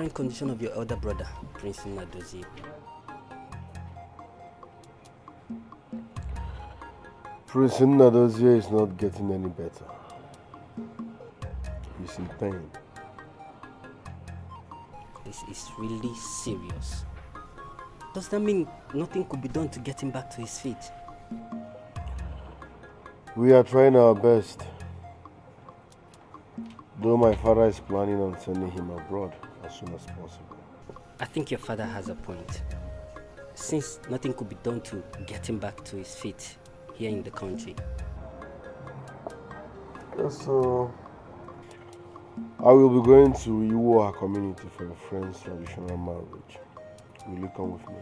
current condition of your elder brother, Prince Nadozie? Prince Nadozie is not getting any better. He's in pain. This is really serious. Does that mean nothing could be done to get him back to his feet? We are trying our best. Though my father is planning on sending him abroad as soon as possible. I think your father has a point. Since nothing could be done to get him back to his feet here in the country. So, I will be going to Iwoa community for a friend's traditional marriage. Will you come with me?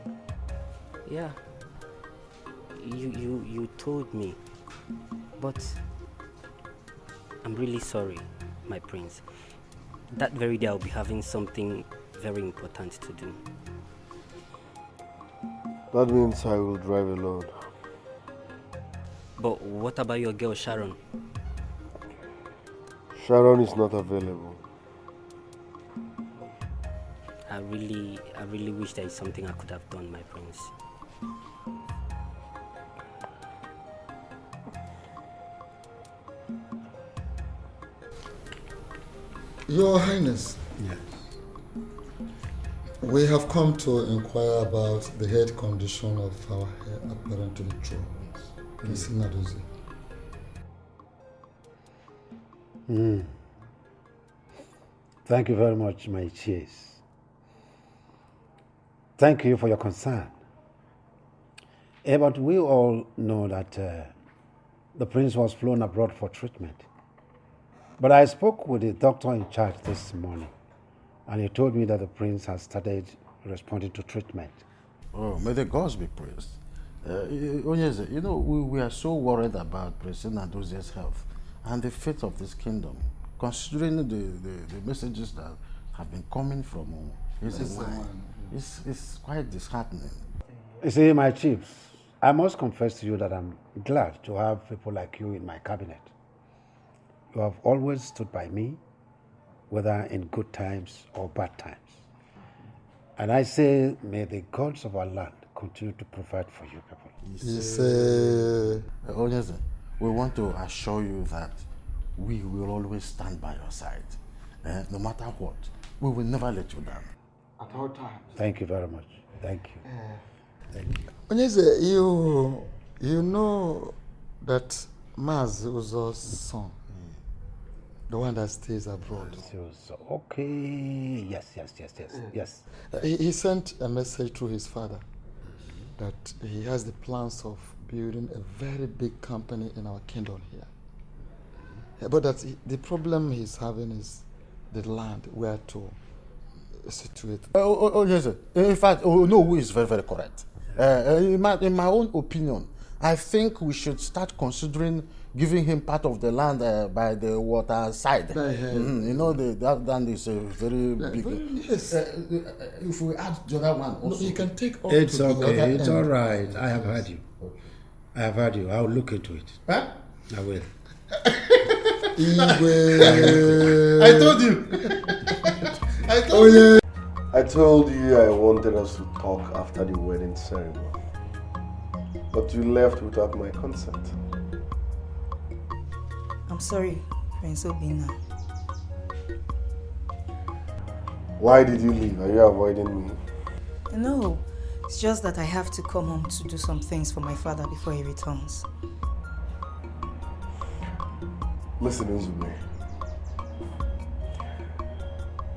Yeah. You told me. But I'm really sorry, my prince. That very day I'll be having something very important to do. That means I will drive alone. But what about your girl Sharon? Sharon is not available. I really wish there is something I could have done, my prince. Your Highness. Yes. We have come to inquire about the health condition of our apparent betrothed, Prince Nadozie. Thank you very much, my chiefs. Thank you for your concern. But we all know that the prince was flown abroad for treatment. But I spoke with the doctor in charge this morning, and he told me that the prince has started responding to treatment. Oh, may the gods be praised. Onyeze, you know, we are so worried about Prince Nadozie's health and the fate of this kingdom, considering the messages that have been coming from him. It's quite disheartening. You see, my chiefs, I must confess to you that I'm glad to have people like you in my cabinet. You have always stood by me, whether in good times or bad times. And I say, may the gods of our land continue to provide for you people. Onyeze, we want to assure you that we will always stand by your side. No matter what, we will never let you down. At all times. Thank you very much. Thank you. Thank you. Onyeze, you know that Maz Uzo's son, the one that stays abroad. Okay. Yes. He sent a message to his father that he has the plans of building a very big company in our kingdom here. But that the problem he's having is the land where to situate. Yes. In fact, no, is very, very correct. In my own opinion, I think we should start considering giving him part of the land by the water side. You know, that land is very big. Yes. If we add the other one also. No, you can take all. It's okay. It's all right. I have heard you. I have heard you. I'll look into it. Huh? I will. I told you. I told you I wanted us to talk after the wedding ceremony. But you left without my consent. I'm sorry, Prince Obina. Why did you leave? Are you avoiding me? No, it's just that I have to come home to do some things for my father before he returns. Listen, Uzube.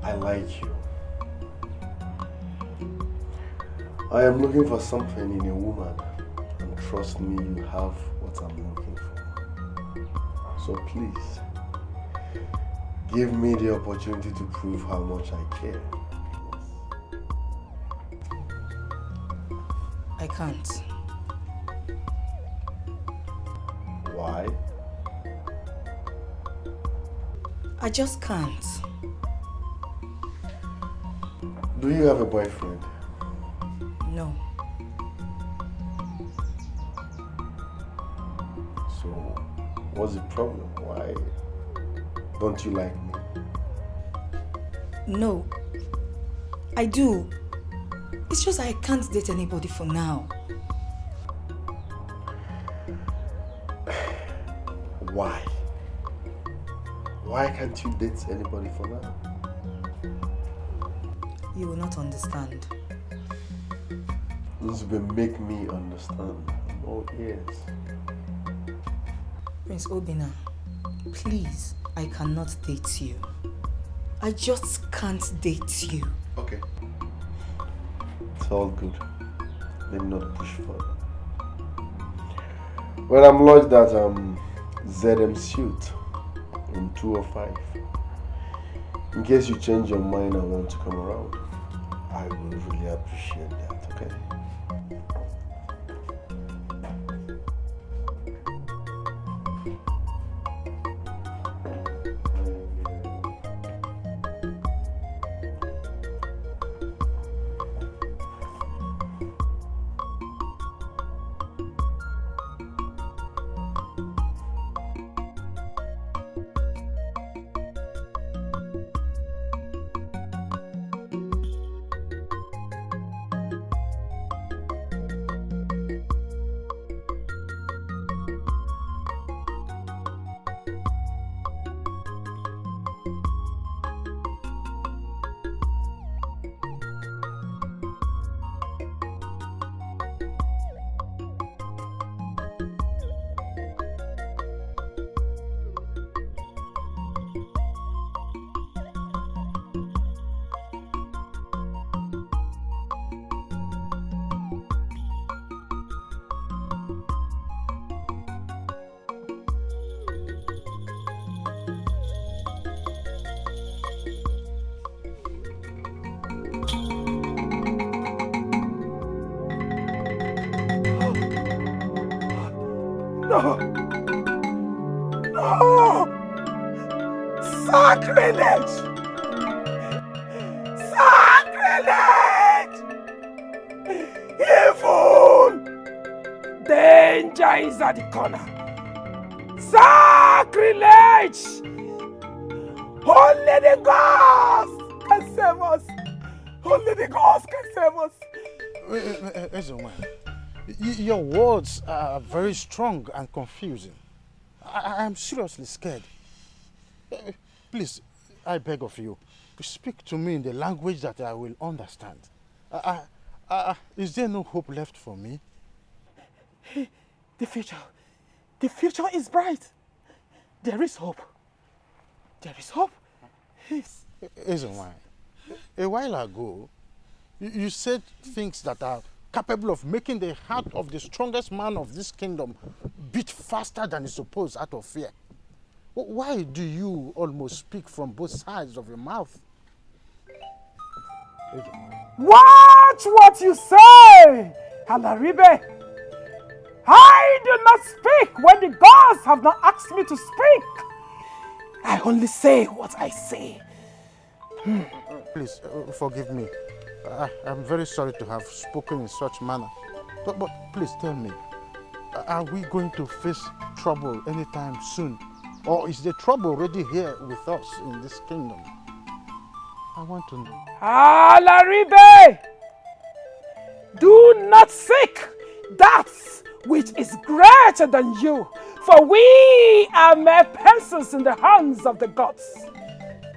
I like you. I am looking for something in a woman, and trust me, you have what I'm looking for. So please, give me the opportunity to prove how much I care. I can't. Why? I just can't. Do you have a boyfriend? No. So, what's the problem? Why don't you like me? No. I do. It's just I can't date anybody for now. Why? Why can't you date anybody for now? You will not understand. This will make me understand. I'm all ears. Prince Obina, please, I cannot date you. I just can't date you. Okay. It's all good. Let me not push further. Well, I'm lodged at ZM Suite in 205. In case you change your mind and want to come around, I will really appreciate that, okay? No! No! Sacrilege! Sacrilege! Evil! Danger is at the corner. Sacrilege! Only the gods can save us. Only the gods can save us. Your words are very strong and confusing. I am seriously scared. Please, I beg of you, speak to me in the language that I will understand. Is there no hope left for me? The future is bright. There is hope. There is hope. Yes. Ezenwai, a while ago, you said things that are capable of making the heart of the strongest man of this kingdom beat faster than it's supposed out of fear. Why do you almost speak from both sides of your mouth? Watch what you say, Alaribe. I do not speak when the gods have not asked me to speak. I only say what I say. Please, forgive me. I'm very sorry to have spoken in such manner. But please tell me, are we going to face trouble anytime soon? Or is the trouble already here with us in this kingdom? I want to know. Alaribe! Do not seek that which is greater than you, for we are mere pencils in the hands of the gods.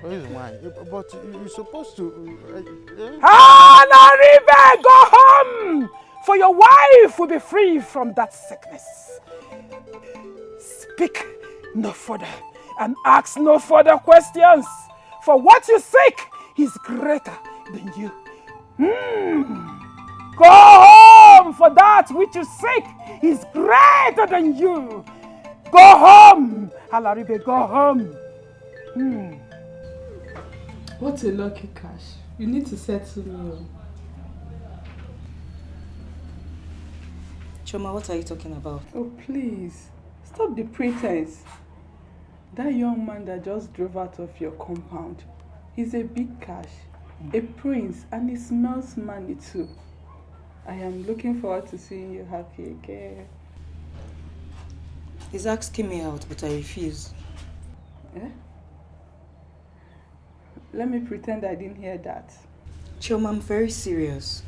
But you're supposed to... Alaribe, go home! For your wife will be free from that sickness. Speak no further and ask no further questions, for what you seek is greater than you. Go home, for that which you seek is greater than you. Go home, Alaribe, go home. What a lucky cash. You need to settle me. Choma, what are you talking about? Oh, please. Stop the pretense. That young man that just drove out of your compound, he's a big cash, a prince, and he smells money too. I am looking forward to seeing you happy again. He's asking me out, but I refuse. Eh? Let me pretend I didn't hear that. Choma, I'm very serious.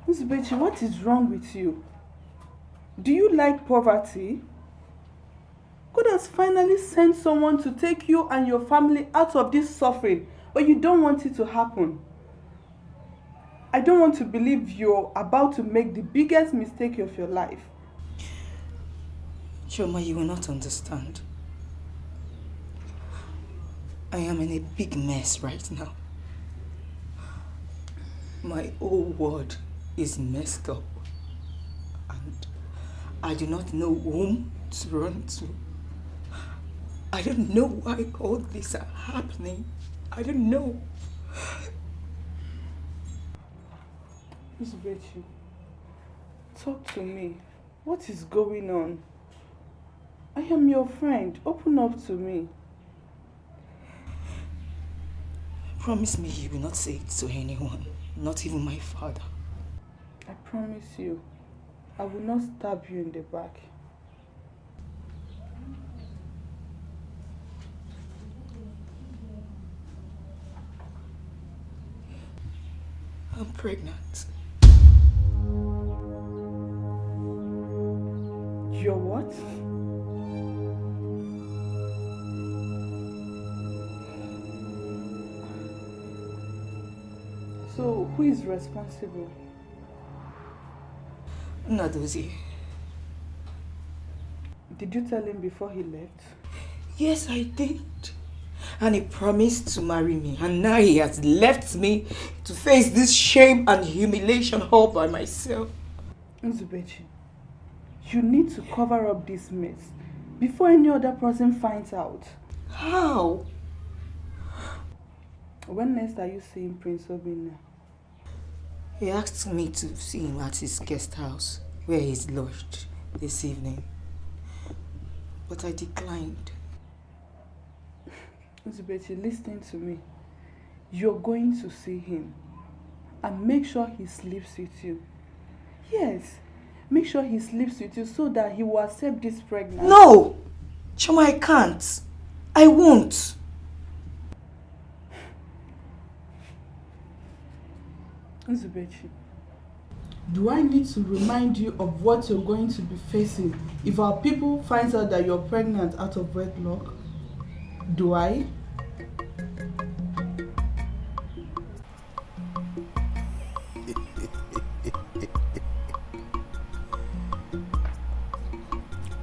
Miss Betty, what is wrong with you? Do you like poverty? God has finally sent someone to take you and your family out of this suffering, but you don't want it to happen. I don't want to believe you're about to make the biggest mistake of your life. Choma, you will not understand. I am in a big mess right now. My whole world is messed up. And I do not know whom to run to. I don't know why all this are happening. I don't know. Miss Betty, talk to me. What is going on? I am your friend. Open up to me. Promise me you will not say it to anyone, not even my father. I promise you, I will not stab you in the back. I'm pregnant. You're what? So, who is responsible? Nadozie. Did you tell him before he left? Yes, I did. And he promised to marry me. And now he has left me to face this shame and humiliation all by myself. Nzubechi, you need to cover up this mess before any other person finds out. How? When next are you seeing Prince Obinna? He asked me to see him at his guest house, where he's lodged this evening. But I declined. Nzubechi, listen to me. You're going to see him. And make sure he sleeps with you. Yes, make sure he sleeps with you so that he will accept this pregnancy. No! Choma, I can't. I won't. Nzubechi, do I need to remind you of what you're going to be facing if our people finds out that you're pregnant out of wedlock? Do I?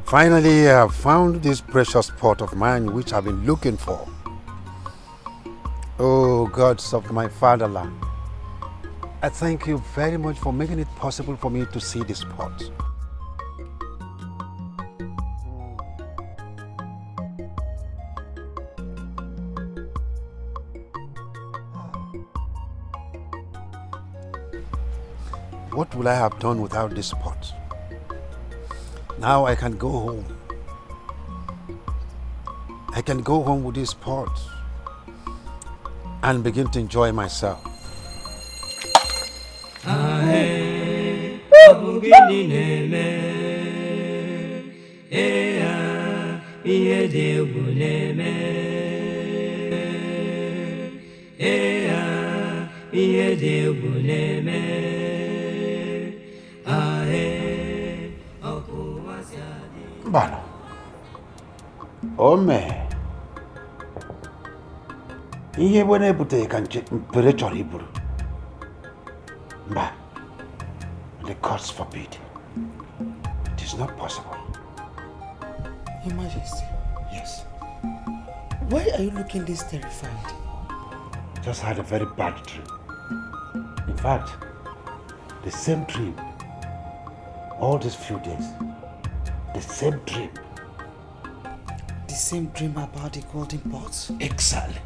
Finally, I have found this precious pot of mine which I've been looking for. Oh, gods of my fatherland, I thank you very much for making it possible for me to see this pot. What will I have done without this pot? Now I can go home. I can go home with this pot and begin to enjoy myself. Bano. Ome. Ihe bone bute kanche mpere chori iburu. Mba. The gods forbid. It is not possible. Your Majesty. Yes. Why are you looking this terrified? Just had a very bad dream. In fact, the same dream all these few days. The same dream. The same dream about the golden pot? Exactly.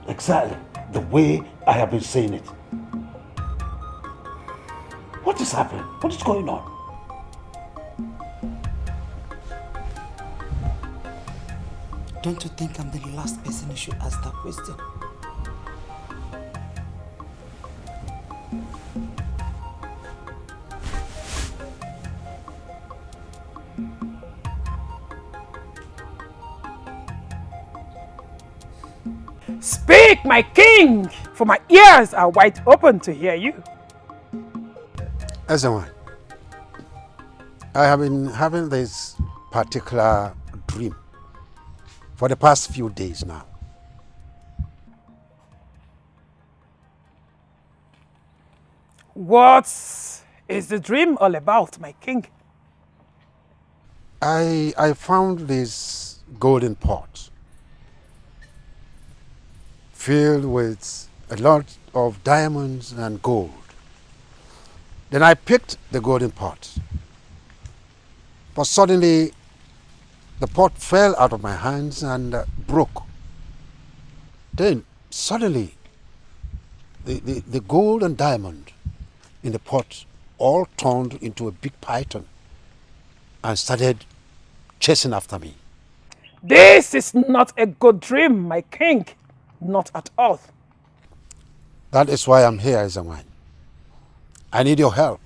Exactly. The way I have been saying it. What is happening? What is going on? Don't you think I'm the last person you should ask that question? Speak, my king, for my ears are wide open to hear you. Ezewan, I have been having this particular dream for the past few days now. What is the dream all about, my king? I found this golden pot filled with a lot of diamonds and gold. Then I picked the golden pot, but suddenly the pot fell out of my hands and broke. Then suddenly the gold and diamond in the pot all turned into a big python and started chasing after me. This is not a good dream, my king. Not at all. That is why I'm here, Ezewan. I need your help.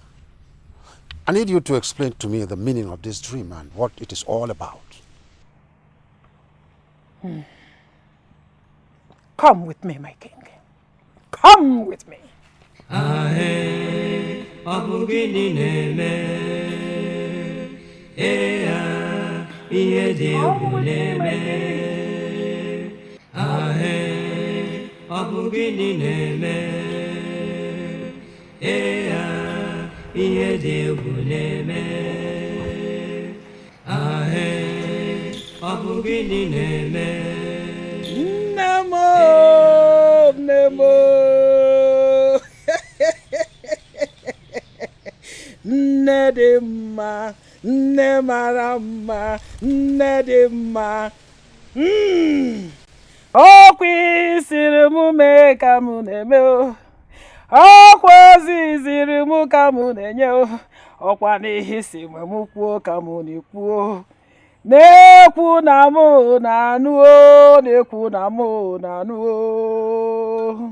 I need you to explain to me the meaning of this dream and what it is all about. Come with me, my king. Come with me. Nemo. Nedema, nemarama, nedema. O kwisiri mu me kamu neme o. O kwaziziri mu kamu nenye o. O kwa nihisi mu kwuo kamu ni kwuo. Nekwu na mu na nu o, nekwu na mu na nu o.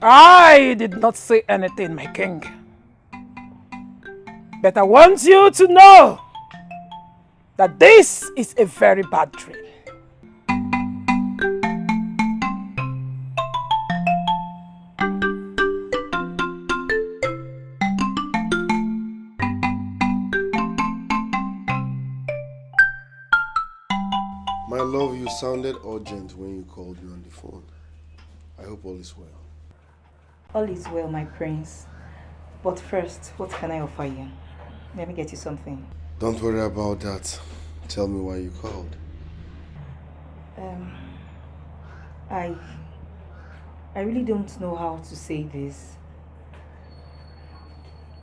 I did not say anything, my king. But I want you to know that this is a very bad dream. My love, you sounded urgent when you called me on the phone. I hope all is well. All is well, my prince. But first, what can I offer you? Let me get you something. Don't worry about that. Tell me why you called. I really don't know how to say this.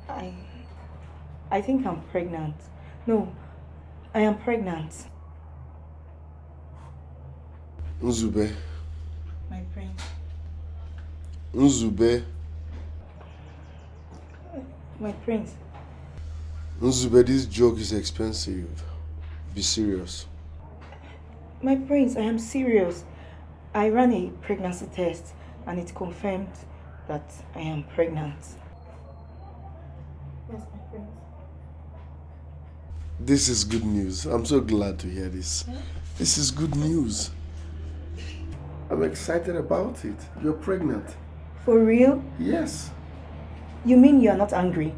I think I'm pregnant. No, I am pregnant. Nzube. My prince. Nzube. My prince. Nzube, this joke is expensive. Be serious. My prince, I am serious. I ran a pregnancy test and it confirmed that I am pregnant. Yes, my prince. This is good news. I'm so glad to hear this. This is good news. I'm excited about it. You're pregnant. For real? Yes. You mean you are not angry?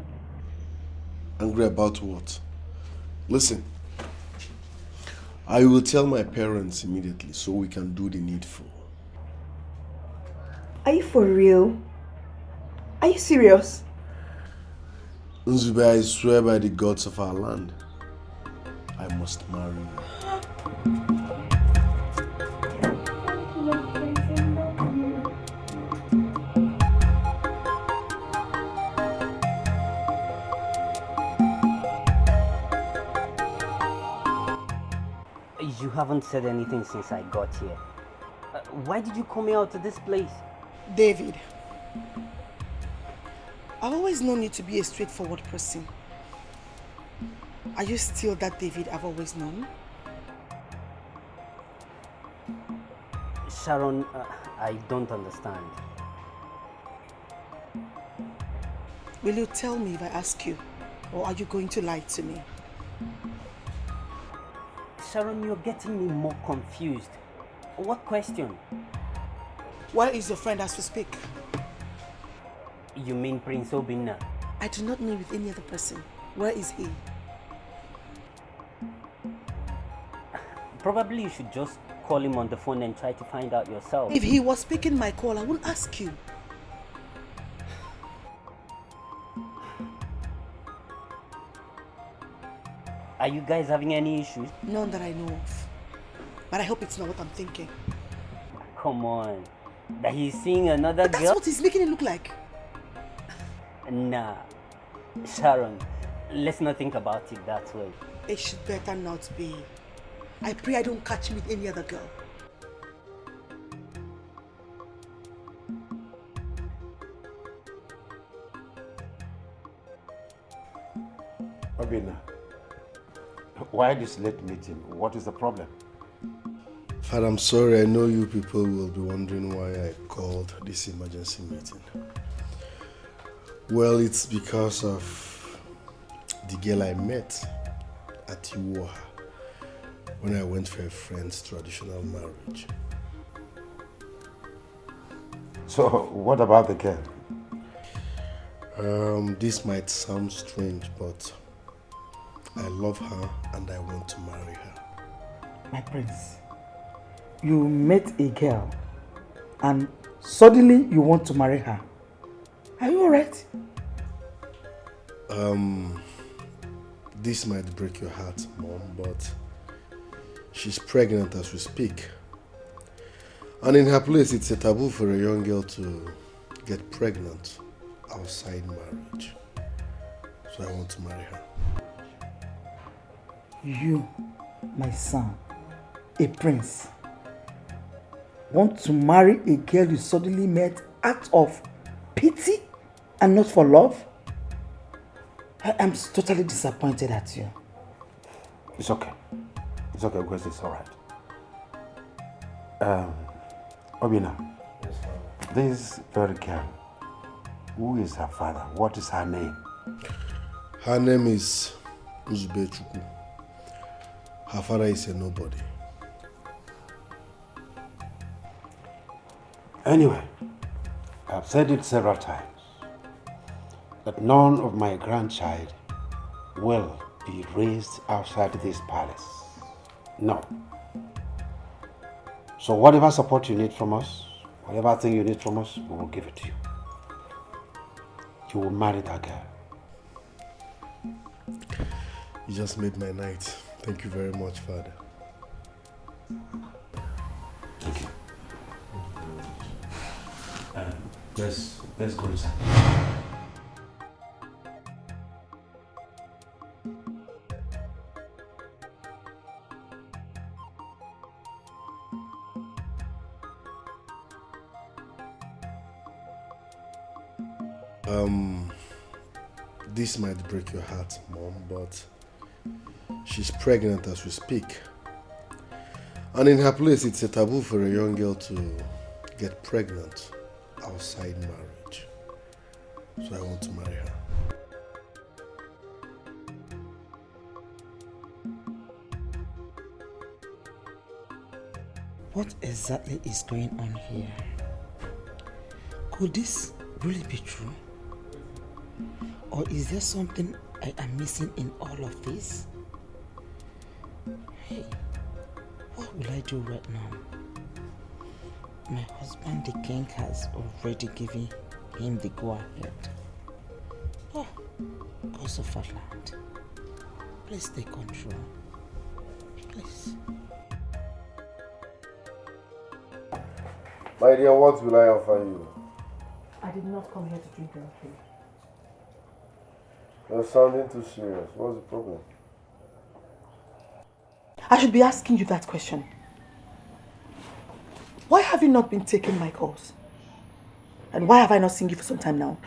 Angry about what? Listen. I will tell my parents immediately so we can do the needful. Are you for real? Are you serious? Nzube, I swear by the gods of our land, I must marry you. You haven't said anything since I got here. Why did you call me out to this place? David, I've always known you to be a straightforward person. Are you still that David I've always known? Sharon, I don't understand. Will you tell me if I ask you? Or are you going to lie to me? Sharon, you're getting me more confused. What question? Where is your friend as we speak? You mean Prince Obinna? I do not know with any other person. Where is he? Probably you should just call him on the phone and try to find out yourself. If he was picking my call, I won't ask you. Are you guys having any issues? None that I know of. But I hope it's not what I'm thinking. Come on. That he's seeing another But girl? that's what he's making it look like. Nah. Sharon, let's not think about it that way. It should better not be. I pray I don't catch him with any other girl. Obinna, why this late meeting? What is the problem? Father, I'm sorry. I know you people will be wondering why I called this emergency meeting. Well, it's because of the girl I met at Iwoha when I went for a friend's traditional marriage. So, what about the girl? This might sound strange, but I love her and I want to marry her. My prince, you met a girl and suddenly you want to marry her. Are you alright? This might break your heart, Mom, but she's pregnant as we speak. And in her place, it's a taboo for a young girl to get pregnant outside marriage. So I want to marry her. You, my son, a prince, want to marry a girl you suddenly met out of pity and not for love? I am totally disappointed at you. It's okay. It's okay because it's alright. Obinna, yes, this very girl, who is her father? What is her name? Her name is Uzbechukwu. Her father is a nobody. Anyway, I've said it several times that none of my grandchild will be raised outside this palace. No. So whatever support you need from us, whatever thing you need from us, we will give it to you. You will marry that girl. You just made my night. Thank you very much, Father. Thank you. Let's go inside. This might break your heart, Mom, but she's pregnant as we speak. And in her place, it's a taboo for a young girl to get pregnant outside marriage. So I want to marry her. What exactly is going on here? Could this really be true? Or is there something I am missing in all of this? Hey, what will I do right now? My husband, the king, has already given him the go-ahead. Oh, gods of our land, please take control. Please. My dear, what will I offer you? I did not come here to drink anything. You're sounding too serious. What's the problem? I should be asking you that question. Why have you not been taking my calls? And why have I not seen you for some time now?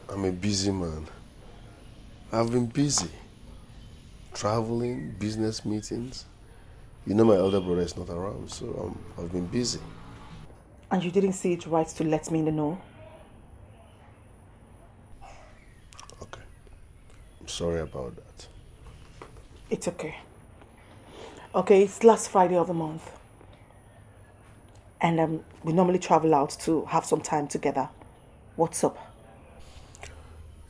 I'm a busy man. I've been busy. Traveling, business meetings. You know my elder brother is not around, so I've been busy. And you didn't see it right to let me know? Okay. I'm sorry about that. It's okay. Okay, it's last Friday of the month. And we normally travel out to have some time together. What's up?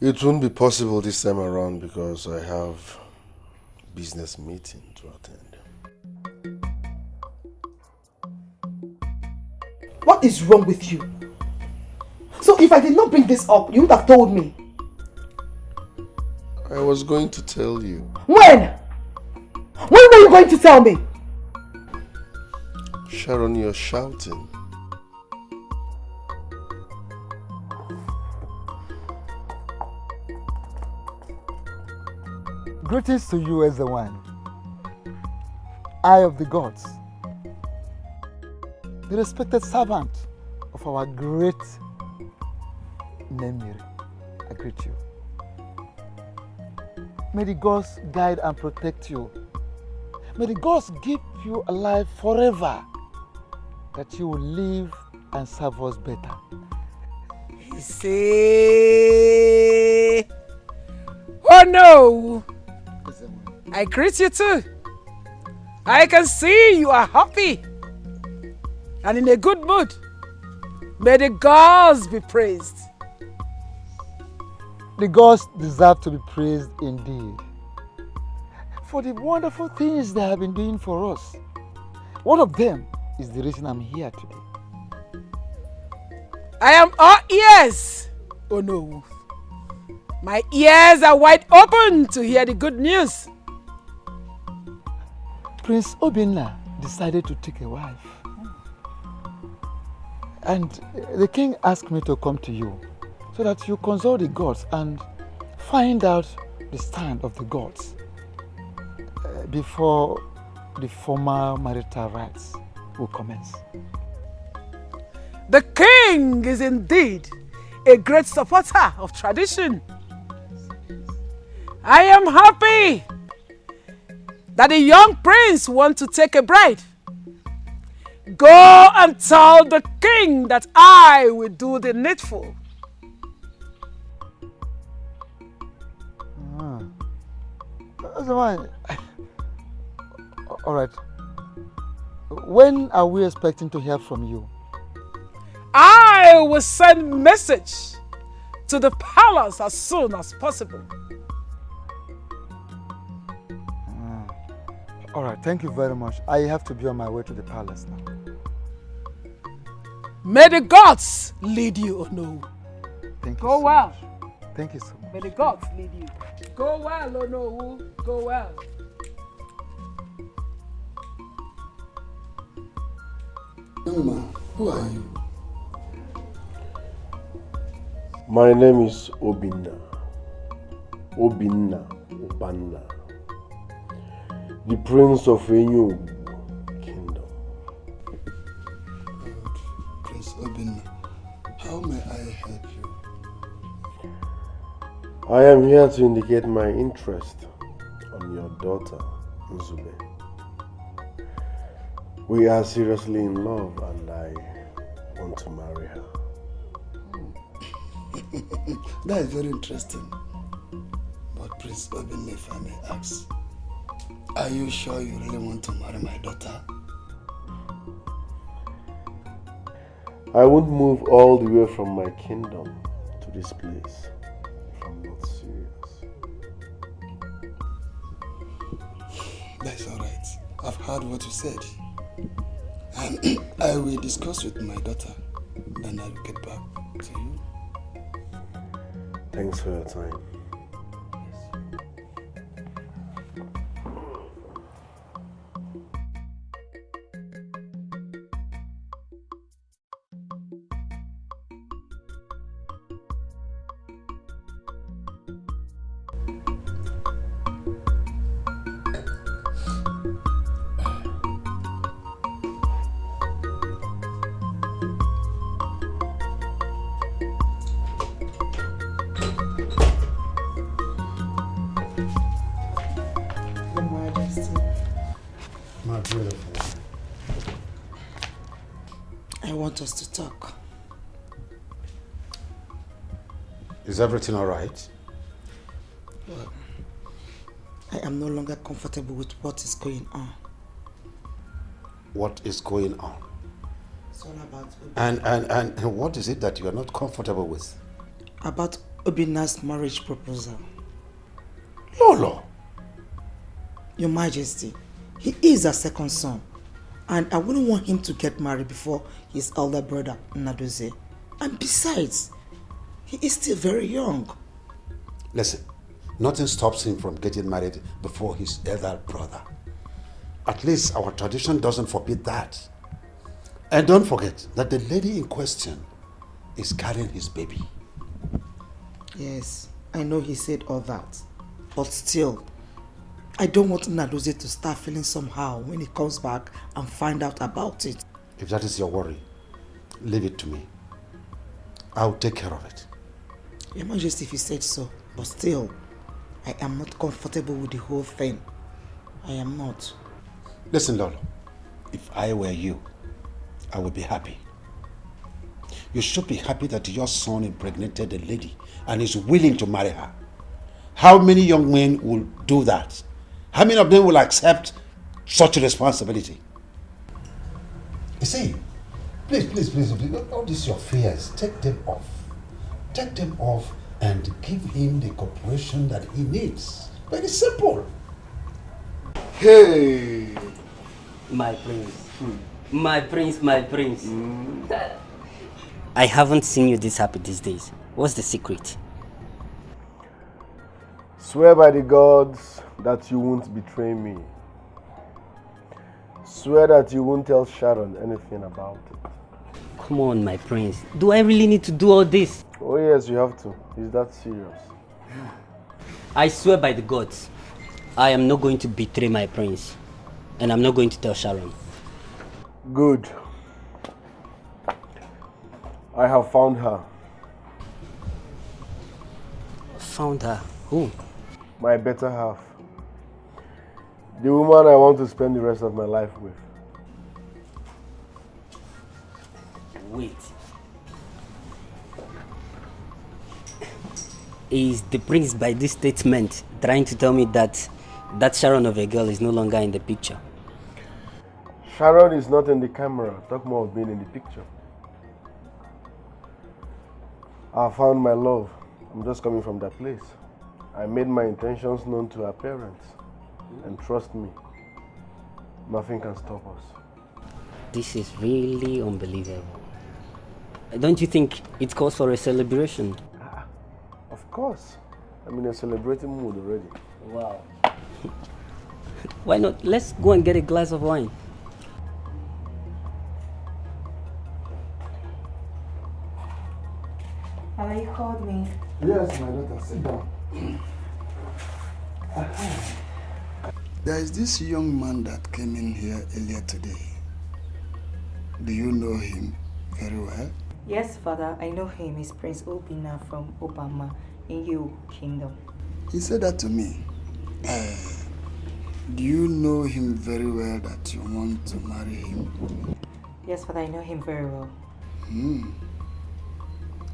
It won't be possible this time around because I have business meeting to attend. What is wrong with you? So if I did not bring this up, you would have told me. I was going to tell you. When? When were you going to tell me? Sharon, you're shouting. Greetings to you, as the one, Eye of the gods, the respected servant of our great Nemiri. I greet you. May the gods guide and protect you. May the gods keep you alive forever, that you will live and serve us better. Say, oh no! I greet you too. I can see you are happy and in a good mood. May the gods be praised. The gods deserve to be praised indeed for the wonderful things they have been doing for us. One of them is the reason I'm here today. I am all ears. Oh no. My ears are wide open to hear the good news. Prince Obinna decided to take a wife. And the king asked me to come to you so that you consult the gods and find out the stand of the gods before the formal marital rites will commence. The king is indeed a great supporter of tradition. I am happy that the young prince wants to take a bride. Go and tell the king that I will do the needful. All right. When are we expecting to hear from you? I will send message to the palace as soon as possible. All right, thank you very much. I have to be on my way to the palace now. May the gods lead you, oh no. Thank you Go so well. much. Thank you so much. May the gods lead you. Go well, oh no. Go well. Young man, who are you? My name is Obinna. Obinna Obanna. The Prince of Enyo Kingdom. Prince Obinna, how may I help you? I am here to indicate my interest on your daughter, Nzube. We are seriously in love and I want to marry her. That is very interesting. But Prince Obinna, if I may ask, are you sure you really want to marry my daughter? I won't move all the way from my kingdom to this place if I'm not serious. That's alright. I've heard what you said. And I will discuss with my daughter. Then I'll get back to you. Thanks for your time. Majesty. My beautiful. I want us to talk. Is everything all right? Well, I am no longer comfortable with what is going on. What is going on? It's all about And what is it that you are not comfortable with? About Obina's marriage proposal. Lolo. Your Majesty, he is our second son. And I wouldn't want him to get married before his elder brother, Nadoze. And besides, he is still very young. Listen, nothing stops him from getting married before his elder brother. At least our tradition doesn't forbid that. And don't forget that the lady in question is carrying his baby. Yes, I know he said all that. But still, I don't want Nadoze to start feeling somehow when he comes back and find out about it. If that is your worry, leave it to me. I'll take care of it. Your Majesty, if you said so. But still, I am not comfortable with the whole thing. I am not. Listen, Lolo, if I were you, I would be happy. You should be happy that your son impregnated a lady and is willing to marry her. How many young men will do that? How many of them will accept such a responsibility? You see, please, all these your fears, take them off. Take them off and give him the cooperation that he needs. Very simple. Hey! My prince. My prince, my prince. I haven't seen you this happy these days. What's the secret? Swear by the gods that you won't betray me. Swear that you won't tell Sharon anything about it. Come on, my prince. Do I really need to do all this? Oh yes, you have to. Is that serious? I swear by the gods, I am not going to betray my prince. And I'm not going to tell Sharon. Good. I have found her. Found her? Who? My better half. The woman I want to spend the rest of my life with. Wait. Is the prince by this statement trying to tell me that that Sharon of a girl is no longer in the picture? Sharon is not in the camera. Talk more of being in the picture. I found my love. I'm just coming from that place. I made my intentions known to her parents. And trust me, nothing can stop us. This is really unbelievable. Don't you think it calls for a celebration? Of course. I'm in a celebrating mood already. Wow. Why not? Let's go and get a glass of wine. Mama, you called me. Yes, my daughter, sit down. There is this young man that came in here earlier today. Do you know him very well? Yes, Father, I know him. He's Prince Obina from Obama in Yu Kingdom. He said that to me. Do you know him very well that you want to marry him? Yes, Father, I know him very well.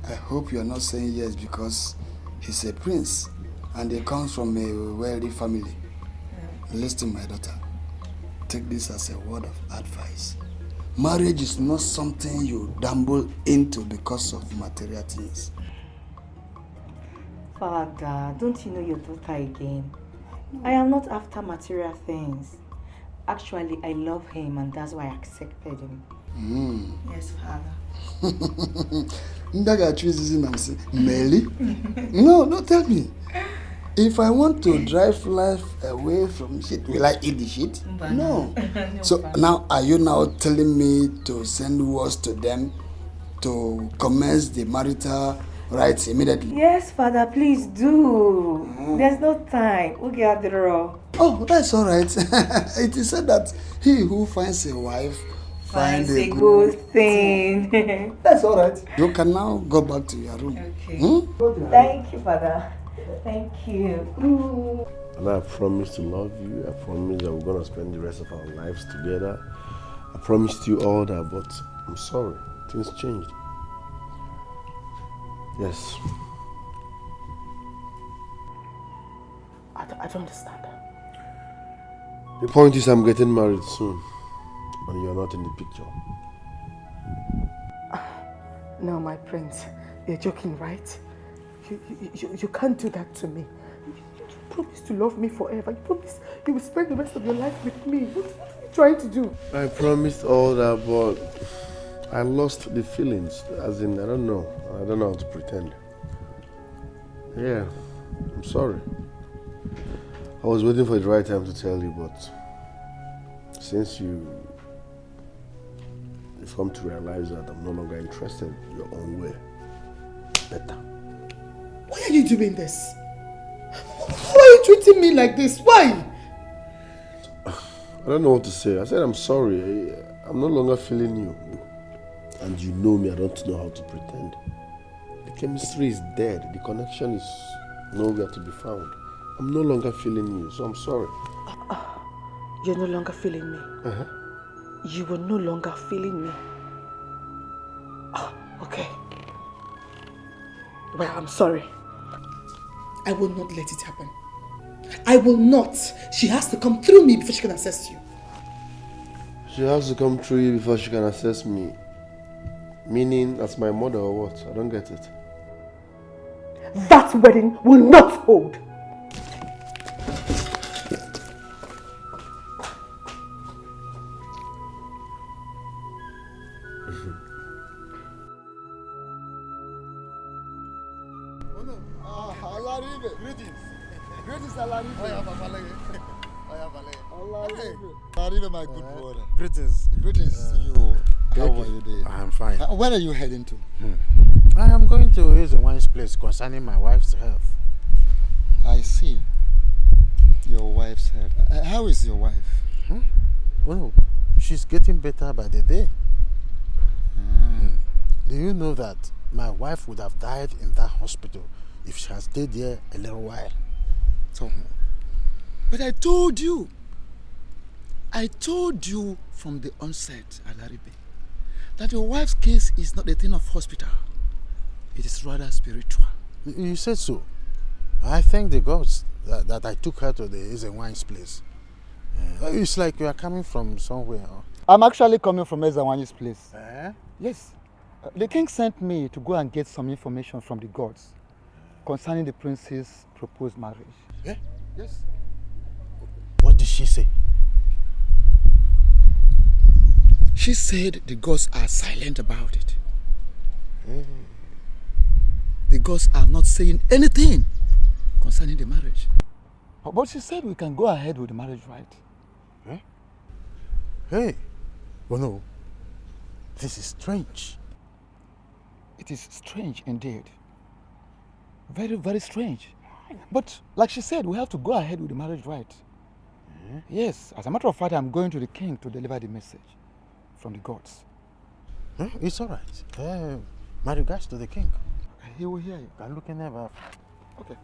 I hope you are not saying yes because he's a prince and he comes from a wealthy family. Listen, my daughter, take this as a word of advice. Marriage is not something you dabble into because of material things. Father, don't you know your daughter again? I am not after material things. Actually, I love him and that's why I accepted him. Yes, Father. No, tell me. If I want to drive life away from shit, will I eat the shit? No. So now, are you now telling me to send words to them to commence the marital rights immediately? Yes, Father, please do. There's no time. We'll get the raw. Oh, that's all right. It is said that he who finds a wife finds a good thing. That's all right. You can now go back to your room. Okay. Thank you, Father. Thank you. And I promise to love you. I promise that we're going to spend the rest of our lives together. I promised you all that, but I'm sorry. Things changed. Yes. I don't understand. The point is I'm getting married soon. And you're not in the picture. No, my prince. You're joking, right? You can't do that to me. You promised to love me forever. You promised you will spend the rest of your life with me. What are you trying to do? I promised all that, but I lost the feelings. As in, I don't know how to pretend. Yeah, I'm sorry. I was waiting for the right time to tell you, but since you've come to realize that I'm no longer interested your own way, better. Why are you doing this? Why are you treating me like this? Why? I don't know what to say. I said I'm sorry. I'm no longer feeling you. And you know me, I don't know how to pretend. The chemistry is dead. The connection is nowhere to be found. I'm no longer feeling you, so I'm sorry. You're no longer feeling me? Uh-huh. You were no longer feeling me? Okay. Well, I'm sorry. I will not let it happen. I will not. She has to come through me before she can access you. She has to come through you before she can access me. Meaning, as my mother or what? I don't get it. That wedding will not hold. Greetings, Alaribe. Alaribe, my good brother. Greetings to you. How are you doing? I am fine. Where are you heading to? I am going to raise a wine's place concerning my wife's health. I see. Your wife's health. How is your wife? Oh, she's getting better by the day. Do you know that my wife would have died in that hospital if she had stayed there a little while? So, but I told you from the onset, Alaribe, that your wife's case is not a thing of hospital. It is rather spiritual. You said so. I thank the gods that I took her to the Ezewan's place. It's like you are coming from somewhere. I'm actually coming from Ezewan's place. Eh? Yes. The king sent me to go and get some information from the gods concerning the prince's proposed marriage. Eh? Yes. What did she say? She said the gods are silent about it. The gods are not saying anything concerning the marriage. But she said we can go ahead with the marriage, right? Eh? Hey, well, no, this is strange. It is strange indeed. Very, very strange. But like she said, we have to go ahead with the marriage, right? Yes, as a matter of fact, I'm going to the king to deliver the message from the gods. It's all right. My regards to the king. He will hear you. I'm looking ever. Okay.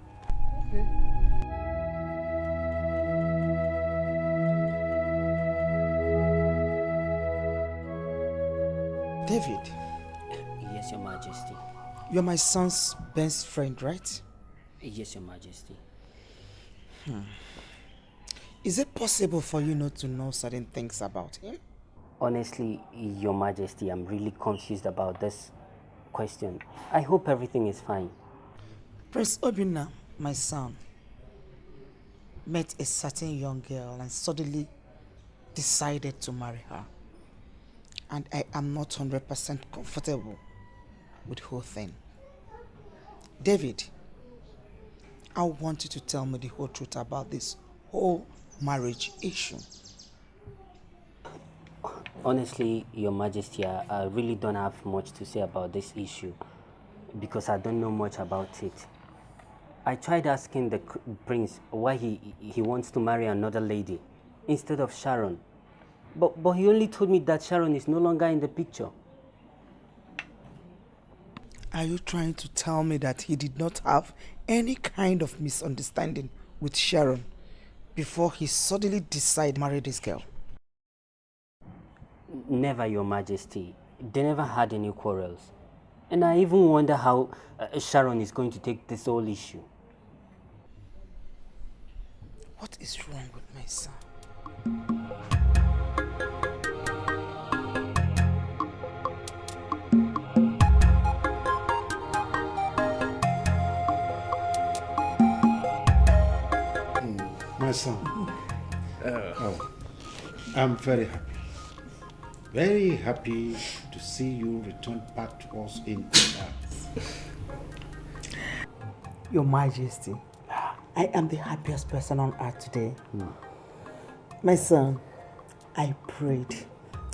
David. Yes, Your Majesty. You're my son's best friend, right? Yes, Your Majesty. Is it possible for you not to know certain things about him? Honestly, Your Majesty, I'm really confused about this question. I hope everything is fine. Prince Obinna, my son, met a certain young girl and suddenly decided to marry her. And I am not 100% comfortable with the whole thing. David, I want you to tell me the whole truth about this whole marriage issue. Honestly, Your Majesty, I really don't have much to say about this issue because I don't know much about it. I tried asking the prince why he wants to marry another lady instead of Sharon. But he only told me that Sharon is no longer in the picture. Are you trying to tell me that he did not have any kind of misunderstanding with Sharon before he suddenly decide to marry this girl? Never, Your Majesty. They never had any quarrels. And I even wonder how Sharon is going to take this whole issue. What is wrong with my son? My son, I'm very happy. Very happy to see you return back to us in good health. Your Majesty, I am the happiest person on earth today. My son, I prayed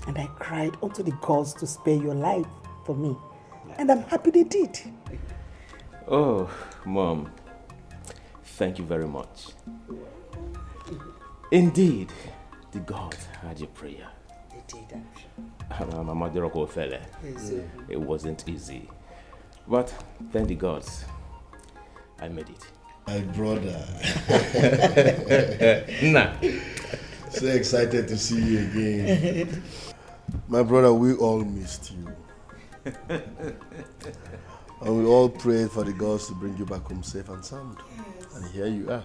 and I cried unto the gods to spare your life for me. And I'm happy they did. Oh, Mom, thank you very much. Indeed, the gods heard your prayer. They did, Mama Diroko fella. It wasn't easy. But thank the gods, I made it. My brother. Nah. So excited to see you again. My brother, we all missed you. And we all prayed for the gods to bring you back home safe and sound. And here you are.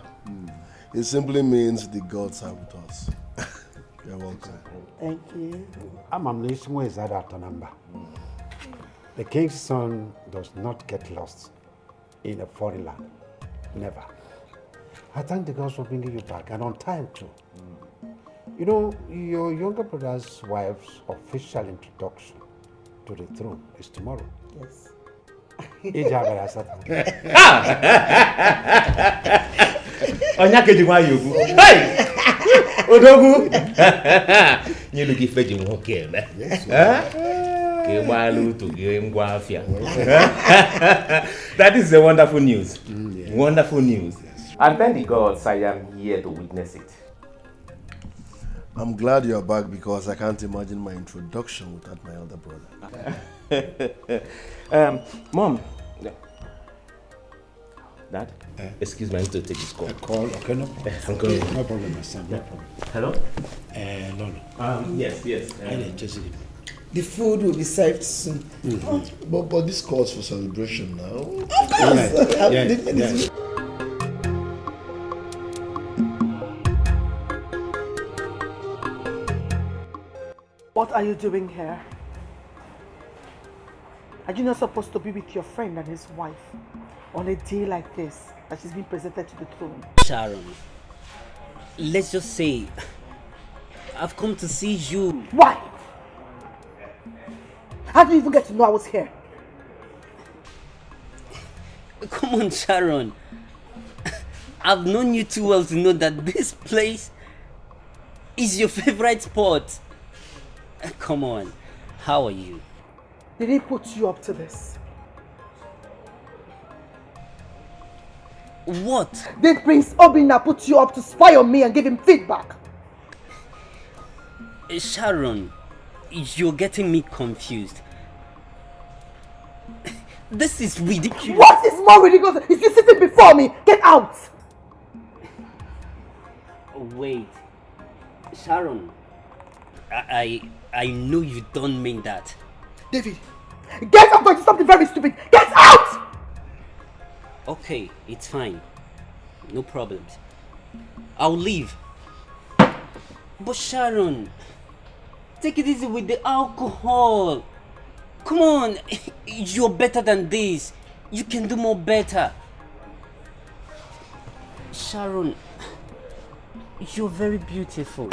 It simply means the gods are with us. You're welcome. Thank you. The king's son does not get lost in a foreign land. Never. I thank the gods for bringing you back, and on time too. You know, your younger brother's wife's official introduction to the throne is tomorrow. Yes. Hey! Odogu! You look if you walk in. That is a wonderful news. Wonderful news. And thank the gods I am here to witness it. I'm glad you're back because I can't imagine my introduction without my elder brother. Mom. Dad? Excuse me, I need to take this call. A call? Okay, no problem. No problem, my son. No problem. Hello? No. Yes. The food will be served soon. But this calls for celebration now. Of course. Yes. What are you doing here? Are you not supposed to be with your friend and his wife on a day like this that she's been presented to the throne? Sharon, let's just say I've come to see you. Why? How did you even get to know I was here? Come on, Sharon. I've known you too well to know that this place is your favorite spot. Come on, how are you? Did he put you up to this? What? Did Prince Obina put you up to spy on me and give him feedback? Sharon, you're getting me confused. This is ridiculous. What is more ridiculous? Is you sitting before me? Get out! Wait, Sharon, I know you don't mean that. David, get up! Going to something very stupid. Get out! Okay, it's fine. No problems. I'll leave. But Sharon, take it easy with the alcohol. Come on, you're better than this. You can do more better. Sharon, you're very beautiful.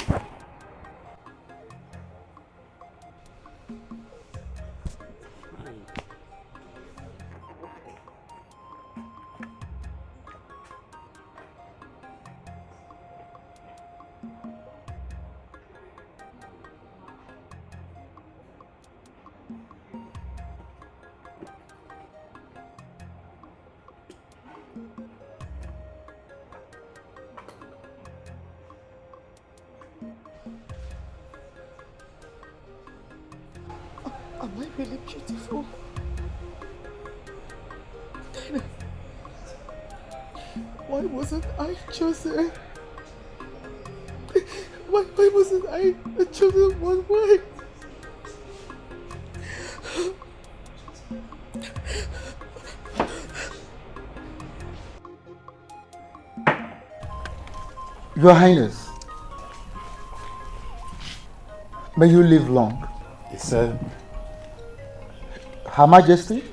Am I really beautiful? Then, why wasn't I chosen? Why wasn't I the chosen one? Why? Your Highness, may you live long. Yes, sir. Her Majesty,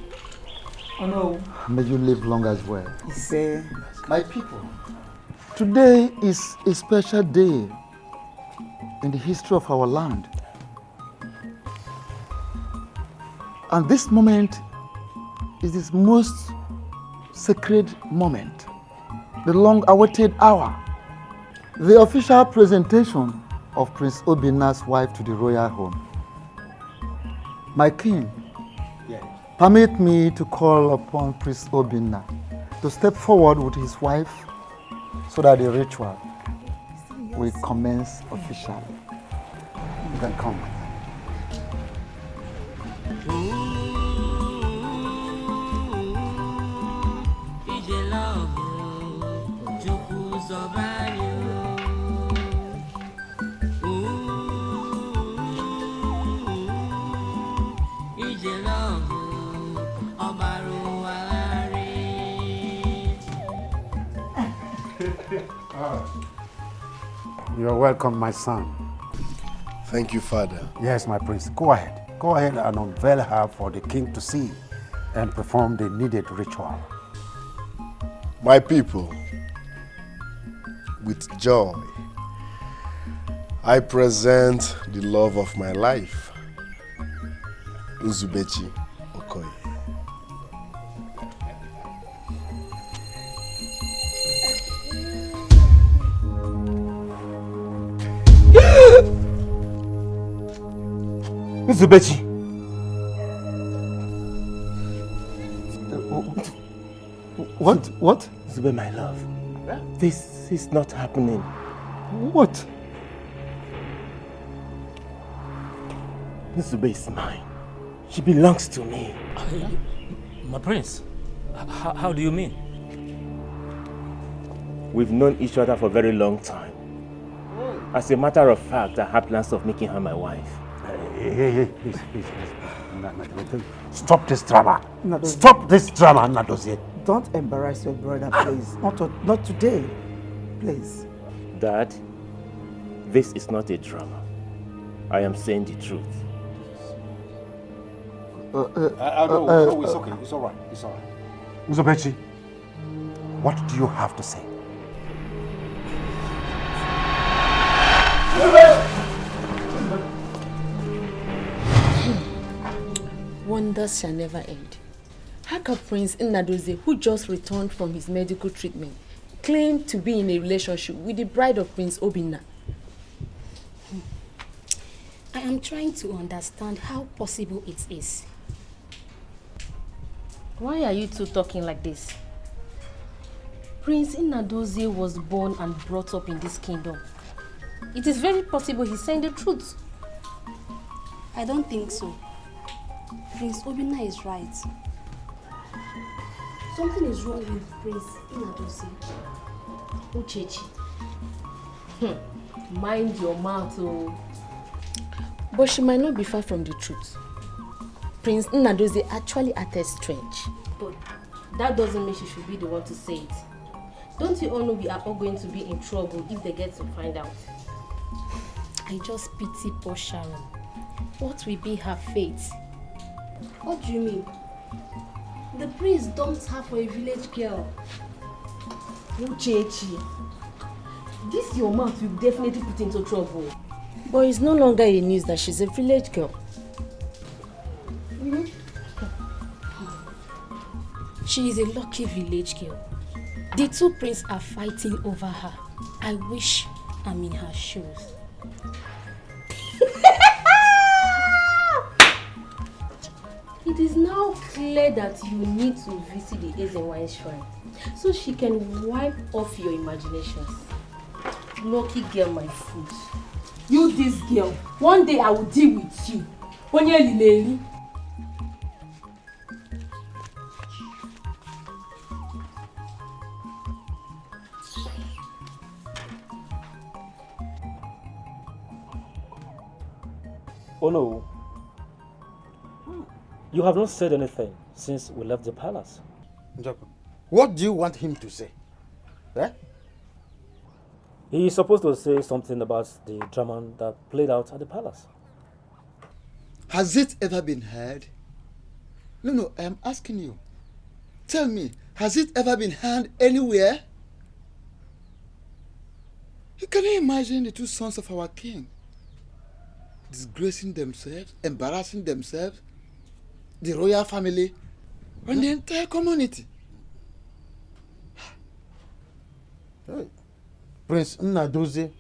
Oh no. may you live long as well. Yes, sir. My people, today is a special day in the history of our land. And this moment is this most sacred moment, the long-awaited hour, the official presentation of Prince Obinna's wife to the royal home. My king, permit me to call upon Prince Obinna to step forward with his wife so that the ritual will commence officially. You can come. You're welcome, my son. Thank you, Father. Yes, my prince. Go ahead. Go ahead and unveil her for the king to see and perform the needed ritual. My people, with joy, I present the love of my life, Nzubechi Okoye. Nzubechi. What? Zube, my love, this is not happening. What? Zube is mine. She belongs to me. My prince, how do you mean? We've known each other for a very long time. As a matter of fact, I have plans of making her my wife. Hey, please. Stop this drama. Stop this drama, Nadozie. Don't embarrass your brother, please. Not today, please. Dad, this is not a drama. I am saying the truth. No, it's okay. It's all right. It's all right. Nzubechi, what do you have to say? Wonders shall never end. How can Prince Nnadozie, who just returned from his medical treatment, claim to be in a relationship with the bride of Prince Obinna? I am trying to understand how possible it is. Why are you two talking like this? Prince Nnadozie was born and brought up in this kingdom. It is very possible he's saying the truth. I don't think so. Prince Obinna is right. Something is wrong with Prince Nnadozie. Uchechi. Mind your mouth, oh. But she might not be far from the truth. Prince Nnadozie actually acted strange. But that doesn't mean she should be the one to say it. Don't you all know we are all going to be in trouble if they get to find out? I just pity poor Sharon. What will be her fate? What do you mean? The prince dumped her for a village girl. Uchechi, this your mouth will definitely put into trouble. But it's no longer a news that she's a village girl. She is a lucky village girl. The two princes are fighting over her. I wish I'm in her shoes. It is now clear that you need to visit the Ezenwine shrine so she can wipe off your imaginations. Lucky girl, my foot. You, this girl, one day I will deal with you. Onye Oh no. You have not said anything since we left the palace. Njoko, what do you want him to say? Eh? He is supposed to say something about the drama that played out at the palace. Has it ever been heard? No, I am asking you. Tell me, has it ever been heard anywhere? Can you imagine the two sons of our king disgracing themselves, embarrassing themselves, the royal family, and the entire community? Prince Nnadozie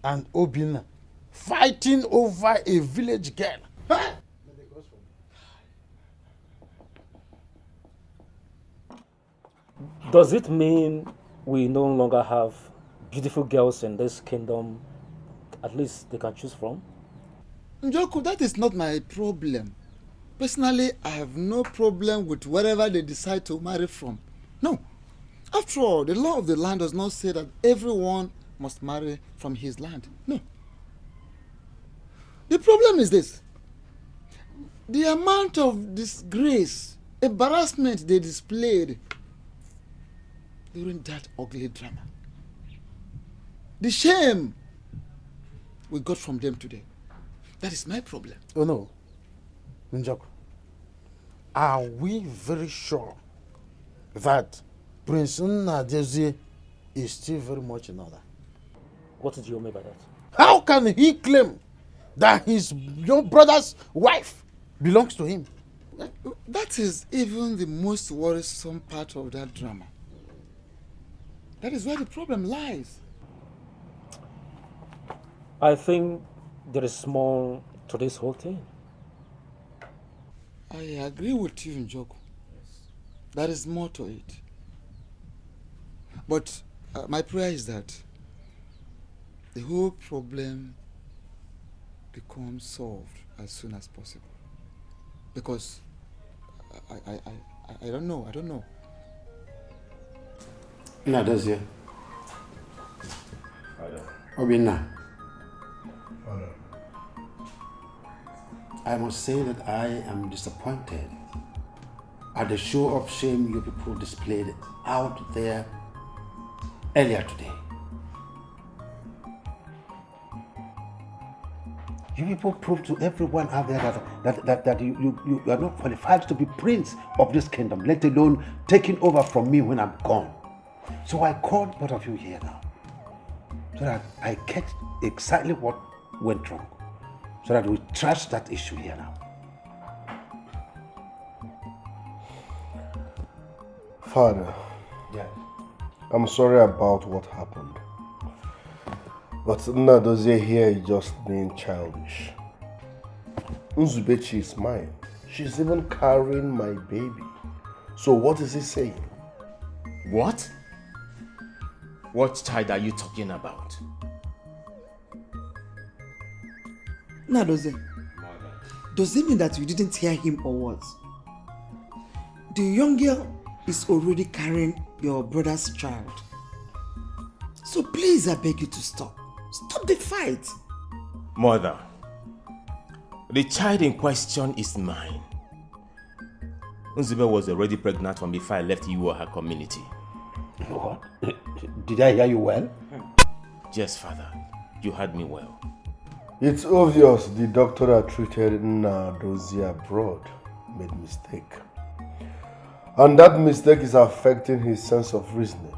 and Obinna fighting over a village girl. Huh? Does it mean we no longer have beautiful girls in this kingdom, at least they can choose from? Njoku, that is not my problem. Personally, I have no problem with wherever they decide to marry from. No. After all, the law of the land does not say that everyone must marry from his land. No. The problem is this. The amount of disgrace, embarrassment they displayed during that ugly drama. The shame we got from them today. That is my problem. Oh no. Njoko, are we very sure that Prince Nnadozie is still very much in order? What did you mean by that? How can he claim that his young brother's wife belongs to him? That is even the most worrisome part of that drama. That is where the problem lies. I think there is more to this whole thing. I agree with you, Njoku. There is more to it. But my prayer is that the whole problem becomes solved as soon as possible. Because I don't know. Nnadozie. Obinna. I must say that I am disappointed at the show of shame you people displayed out there earlier today. You people proved to everyone out there that you are not qualified to be prince of this kingdom, let alone taking over from me when I'm gone. So I called both of you here now, so that I catch exactly what went wrong, so that we trash that issue here now. Father, yeah. I'm sorry about what happened. But Nnadozie here is just being childish. Nzubechi is mine. She's even carrying my baby. So what is he saying? What? What child are you talking about? Nnadozie, does it mean that you didn't hear him or what? The young girl is already carrying your brother's child. So please, I beg you to stop. Stop the fight. Mother, the child in question is mine. Nzube was already pregnant from before I left you or her community. What? Did I hear you well? Yes, Father. You heard me well. It's obvious the doctor that treated Nnadozie abroad made mistake. And that mistake is affecting his sense of reasoning.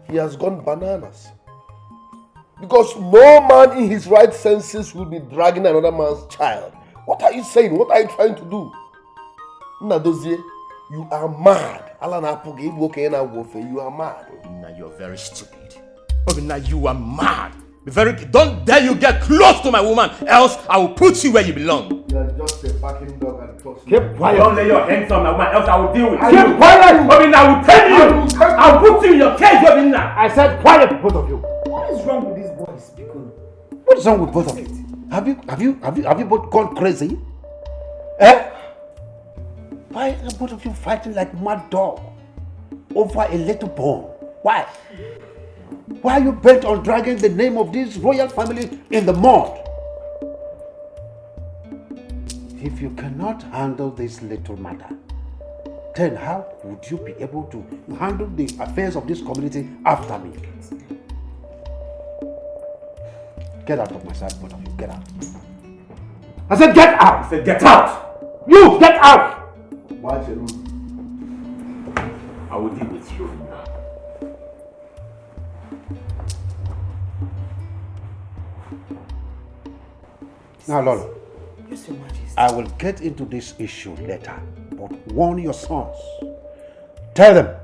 He has gone bananas. Because no man in his right senses will be dragging another man's child. What are you saying? What are you trying to do? Nnadozie, you are mad. You are mad. Obinna, you're very stupid. Obinna, you are mad. Don't dare you get close to my woman, else I will put you where you belong. You are just a barking dog and trust me. Keep quiet. Don't lay your hands on my woman, else I will deal with you. Keep quiet! Obinna, I will tell you. I'll put you in your cage, Obinna. I said quiet, both of you. What is wrong with these boys, Biko? What is wrong with both of you? Have you both gone crazy? Eh? Why are both of you fighting like mad dog over a little bone? Why? Why are you bent on dragging the name of this royal family in the mud? If you cannot handle this little matter, then how would you be able to handle the affairs of this community after me? Get out of my sight, both of you. Get out. I said get out! I said get out! You, get out! Why, Chelu? I will deal with you now. Now, Lolo. Yes, Your Majesty. I will get into this issue later, but warn your sons. Tell them.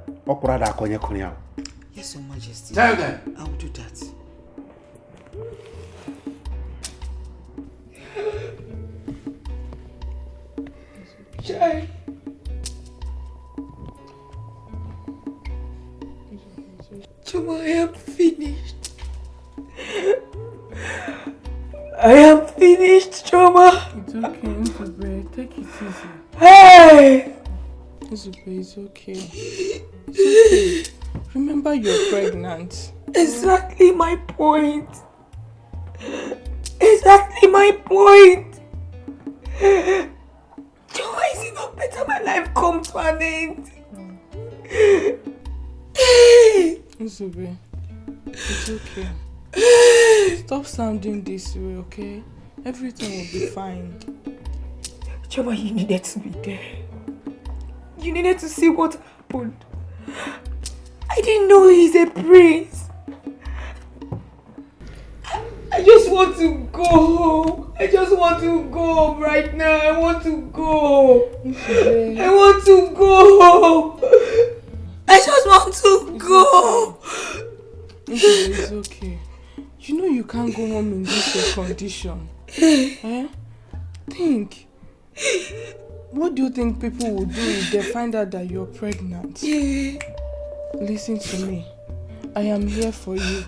Yes, Your Majesty. Tell them. I will do that. Jai. Chuma, I am finished. I am finished, Choma. It's okay, Nzube. Take it easy. Hey! Nzube, it's okay. It's okay. Remember you're pregnant. Exactly my point. Exactly my point. Choma, is it not better my life come to an end? Nzube, it's okay. Stop sounding this way, okay? Everything will be fine. Choma, you needed to be there. You needed to see what happened. I didn't know he's a prince. I just want to go home. I just want to go home right now. I want to go. I want to go home. I just want to go. It's okay. You know you can't go home in this condition. Eh? Think. What do you think people will do if they find out that you're pregnant? Listen to me. I am here for you.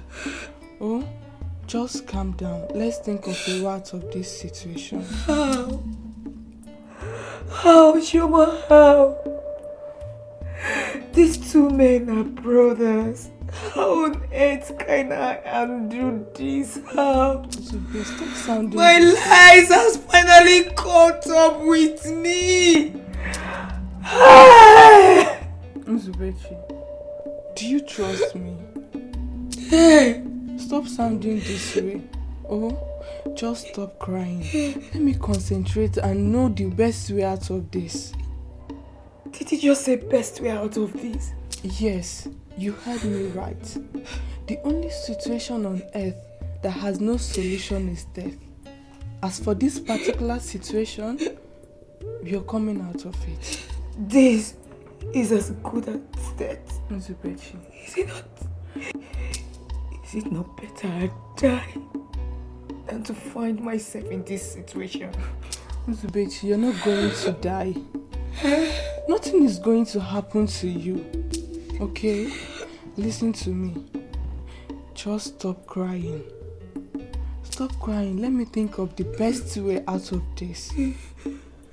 Oh, just calm down. Let's think of a way out of this situation. How? How, Shoma? How? These two men are brothers. How on earth can I undo this? How? Stop sounding. My lies has finally caught up with me. Nzubechi, do you trust me? Stop sounding this way. Oh, just stop crying. Let me concentrate and know the best way out of this. Did you just say best way out of this? Yes, you heard me right. The only situation on earth that has no solution is death. As for this particular situation, you're coming out of it. This is as good as death. Nzubechi. Is it not better I die than to find myself in this situation? Nzubechi, you're not going to die. Nothing is going to happen to you. Okay? Listen to me. Just stop crying. Stop crying. Let me think of the best way out of this.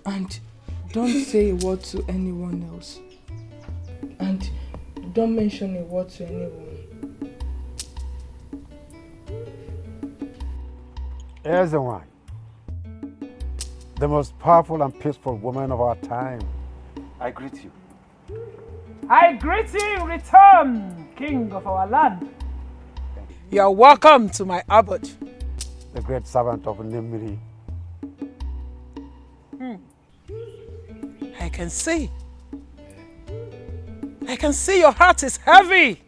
And don't say a word to anyone else. And don't mention a word to anyone. Here's the one. The most powerful and peaceful woman of our time. I greet you. I greet you in return, king of our land. You are welcome to my abode. The great servant of Nimiri. I can see. I can see your heart is heavy.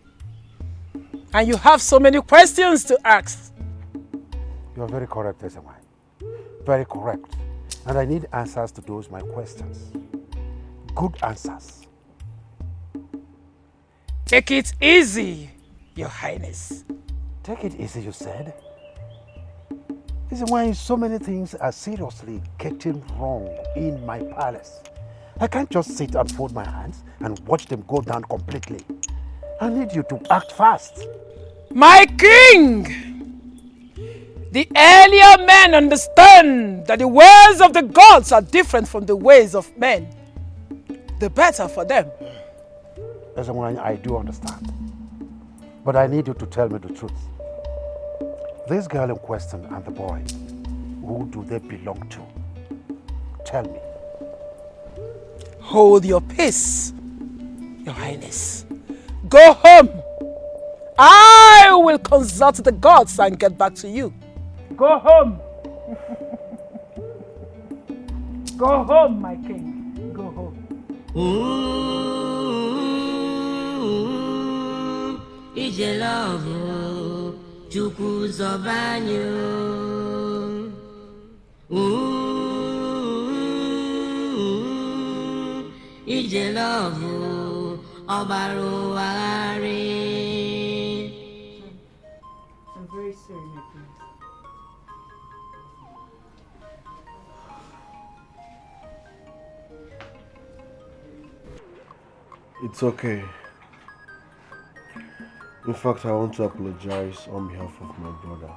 And you have so many questions to ask. You are very correct, Esemai. Very correct. And I need answers to those my questions. Good answers. Take it easy, Your Highness. Take it easy, you said? This is why so many things are seriously getting wrong in my palace. I can't just sit and fold my hands and watch them go down completely. I need you to act fast. My king! The earlier men understand that the ways of the gods are different from the ways of men. The better for them. That's why I do understand. But I need you to tell me the truth. This girl in question and the boy, who do they belong to? Tell me. Hold your peace, Your Highness. Go home. I will consult the gods and get back to you. Go home. Go home, my king. Go home. Ije love Chukwu Zobanyo. Ije love Obaro Wari. I'm very sorry, my prince. It's okay. In fact, I want to apologize on behalf of my brother.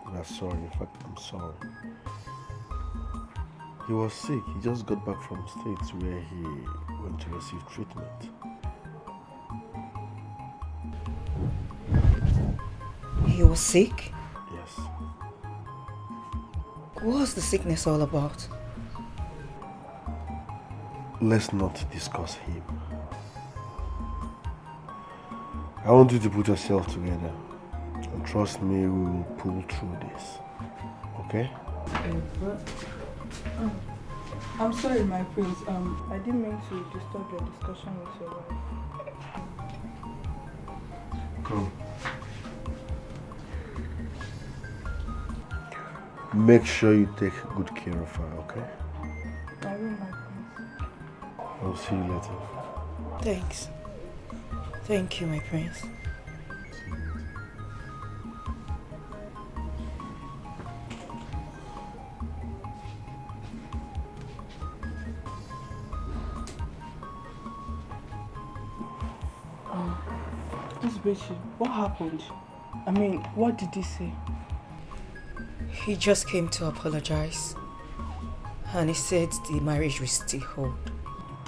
I'm sorry. In fact, I'm sorry. He was sick. He just got back from States where he went to receive treatment. He was sick? Yes. What was the sickness all about? Let's not discuss him. I want you to put yourself together. And trust me, we will pull through this. Okay? I'm sorry, my prince. I didn't mean to disturb your discussion with your wife. Come. Make sure you take good care of her, okay? I will, my prince. I'll see you later. Thanks. Thank you, my prince. Miss Bechi, what happened? I mean, what did he say? He just came to apologize. And he said the marriage will still hold.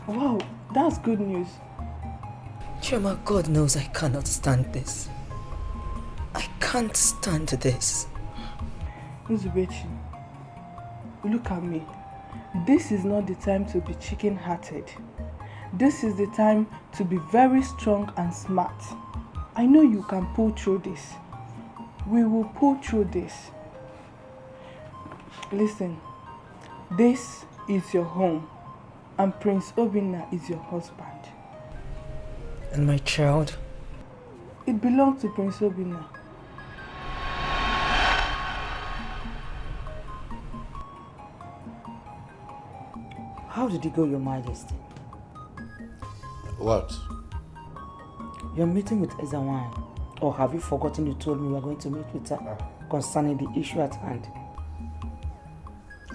Wow, that's good news. Choma, God knows I cannot stand this. I can't stand this. Miss Bechi, look at me. This is not the time to be chicken-hearted. This is the time to be very strong and smart. I know you can pull through this. We will pull through this. Listen, this is your home, and Prince Obinna is your husband. And my child? It belongs to Prince Obinna. How did it go, Your Majesty? What? Your meeting with Ezawan. Or have you forgotten you told me you were going to meet with her concerning the issue at hand?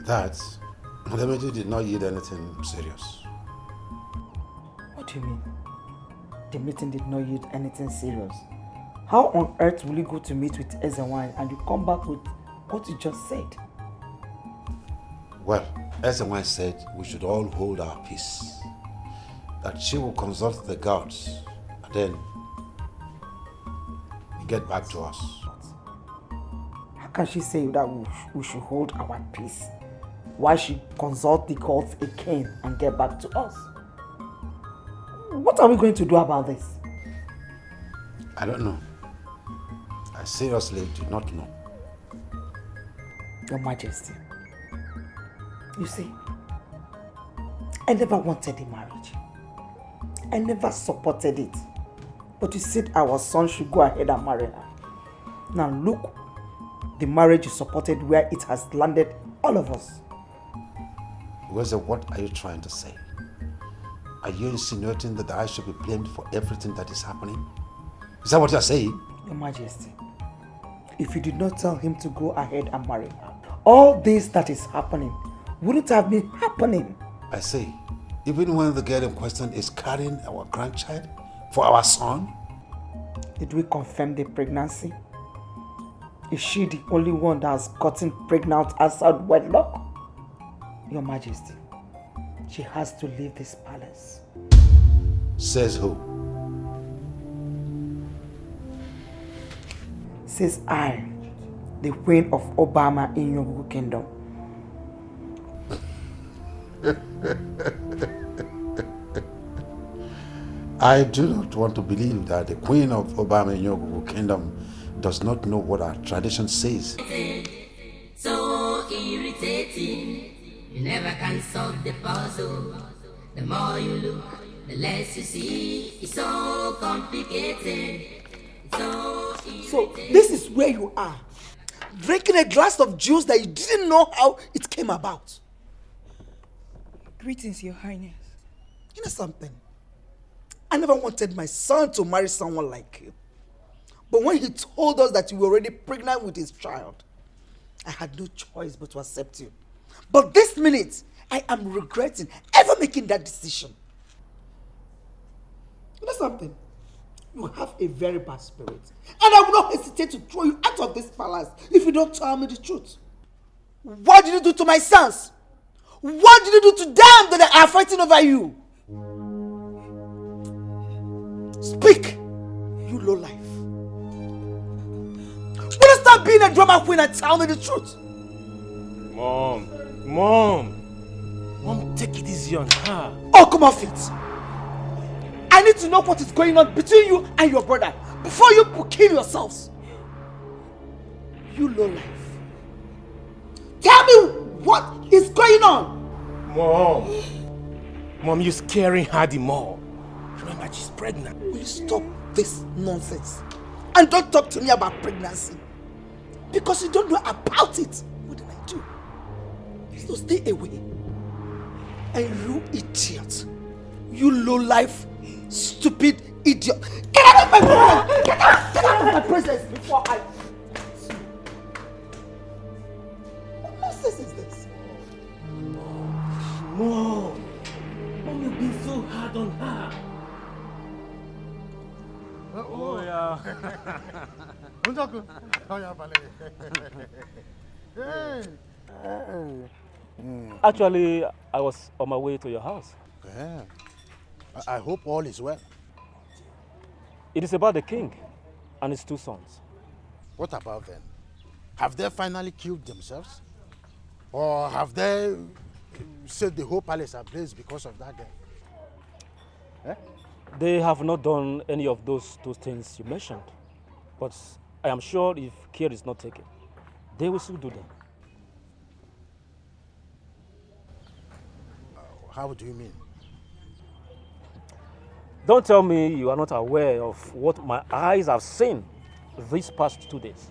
That, the meeting did not yield anything serious. What do you mean? The meeting did not yield anything serious? How on earth will you go to meet with Ezawan and you come back with what you just said? Well, Ezawan said we should all hold our peace. That she will consult the gods and then get back to us. How can she say that we should hold our peace? Why she consult the gods again and get back to us? What are we going to do about this? I don't know. I seriously do not know. Your Majesty, you see, I never wanted the marriage. I never supported it. But you said our son should go ahead and marry her. Now look, the marriage you supported where it has landed all of us. Weze, what are you trying to say? Are you insinuating that I should be blamed for everything that is happening? Is that what you're saying? Your Majesty, if you did not tell him to go ahead and marry her, all this that is happening wouldn't have been happening. I say, even when the girl in question is carrying our grandchild for our son? Did we confirm the pregnancy? Is she the only one that has gotten pregnant outside wedlock? Your Majesty, she has to leave this palace. Says who? Says I, the Queen of Obama in Yoruba Kingdom. I do not want to believe that the Queen of Obamenyogu Kingdom does not know what our tradition says. So irritating, you never can solve the puzzle. The more you look, the less you see. It's so complicated. So this is where you are, drinking a glass of juice that you didn't know how it came about. Greetings, Your Highness. You know something? I never wanted my son to marry someone like you. But when he told us that you were already pregnant with his child, I had no choice but to accept you. But this minute, I am regretting ever making that decision. You know something? You have a very bad spirit. And I will not hesitate to throw you out of this palace if you don't tell me the truth. What did you do to my sons? What did you do to them that are fighting over you? Speak, you lowlife. Will you stop being a drama queen and tell me the truth? Mom, take it easy on her. Oh, come off it. I need to know what is going on between you and your brother before you kill yourselves. You lowlife. Tell me what is going on. Mom, you're scaring her the more. Remember, she's pregnant. Will you stop this nonsense? And don't talk to me about pregnancy. Because you don't know about it. What did I do? So stay away. And you idiot. You low-life, stupid idiot. Get out of my presence! Get out of my presence before I... What nonsense is this? Mom, you've been so hard on her. Oh, yeah. Actually, I was on my way to your house. Yeah. I hope all is well. It is about the king and his two sons. What about them? Have they finally killed themselves? Or have they set the whole palace ablaze because of that girl? Eh? They have not done any of those two things you mentioned. But I am sure if care is not taken, they will still do them. How do you mean? Don't tell me you are not aware of what my eyes have seen these past 2 days.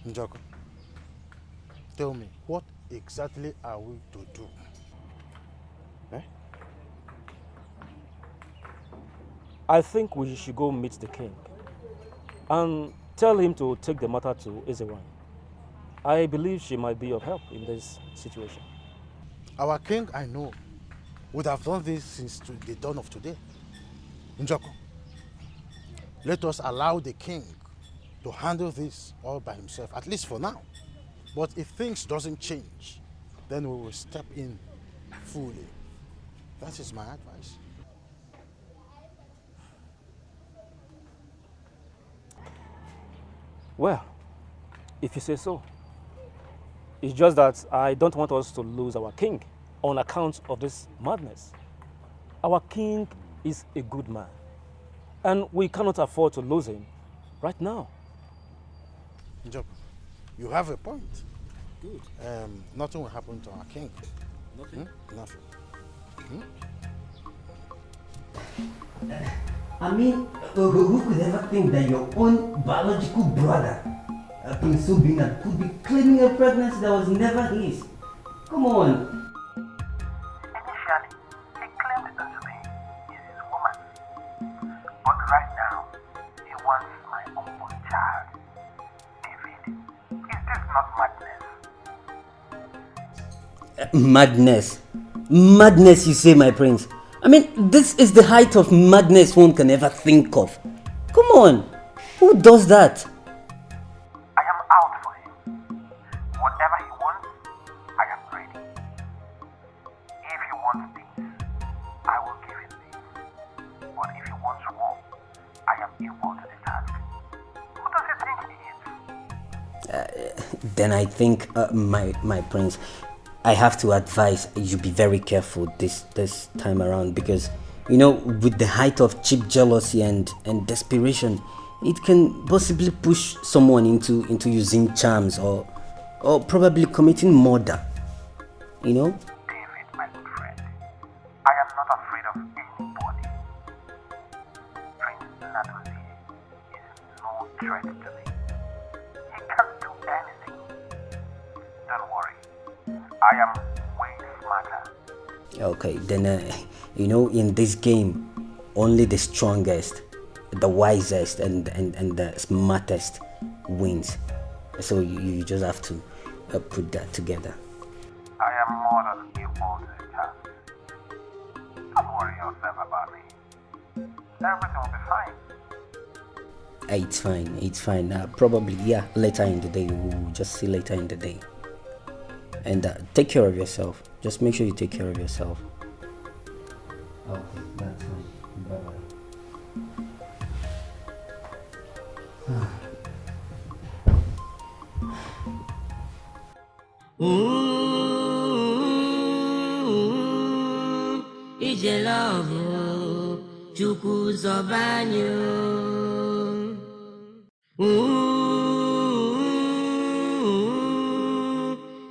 Njoko, tell me, what exactly are we to do? Eh? I think we should go meet the king and tell him to take the matter to Ezewan. I believe she might be of help in this situation. Our king, I know, would have done this since the dawn of today. Njoko, let us allow the king to handle this all by himself, at least for now. But if things doesn't change, then we will step in fully. That is my advice. Well, if you say so. It's just that I don't want us to lose our king on account of this madness. Our king is a good man, and we cannot afford to lose him right now. Njoko, you have a point. Good. Nothing will happen to our king. Nothing? Nothing. I mean, who could ever think that your own biological brother, Prince Obina, could be claiming a pregnancy that was never his? Come on. Initially, he claimed Nzube is his woman. But right now, he wants my unborn child. David, is this not madness? Madness. Madness, you say, my prince. I mean, this is the height of madness one can ever think of. Come on. Who does that? I am out for him. Whatever he wants, I am ready. If he wants peace, I will give him peace. But if he wants war, I am equal to the task. Who does he think he is? Then I think, my prince, I have to advise you be very careful this time around, because You know, with the height of cheap jealousy and desperation, it can possibly push someone into using charms or probably committing murder. You know? David, my good friend, I am not afraid of anybody. Prince Natalie is no threat to me. He can't do anything. Don't worry. I am way smarter. Okay, then, you know, in this game, only the strongest, the wisest, and the smartest wins. So you just have to put that together. I am more than equal to the task. Don't worry yourself about me. Everything will be fine. It's fine. Probably, yeah, later in the day. We'll just see later in the day. And take care of yourself. Just make sure you take care of yourself. Okay, that's fine. Bye-bye. Ije love Chukwu zobanyo.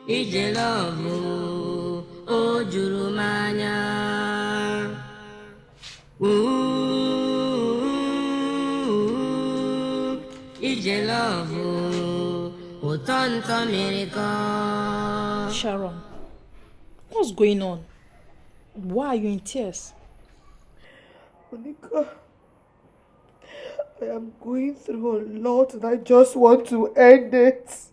Ije love o jurumanya. Ije love o tonto America. Sharon, what's going on? Why are you in tears? Monica, I am going through a lot and I just want to end it.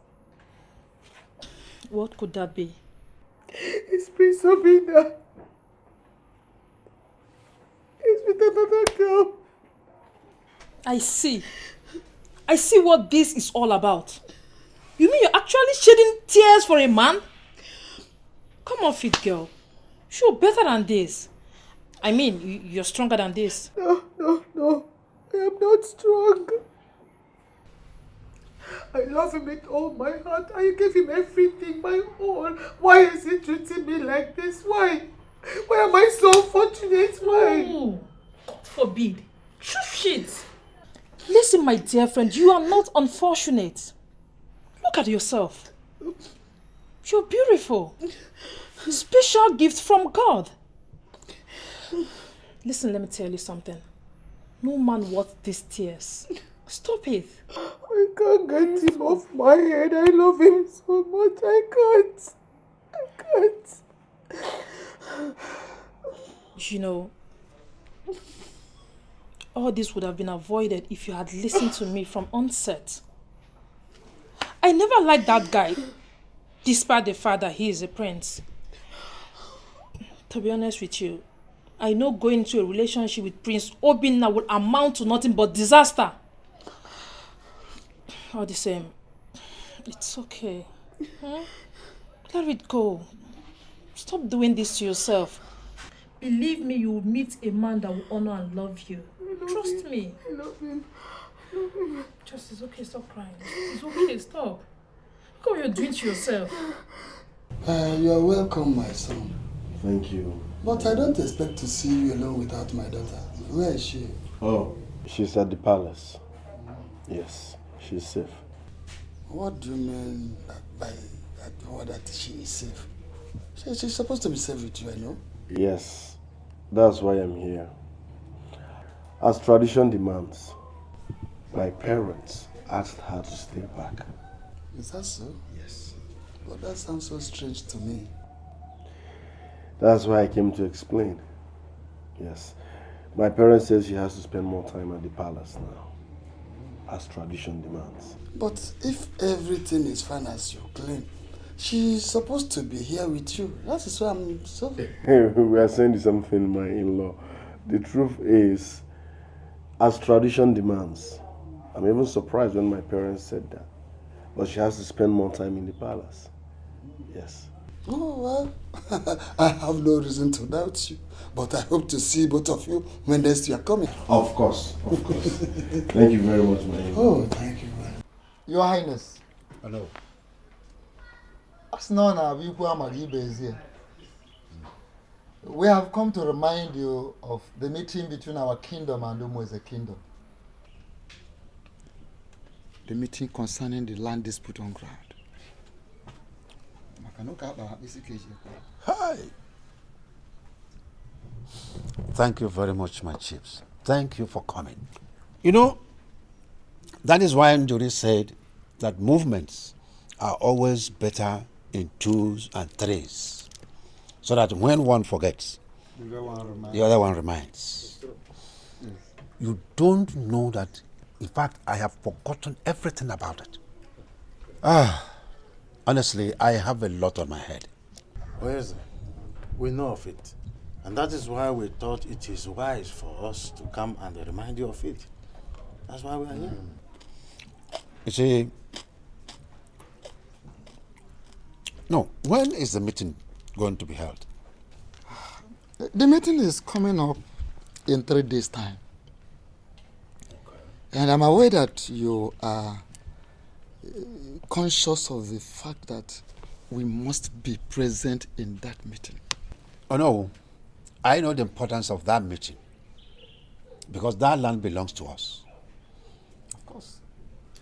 What could that be? It's Prince Obina. He's with another girl. I see what this is all about. You mean you're actually shedding tears for a man? Come off it, girl. You're better than this. I mean, you're stronger than this. No. I am not strong. I love him with all my heart. I gave him everything, my all. Why is he treating me like this? Why? Why am I so unfortunate? Why? Oh, God forbid. Shit. Listen, my dear friend, you are not unfortunate. Look at yourself. You're beautiful. Special gift from God. Listen, let me tell you something. No man worth these tears. Stop it. I can't get him off my head. I love him so much. I can't. You know, all this would have been avoided if you had listened to me from onset. I never liked that guy, despite the fact that he is a prince. To be honest with you, I know going into a relationship with Prince Obinna will amount to nothing but disaster. All the same, it's okay. Let it go. Stop doing this to yourself. Believe me, you will meet a man that will honor and love you. Trust me. I love him. Just, it's okay, stop crying. It's okay, stop. Look what you're doing to yourself. You are welcome, my son. Thank you. But I don't expect to see you alone without my daughter. Where is she? Oh, she's at the palace. Yes, she's safe. What do you mean by that she is safe? She's supposed to be safe with you, I know. Yes, that's why I'm here. As tradition demands, my parents asked her to stay back. Is that so? Yes. But that sounds so strange to me. That's why I came to explain. Yes. My parents said she has to spend more time at the palace now, as tradition demands. But if everything is fine as you claim, she's supposed to be here with you. That is why I'm so... We are saying something, my in-law. The truth is, as tradition demands, I'm even surprised when my parents said that. But she has to spend more time in the palace. Yes. Oh, well, I have no reason to doubt you. But I hope to see both of you when next you are coming. Of course, of course. Thank you very much, my in-law. Oh, thank you. Your Highness. Hello. As now, we go amaghị ibe ezi. We have come to remind you of the meeting between our kingdom and Umueze kingdom. The meeting concerning the land dispute on ground. Hi. Thank you very much, my chiefs. Thank you for coming. You know, that is why Njuri said that movements are always better in twos and threes, so that when one forgets, the other one reminds. You don't know that, in fact, I have forgotten everything about it. Honestly, I have a lot on my head. Where's it? We know of it. And that is why we thought it is wise for us to come and remind you of it. That's why we are here. You see, no, when is the meeting going to be held? The meeting is coming up in 3 days' time. And I'm aware that you are conscious of the fact that we must be present in that meeting. Oh no, I know the importance of that meeting because that land belongs to us. Of course.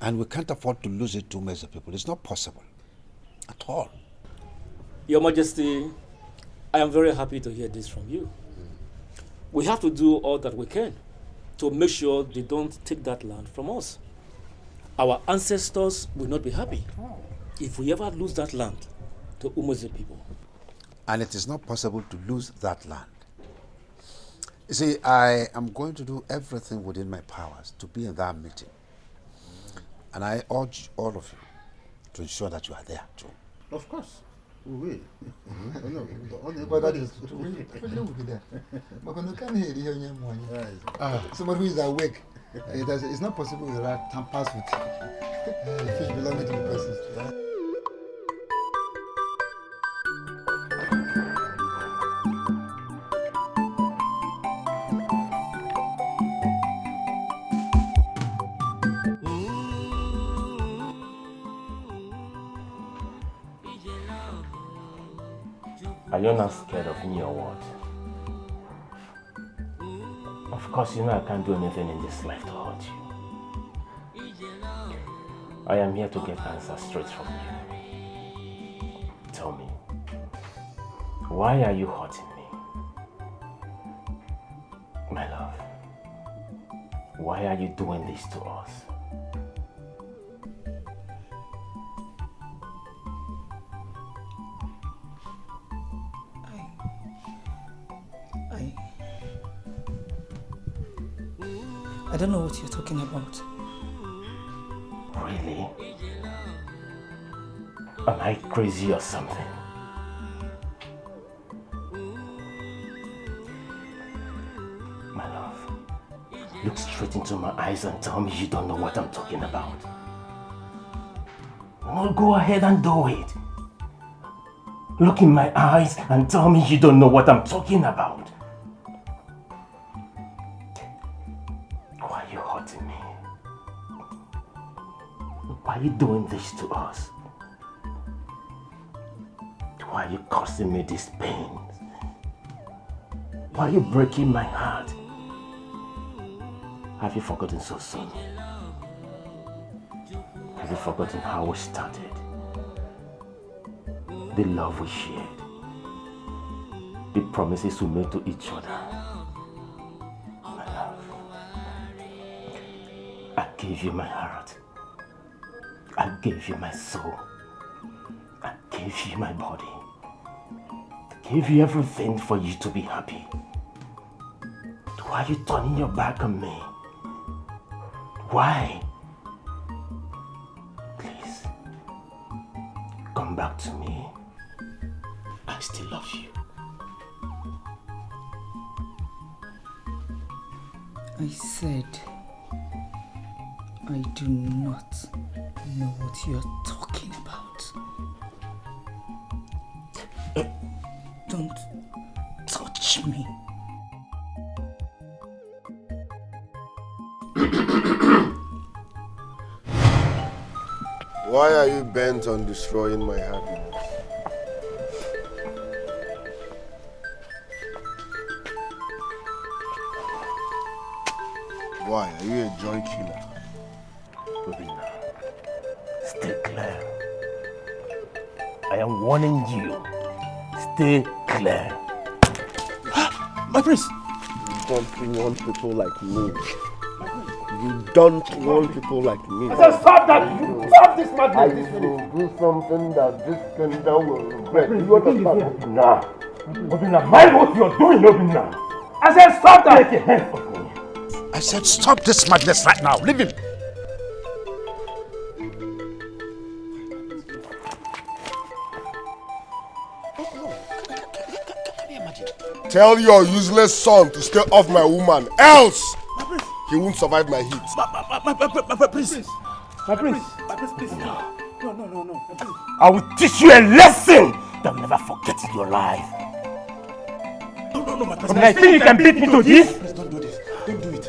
And we can't afford to lose it to Umeze people. It's not possible at all. Your Majesty, I am very happy to hear this from you. We have to do all that we can to make sure they don't take that land from us. Our ancestors will not be happy if we ever lose that land to Umeze people. And it is not possible to lose that land. You see, I am going to do everything within my powers to be in that meeting. And I urge all of you to ensure that you are there too. Of course. We will. But that is true. We will be there. Somebody who is awake. It's not possible that tampers with the fish belonging to the person. Are you not scared of me or what? Of course, you know I can't do anything in this life to hurt you. I am here to get answers straight from you. Tell me, why are you hurting me? My love, why are you doing this to us? I don't know what you're talking about. Really? Am I crazy or something? My love, look straight into my eyes and tell me you don't know what I'm talking about. No, go ahead and do it. Look in my eyes and tell me you don't know what I'm talking about. Why are you hurting me? Why are you doing this to us? Why are you causing me this pain? Why are you breaking my heart? Have you forgotten so soon? Have you forgotten how we started? The love we shared, the promises we made to each other. My love, I gave you my heart. I gave you my soul. I gave you my body. I gave you everything for you to be happy. Why are you turning your back on me? Why? Please, come back to me. I still love you. I said, I do not know what you're talking about. Don't touch me. Why are you bent on destroying my happiness? Why? Are you a joy killer? Obinna, stay clear. I am warning you. Stay clear. My prince! You don't want people like me. You don't want people like me. I said stop that! Stop this madness! I will do something that this kingdom will regret. You understand? Nah. Obinna, mind what you're doing, Obinna. I said stop that! Take your hands off me. I said stop this madness right now. Leave him. Tell your useless son to stay off my woman, else he won't survive my heat. My prince. My prince, please. No. I will teach you a lesson that will never forget in your life. No, my prince. I think you can beat me to this? Please don't do this. Don't do it.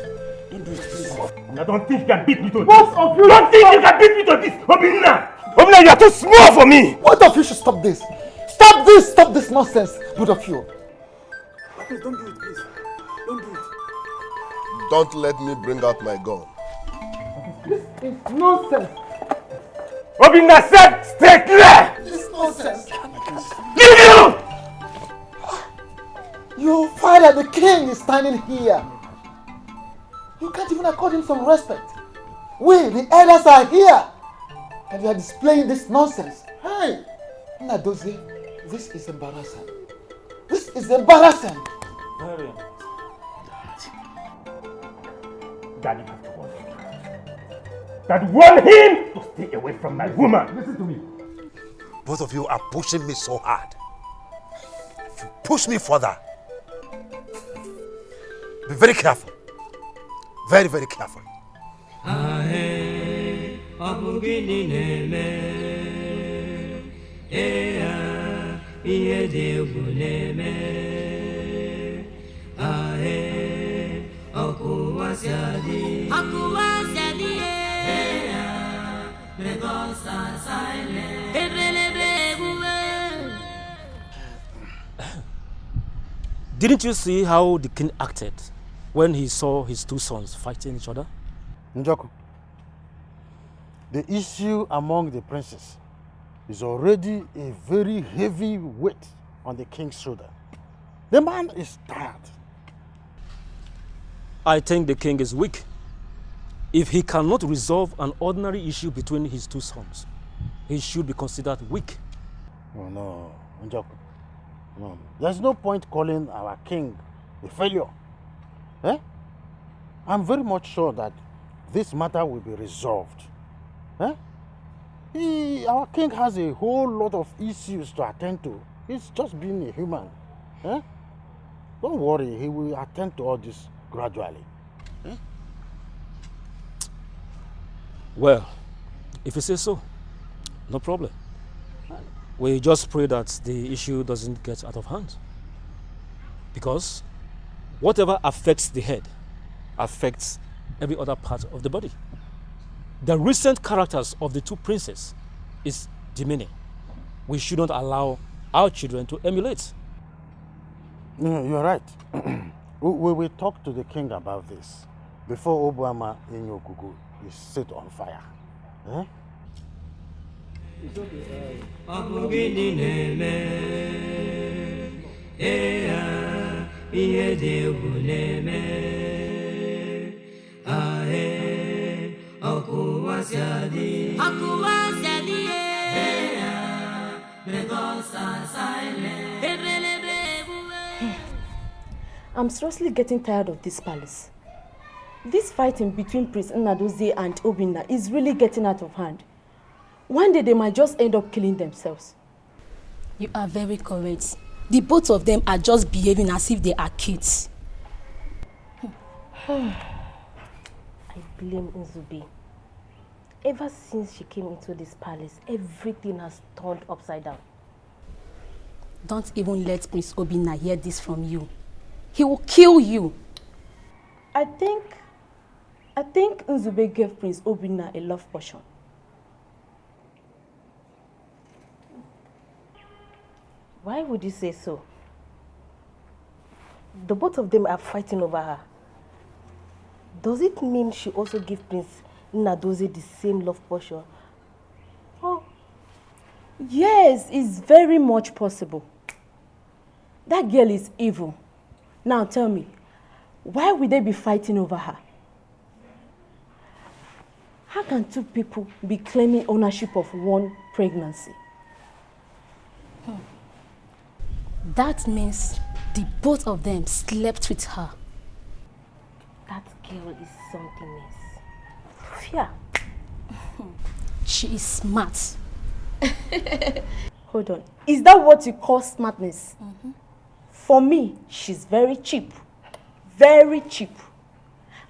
Don't do it, please. I don't think you can beat me to this. Both of you don't think you can beat me to this. Obinna, you are too small for me. Both of you should stop this. Stop this! Stop this nonsense, both of you. Please don't do it, please. Don't do it. Don't let me bring out my gun. This is nonsense. Obinna said, stay clear! This is nonsense. Give you! Your father, the king, is standing here. You can't even accord him some respect. We, the elders, are here. And you are displaying this nonsense. Hey! Nadozie, this is embarrassing. This is embarrassing. Very. Daddy have to warn him. That warn him to stay away from my woman. Listen to me. Both of you are pushing me so hard. If you push me further, be very careful. Very, very careful. Didn't you see how the king acted when he saw his two sons fighting each other? Njoku, the issue among the princes is already a very heavy weight on the king's shoulder. The man is tired. I think the king is weak. If he cannot resolve an ordinary issue between his two sons, he should be considered weak. Oh no, Njoku. No. There's no point calling our king a failure. Eh? I'm very much sure that this matter will be resolved. Eh? Our king has a whole lot of issues to attend to. He's just being a human. Eh? Don't worry, he will attend to all this gradually. Eh? Well, if you say so, no problem. We just pray that the issue doesn't get out of hand. Because whatever affects the head affects every other part of the body. The recent characters of the two princes is demeaning. We shouldn't allow our children to emulate. No, you're right. we will talk to the king about this before Obama in Yokugu is set on fire. Eh? I'm seriously getting tired of this palace. This fighting between Prince Nnadozie and Obinna is really getting out of hand. One day they might just end up killing themselves. You are very correct. The both of them are just behaving as if they are kids. I blame Nzube. Ever since she came into this palace, everything has turned upside down. Don't even let Prince Obinna hear this from you. He will kill you. I think Nzube gave Prince Obinna a love potion. Why would you say so? The both of them are fighting over her. Does it mean she also gives Prince Nnadozie the same love portion? Oh, yes, it's very much possible. That girl is evil. Now tell me, why would they be fighting over her? How can two people be claiming ownership of one pregnancy? That means the both of them slept with her. That girl is something else. Fear. She is smart. Hold on. Is that what you call smartness? For me, she's very cheap. Very cheap.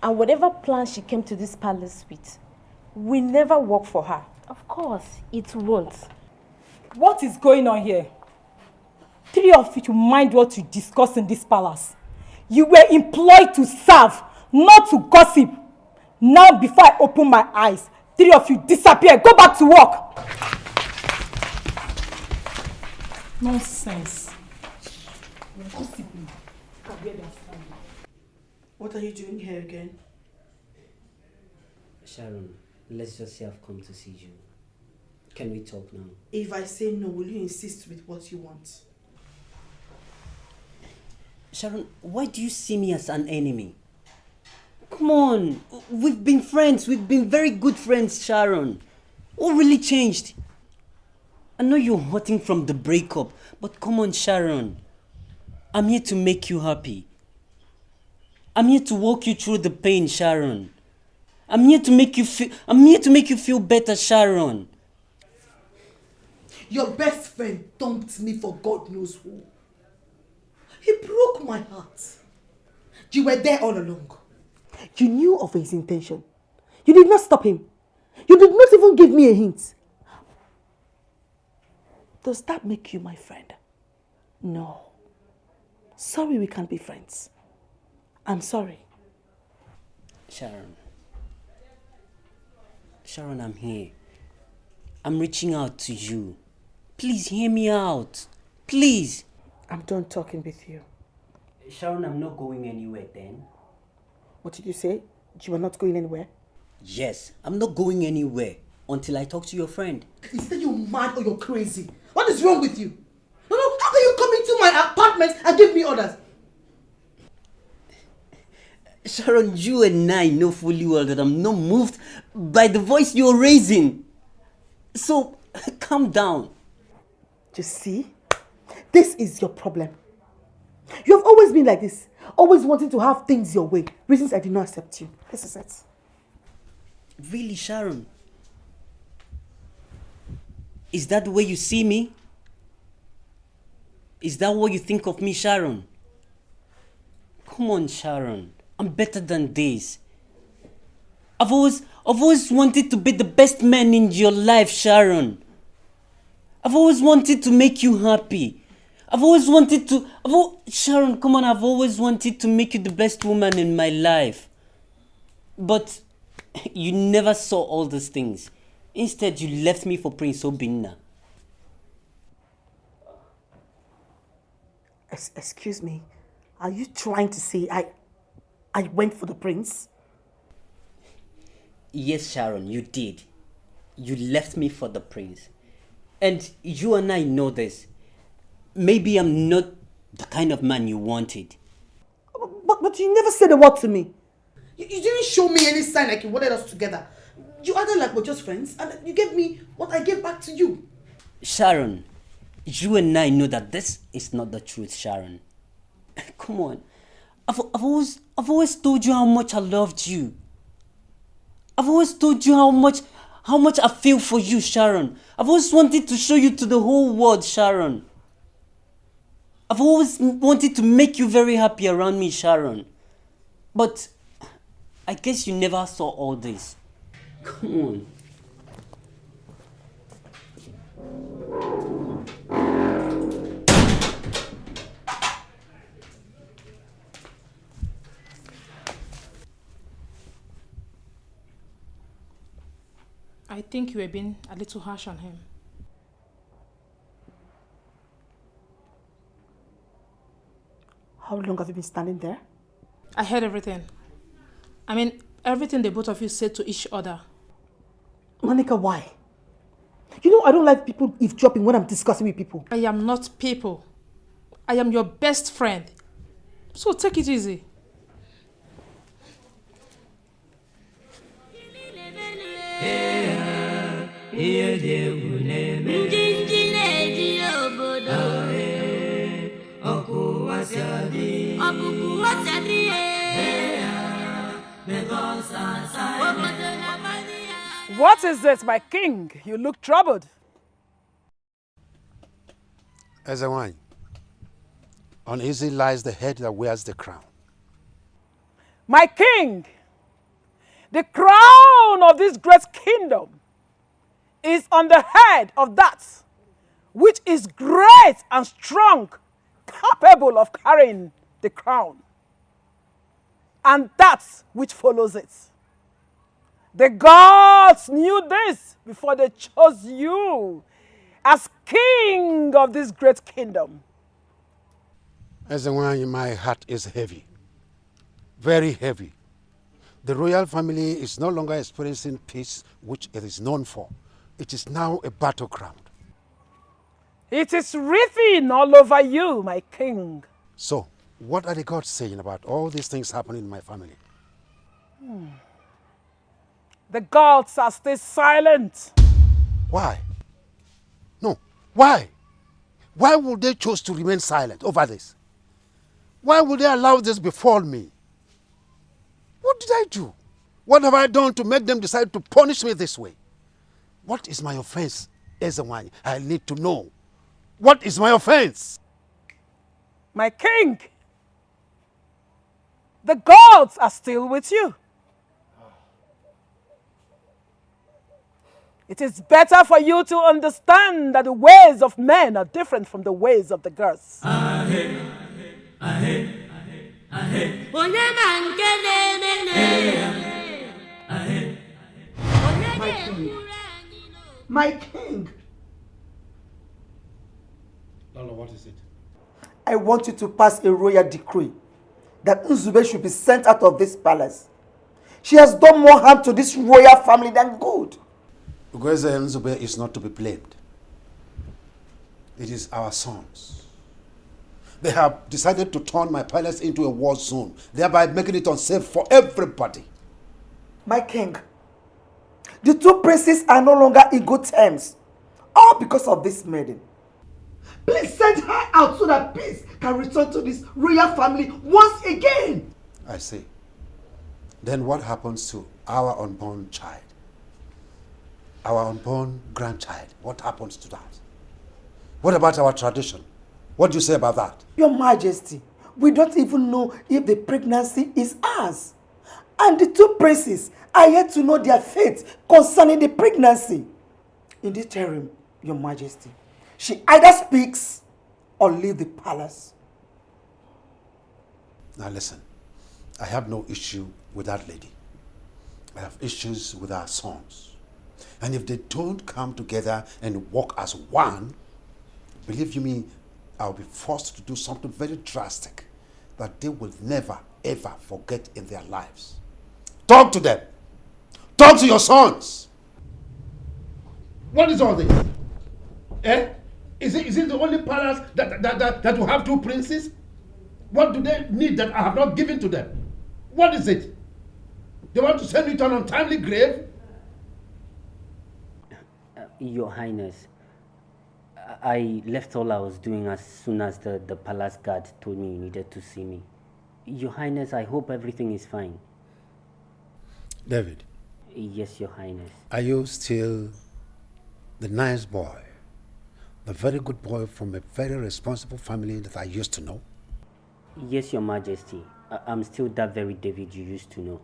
And whatever plan she came to this palace with, will never work for her. Of course, it won't. What is going on here? Three of you mind what you discuss in this palace. You were employed to serve, not to gossip. Now, before I open my eyes, three of you disappear. Go back to work. Nonsense. What are you doing here again? Sharon, let's just say I've come to see you. Can we talk now? If I say no, will you insist with what you want? Sharon, why do you see me as an enemy? Come on, we've been friends. We've been very good friends, Sharon. What really changed? I know you're hurting from the breakup, but come on, Sharon. I'm here to make you happy. I'm here to walk you through the pain, Sharon. I'm here to make you feel better, Sharon. Your best friend dumped me for God knows who. He broke my heart. You were there all along. You knew of his intention. You did not stop him. You did not even give me a hint. Does that make you my friend? No. Sorry we can't be friends. I'm sorry. Sharon, I'm here. I'm reaching out to you. Please hear me out. Please. I'm done talking with you. Sharon, I'm not going anywhere then. What did you say? You are not going anywhere? Yes, I'm not going anywhere until I talk to your friend. Is that you mad or you're crazy? What is wrong with you? No, how can you come into my apartment and give me orders? Sharon, you and I know fully well that I'm not moved by the voice you're raising. So, calm down. Just see? This is your problem. You have always been like this. Always wanting to have things your way. Reasons I did not accept you. This is it. Really, Sharon? Is that the way you see me? Is that what you think of me, Sharon? Come on, Sharon. I'm better than this. I've always wanted to be the best man in your life, Sharon. I've always wanted to make you happy. Sharon, come on, I've always wanted to make you the best woman in my life. But you never saw all these things. Instead, you left me for Prince Obinna. Excuse me. Are you trying to say I went for the prince? Yes, Sharon, you did. You left me for the prince. And you and I know this. Maybe I'm not the kind of man you wanted. But you never said a word to me. You didn't show me any sign like you wanted us together. You acted like we're just friends and you gave me what I gave back to you. Sharon, you and I know that this is not the truth, Sharon. Come on. I've always told you how much I loved you. I've always told you how much I feel for you, Sharon. I've always wanted to show you to the whole world, Sharon. I've always wanted to make you very happy around me, Sharon. But I guess you never saw all this. Come on. I think you were being a little harsh on him. How long have you been standing there? I heard everything. I mean, everything the both of you said to each other. Monica, why? You know I don't like people eavesdropping when I'm discussing with people. I am not people. I am your best friend. So take it easy. What is it, my king? You look troubled. Ezewine, uneasy lies the head that wears the crown. My king, the crown of this great kingdom is on the head of that which is great and strong, capable of carrying the crown, and that which follows it. The gods knew this before they chose you as king of this great kingdom. Ezewine, my heart is heavy, very heavy. The royal family is no longer experiencing peace, which it is known for. It is now a battleground. It is written all over you, my king. So, what are the gods saying about all these things happening in my family? The gods are still silent. Why? No, why? Why would they choose to remain silent over this? Why would they allow this befall me? What did I do? What have I done to make them decide to punish me this way? What is my offense, Ezewine? I need to know. What is my offense? My king, the gods are still with you. It is better for you to understand that the ways of men are different from the ways of the gods. My king. Lolo, what is it? I want you to pass a royal decree that Nzube should be sent out of this palace. She has done more harm to this royal family than good. Ugweze Nzube is not to be blamed. It is our sons. They have decided to turn my palace into a war zone, thereby making it unsafe for everybody. My king, the two princes are no longer in good terms, all because of this maiden. Please send her out so that peace can return to this royal family once again. I see. Then what happens to our unborn child? Our unborn grandchild, what happens to that? What about our tradition? What do you say about that? Your Majesty, we don't even know if the pregnancy is ours. And the two princes are yet to know their fate concerning the pregnancy. In the interim, Your Majesty, she either speaks or leave the palace. Now listen, I have no issue with that lady. I have issues with our sons. And if they don't come together and work as one, believe you me, I'll be forced to do something very drastic that they will never, ever forget in their lives. Talk to them. Talk to your sons. What is all this? Eh? Is it the only palace that will have two princes? What do they need that I have not given to them? What is it? They want to send me to an untimely grave? Your Highness, I left all I was doing as soon as the palace guard told me you needed to see me. Your Highness, I hope everything is fine. David. Yes, Your Highness. Are you still the nice boy, the very good boy from a very responsible family that I used to know? Yes, Your Majesty. I'm still that very David you used to know.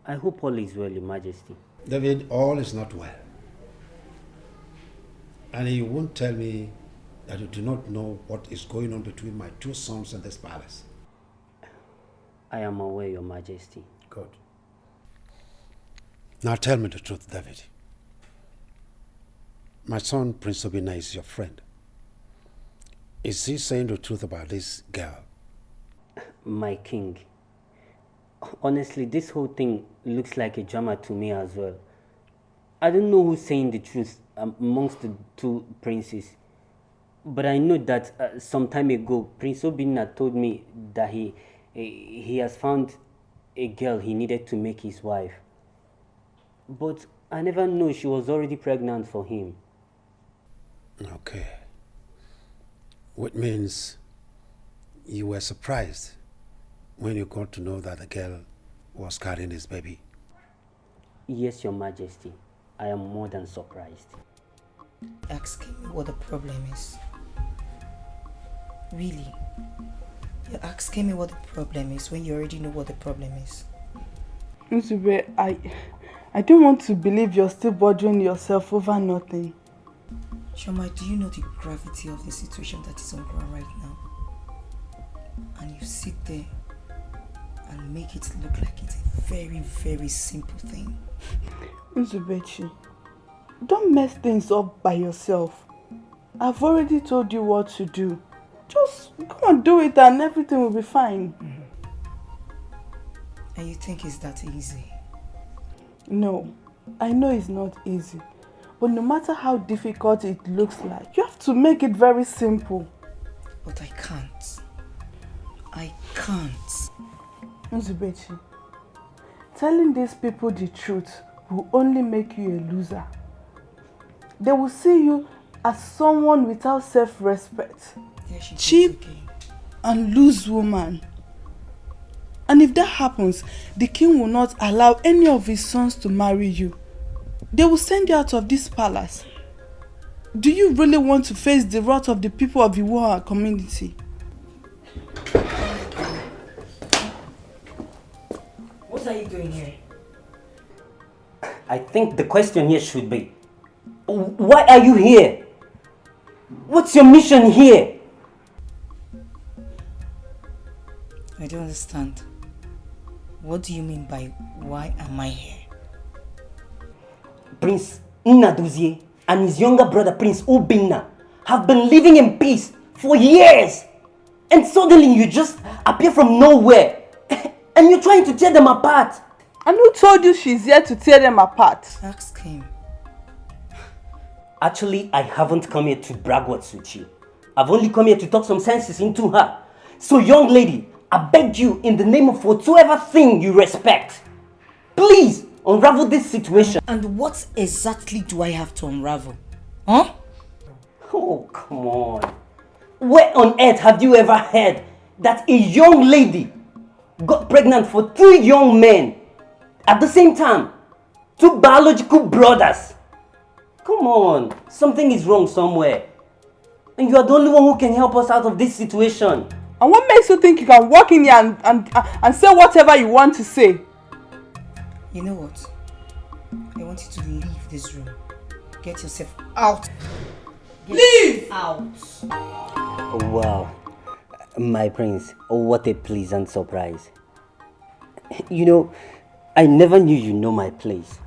I hope all is well, Your Majesty. David, all is not well. And you won't tell me that you do not know what is going on between my two sons in this palace. I am aware, Your Majesty. Good. Now tell me the truth, David. My son, Prince Obina, is your friend. Is he saying the truth about this girl? My king, Honestly, this whole thing looks like a drama to me as well. I don't know who's saying the truth amongst the two princes. But I know that some time ago, Prince Obinna told me that he has found a girl he needed to make his wife. But I never knew she was already pregnant for him. Okay. Which means you were surprised when you got to know that the girl was carrying his baby. Yes, Your Majesty. I am more than surprised. Asking me what the problem is. Really? You're asking me what the problem is when you already know what the problem is. Nzube, I don't want to believe you're still bothering yourself over nothing. Shoma, do you know the gravity of the situation that is on ground right now? And you sit there and make it look like it's a very, very simple thing. Nzubechi, don't mess things up by yourself. I've already told you what to do. Just go and do it and everything will be fine. And you think it's that easy? No, I know it's not easy. But no matter how difficult it looks like, you have to make it very simple. But I can't. I can't. Nzubechi, telling these people the truth will only make you a loser. They will see you as someone without self-respect. Cheap and loose woman. And if that happens, the king will not allow any of his sons to marry you. They will send you out of this palace. Do you really want to face the wrath of the people of Iwoa community? What are you doing here? I think the question here should be, why are you here? What's your mission here? I don't understand. What do you mean by why am I here? Prince Nnadozie and his younger brother Prince Obinna have been living in peace for years. And suddenly you just appear from nowhere and you're trying to tear them apart. And who told you she's here to tear them apart? Ask him. Actually, I haven't come here to brag words with you. I've only come here to talk some senses into her. So young lady, I beg you in the name of whatsoever thing you respect, please unravel this situation. And what exactly do I have to unravel? Huh? Oh, come on. Where on earth have you ever heard that a young lady got pregnant for 2 young men at the same time? 2 biological brothers. Come on, something is wrong somewhere. And you are the only one who can help us out of this situation. And what makes you think you can walk in here and say whatever you want to say? You know what? I want you to leave this room. Get yourself out. Leave! Out. Wow, my prince, what a pleasant surprise. You know, I never knew you know my place.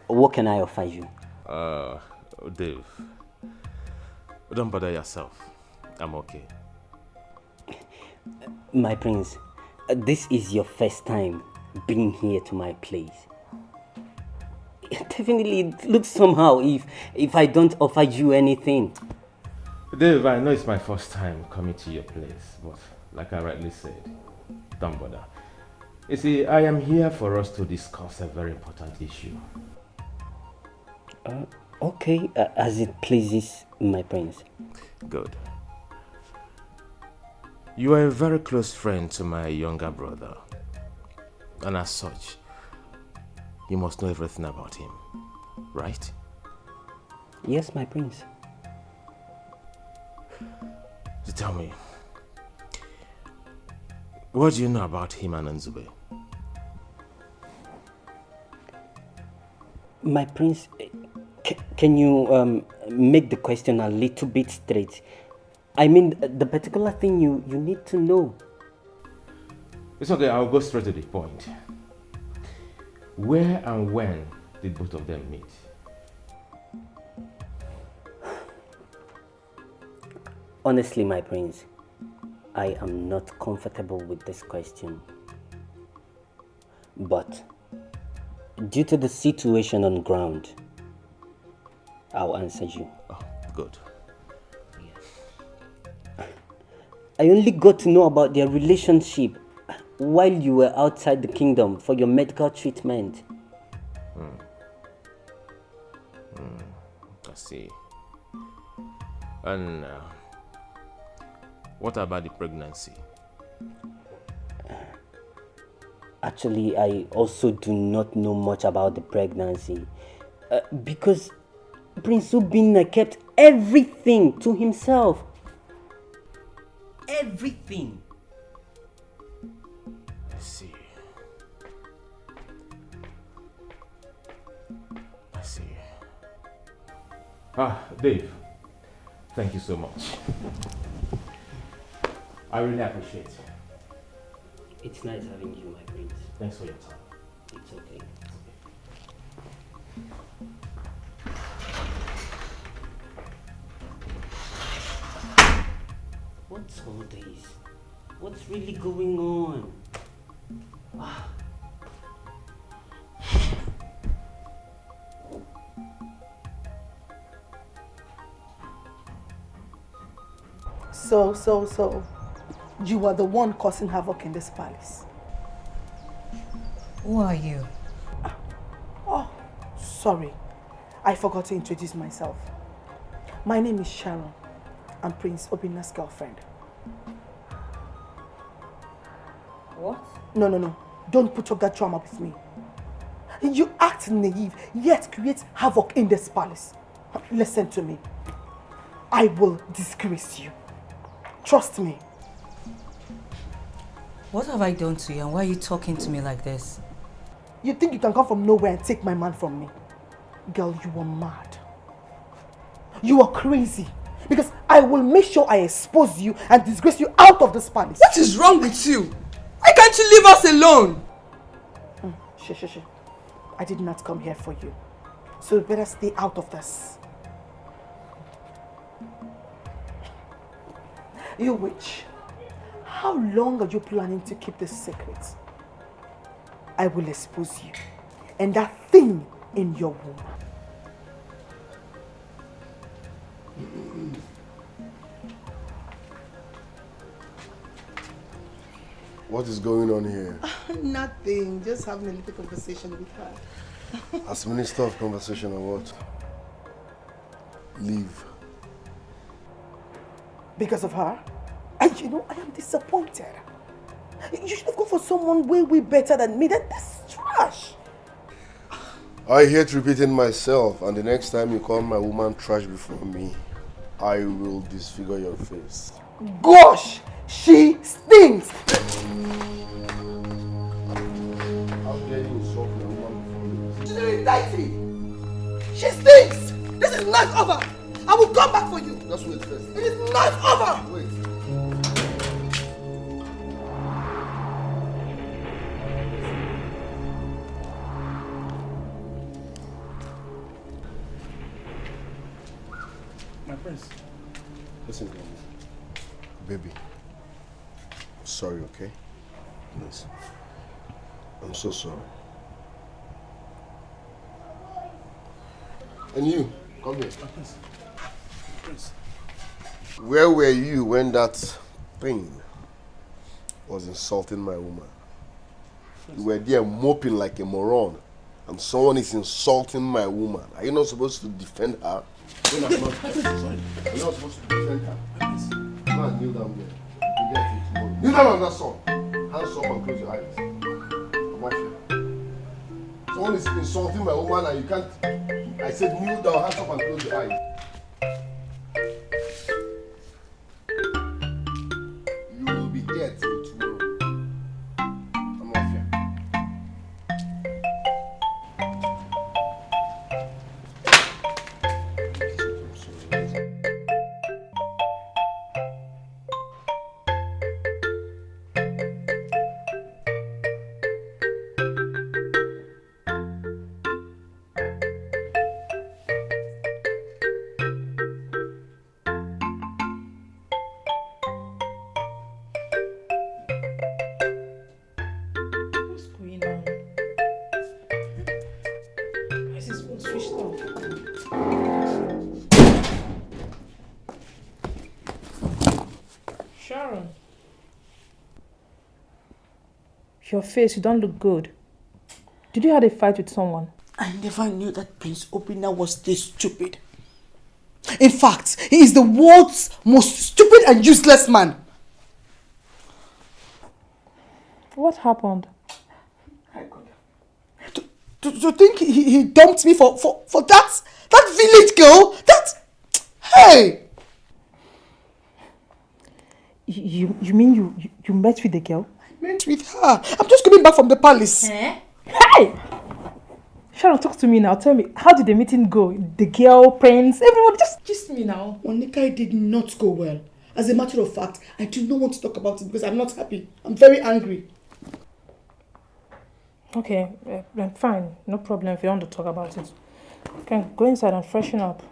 What can I offer you? Dave, don't bother yourself. I'm okay. My prince, this is your first time being here to my place. Definitely it looks somehow if I don't offer you anything. Dave, I know it's my first time coming to your place, but like I rightly said, don't bother. You see, I am here for us to discuss a very important issue. Okay, as it pleases, my prince. Good. You are a very close friend to my younger brother, and as such, you must know everything about him, right? Yes, my prince. So tell me, what do you know about him and Nzube? My prince, can you make the question a little bit straight? I mean, the particular thing you need to know. It's okay, I'll go straight to the point. Where and when did both of them meet? Honestly, my prince, I am not comfortable with this question. But due to the situation on ground, I'll answer you. Oh, good. I only got to know about their relationship while you were outside the kingdom for your medical treatment. I see. And what about the pregnancy? Actually, I also do not know much about the pregnancy because Prince Obinna kept everything to himself. Everything. I see. I see. Dave, thank you so much. I really appreciate it. It's nice having you, my prince. Thanks for your time. It's okay. What's all this? What's really going on? So, you are the one causing havoc in this palace. Who are you? Oh, sorry. I forgot to introduce myself. My name is Sharon. I'm Prince Obinna's girlfriend. What? No. Don't put up that drama with me. You act naive, yet create havoc in this palace. Listen to me. I will disgrace you. Trust me. What have I done to you and why are you talking to me like this? You think you can come from nowhere and take my man from me? Girl, you are mad. You are crazy. Because I will make sure I expose you and disgrace you out of this palace. What is wrong with you? Why can't you leave us alone? Shh. I did not come here for you. So you better stay out of this. You witch. How long are you planning to keep this secret? I will expose you and that thing in your womb. What is going on here? Nothing. Just having a little conversation with her. As minister of conversation or what? Leave. Because of her? And you know, I am disappointed. You should have gone for someone way better than me. That's trash. I hate repeating myself, and the next time you call my woman trash before me, I will disfigure your face. Gosh! She stinks! How dare you insult my woman before me? She's really dirty! She stinks! This is not over! I will come back for you! Just wait first. It is not over! Wait. My prince. Listen to me. Baby. I'm sorry, okay? Please. I'm so sorry. And you, come here. My prince. Prince. Where were you when that thing was insulting my woman? You were there moping like a moron, and someone is insulting my woman. Are you not supposed to defend her? You're not supposed to defend her. Go and kneel down there. You get it tomorrow. Kneel down on that song. Hands up and close your eyes. I'm off here. Someone is insulting my woman and you can't. I said kneel down, hands up and close your eyes. You will be dead till tomorrow. I'm off here. Sharon. Your face, you don't look good. Did you have a fight with someone? I never knew that Prince Obina was this stupid. In fact, he is the world's most stupid and useless man. What happened? To think he dumped me for that village girl? Hey! You mean you met with the girl? I met with her. I'm just coming back from the palace. Hey! Sharon, talk to me now. Tell me, how did the meeting go? The girl, Prince, everyone, just me now. Monica, did not go well. As a matter of fact, I do not want to talk about it because I'm not happy. I'm very angry. Okay, fine. No problem if you want to talk about it. You can go inside and freshen up.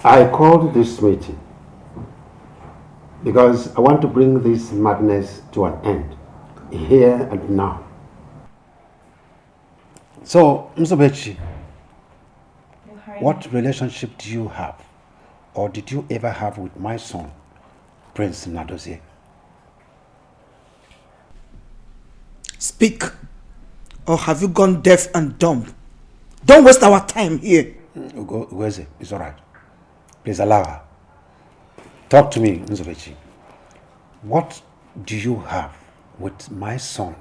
I called this meeting because I want to bring this madness to an end, here and now. So, Mzobechi, what relationship do you have, or did you ever have with my son, Prince Nadozie? Speak, or have you gone deaf and dumb? Don't waste our time here. Ugoeze, it's all right. Please allow her. Talk to me, Nzobechi. What do you have with my son,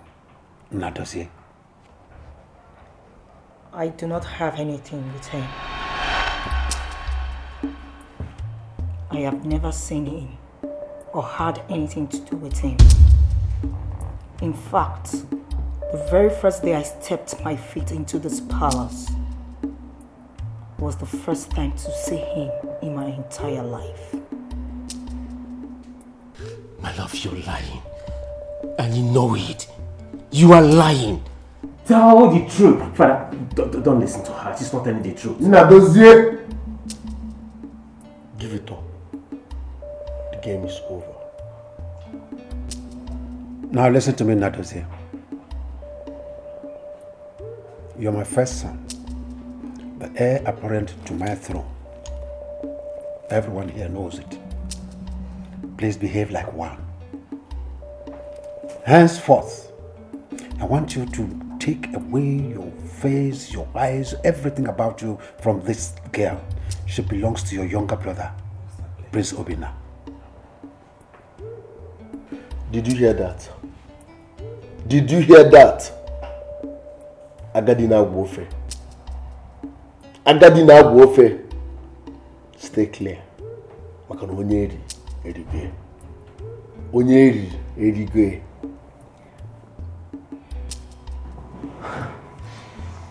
Nadozie? I do not have anything with him. I have never seen him or had anything to do with him. In fact, the very first day I stepped my feet into this palace was the first time to see him in my entire life. My love, you're lying. And you know it. You are lying. Tell the truth. Father, don't listen to her. She's not telling the truth. Nadozie! Give it up. The game is over. Now listen to me, Nadozie. You're my first son, the heir apparent to my throne. Everyone here knows it. Please behave like one. Henceforth, I want you to take away your face, your eyes, everything about you from this girl. She belongs to your younger brother, Prince Obina. Did you hear that? Did you hear that? Agadina warfare. Agadina warfare. Stay clear. Makano onyeri erigwe. Onyeri erigwe.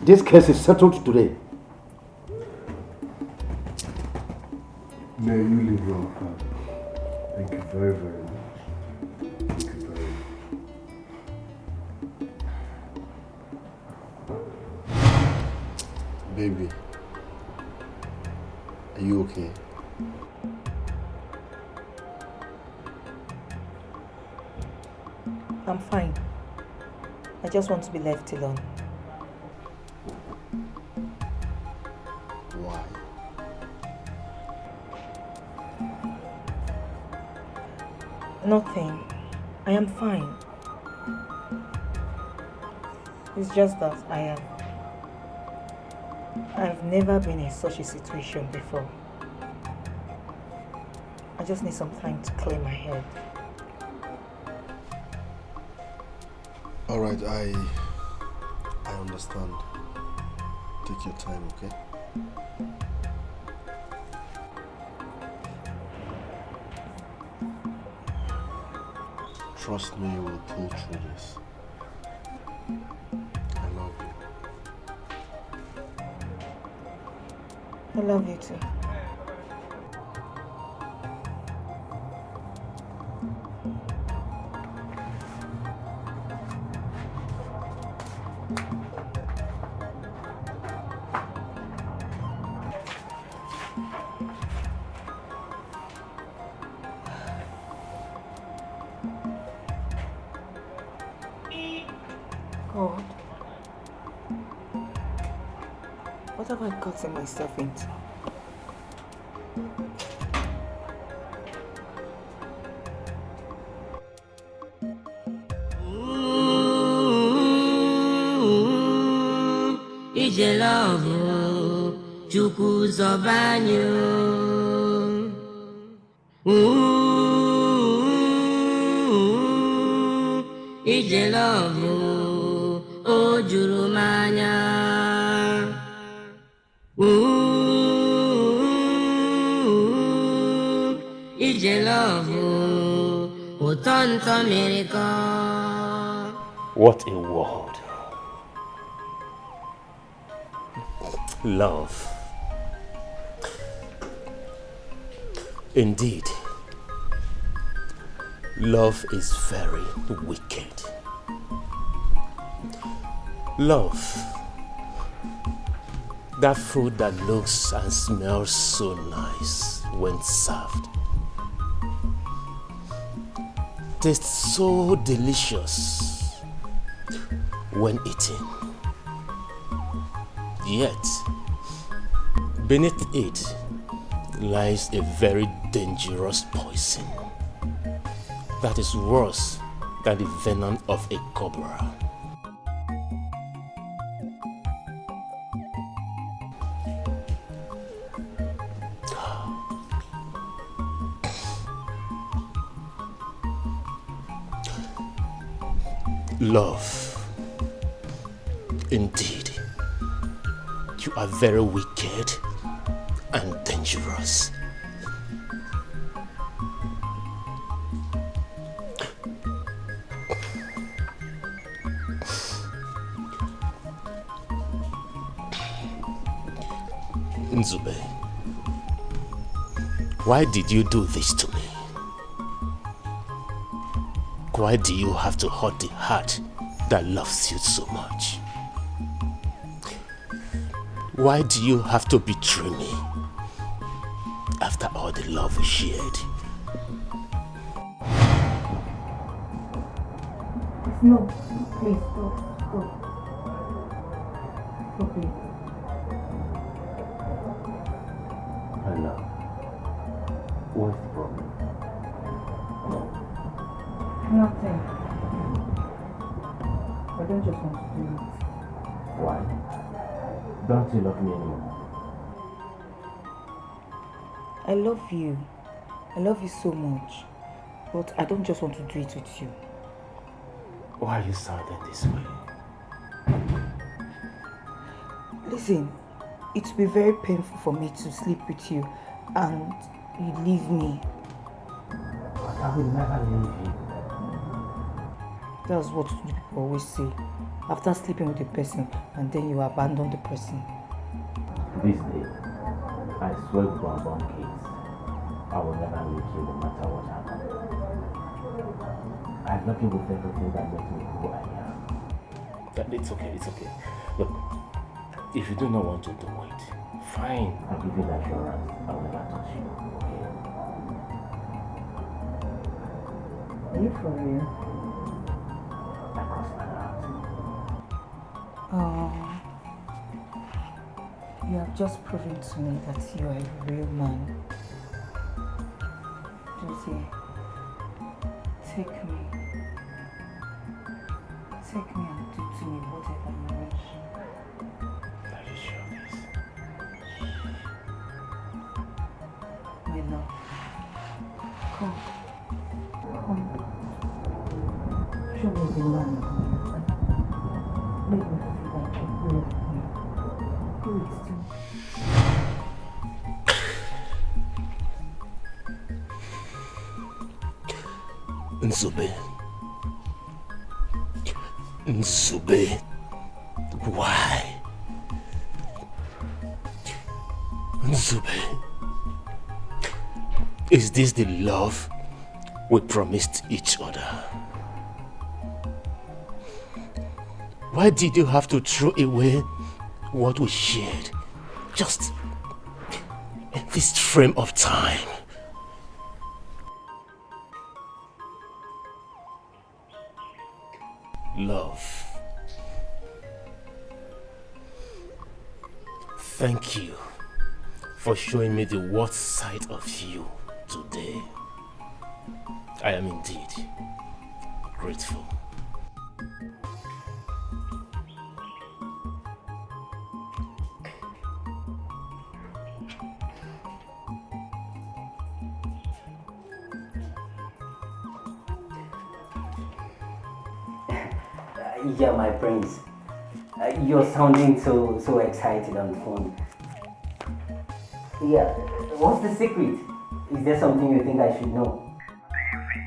This case is settled today. May you live well, Father. Thank you very, very much. Thank you very much. Baby, are you okay? I'm fine. I just want to be left alone. Why? Nothing. I am fine. It's just that I've never been in such a situation before. I just need some time to clear my head. All right, I understand. Take your time, okay? Trust me, you will pull through this. I love you. I love you too. What have I gotten myself into? Ije love Chukwu zobanyo. Ije love o juru manya. Ije love o tonto America. What a world. Love. Indeed, love is very wicked. Love, that food that looks and smells so nice when served, tastes so delicious when eaten. Yet, beneath it lies a very dangerous poison that is worse than the venom of a cobra. Love. Indeed, you are very wicked and dangerous. Nzube, why did you do this to me? Why do you have to hurt the heart that loves you so much? Why do you have to betray me after all the love we shared? No, please, stop, stop. Stop it. Hello. What's the problem? Nothing. I don't just want to do it. Why? Don't you love me anymore? I love you. I love you so much. But I don't just want to do it with you. Why are you sounding this way? Listen, it will be very painful for me to sleep with you and you leave me. But I will never leave you. That's what people always say. After sleeping with a person and then you abandon the person. This day, I swear with my born kids, I will never leave you no matter what happens. I love you with everything that makes me who I am. It's okay, it's okay. Look, if you do not want to do it, fine. I'll give you the assurance I will never touch you, okay? Are you for real? I cross my heart. Oh, you have just proven to me that you are a real man. Josie, take me. Take me and do to me whatever you wish. Are you sure of this? My love. Come. Come. Show me the man in you. Make me feel like a real man. Do it to me. Nzube. Nzube. Why? Nzube. Is this the love we promised each other? Why did you have to throw away what we shared just in this frame of time? Love. Thank you for showing me the worst side of you today. I am indeed grateful. Yeah, my prince. You're sounding so excited on the phone. Yeah, what's the secret? Is there something you think I should know? David,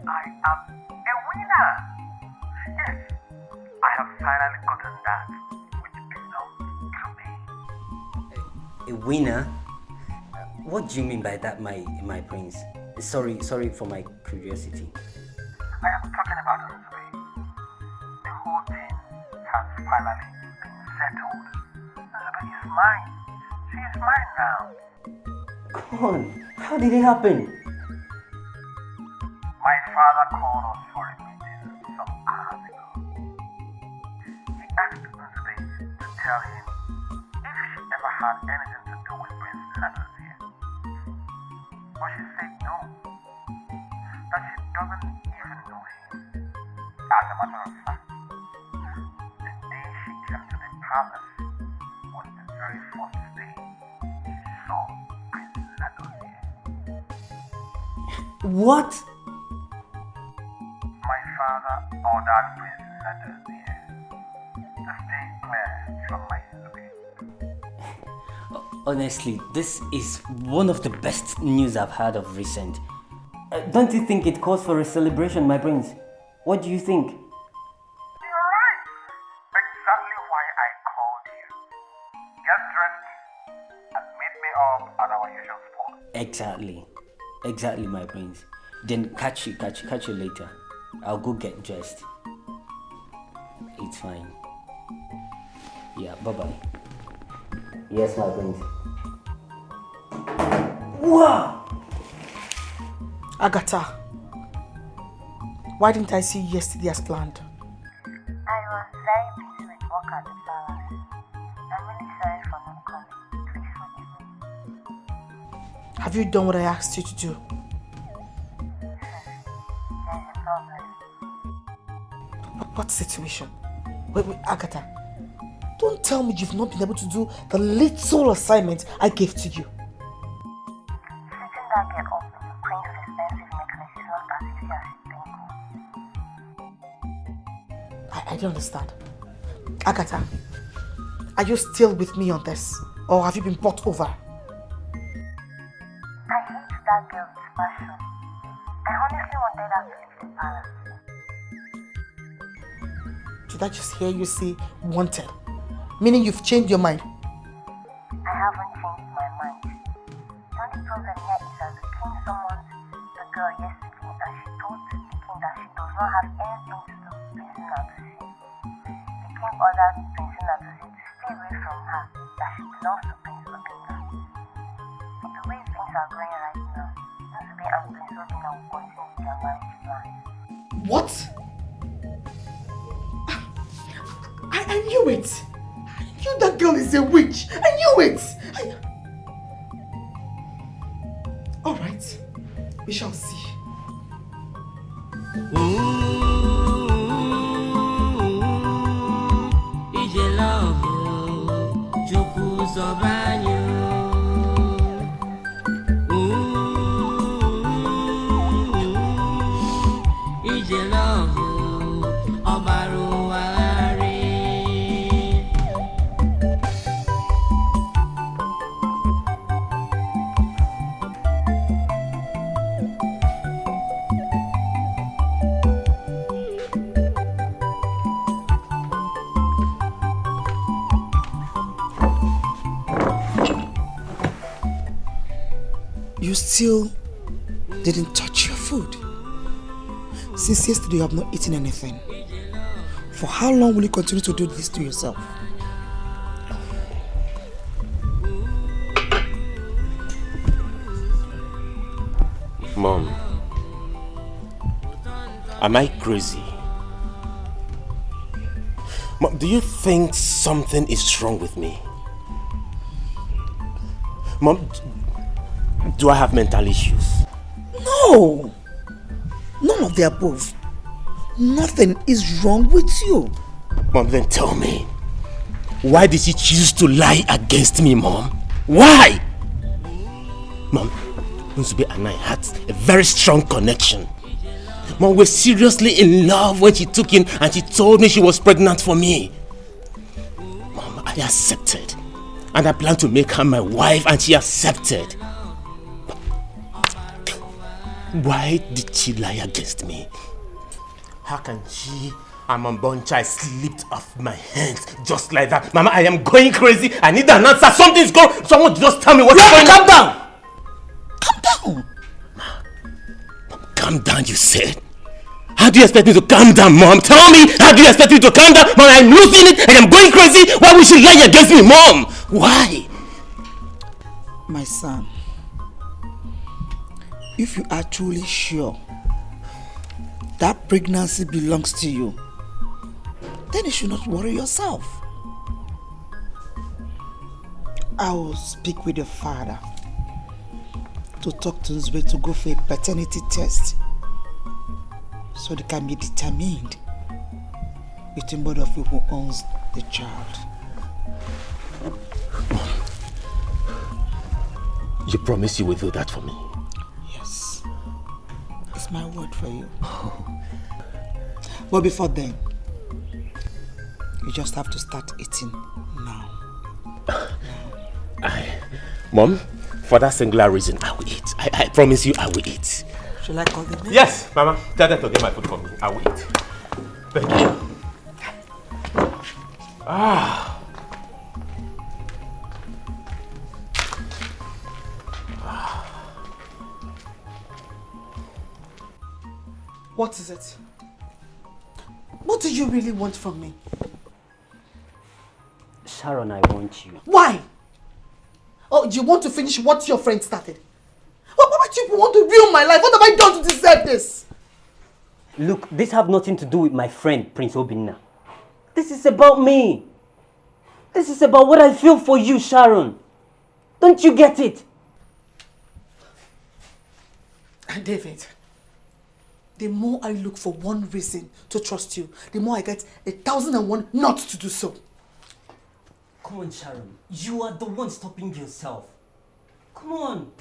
I am a winner. Yes, I have finally gotten that which belongs to me. A winner? What do you mean by that, my prince? Sorry for my curiosity. I am talking about Nzube. The whole thing has finally been settled. Nzube is mine. She is mine now. Come on, how did it happen? My father called us for a meeting some hours ago. He asked Nzube to tell him if she ever had anything to do with Prince Nadozie. But she said no, that she doesn't even know him. As a matter of fact, the day she came to the palace was the very first day she saw Prince Nadozie. What? My father ordered Prince Nadozie to stay clear from my Nzube. Honestly, this is one of the best news I've heard of recent. Don't you think it calls for a celebration, my prince? What do you think? You're right. Exactly why I called you. Get dressed and meet me up at our usual spot. Exactly, my prince. Then catch you later. I'll go get dressed. It's fine. Yeah, bye-bye. Yes, my prince. Wow! Agatha, why didn't I see you yesterday as planned? I was very busy with work at the palace. I'm really sorry for not coming. Please forgive me. Have you done what I asked you to do? There's a problem. What situation? Wait, Agatha. Don't tell me you've not been able to do the little assignment I gave to you. Setting that girl up with the prince's expensive necklace is not as easy as you think. I don't understand. Agatha, are you still with me on this? Or have you been bought over? I hate that girl with passion. I honestly wanted her to leave the palace. Did I just hear you say wanted? Meaning you've changed your mind? I haven't changed my mind. The only problem here is that the king summoned the girl yesterday and she told the king that she does not have anything to do with Prince Nadozie. The king ordered Prince Nadozie to stay away from her, that she belongs to Prince Obinna. With the way things are going right now, Nzube and Prince Obinna will continue with their marriage plans. What? I knew it! I knew that girl is a witch! I knew it! Alright, we shall see. Ije love Chukwu Sobanyo. Ije love Obaru Wari. You still didn't touch your food. Since yesterday you have not eaten anything. For how long will you continue to do this to yourself? Mom, am I crazy? Mom, do you think something is wrong with me? Mom, do I have mental issues? No! None of the above. Nothing is wrong with you. Mom, then tell me, why did she choose to lie against me, Mom? Why? Mom, Nzube and I had a very strong connection. Mom, we're seriously in love when she took in and she told me she was pregnant for me. Mom, I accepted. And I planned to make her my wife and she accepted. Why did she lie against me? How can she and my unborn child slipped off my hands just like that? Mama, I am going crazy. I need an answer. Something's going. Someone just tell me what's going on. Calm down. Calm down. Calm down, you said? How do you expect me to calm down, Mom? Tell me, how do you expect me to calm down? Mom, I'm losing it. I am going crazy. Why would she lie against me, Mom? Why? My son, if you are truly sure that pregnancy belongs to you, then you should not worry yourself. I will speak with your father to talk to Nzube to go for a paternity test so they can be determined between both of you who owns the child. You promise you will do that for me? Yes. It's my word for you. But before then, you just have to start eating now. Mom, for that singular reason, I will eat. I promise you I will eat. Shall I call the name? Yes, Mama. Tell them to get my food for me. I will eat. Thank you. What is it? What do you really want from me? Sharon, I want you. Why? Oh, you want to finish what your friend started? Why do you want to ruin my life? What have I done to deserve this? Look, this have nothing to do with my friend, Prince Obinna. This is about me. This is about what I feel for you, Sharon. Don't you get it? David, the more I look for one reason to trust you, the more I get 1,001 not to do so. Come on, Sharon. You are the one stopping yourself. Come on.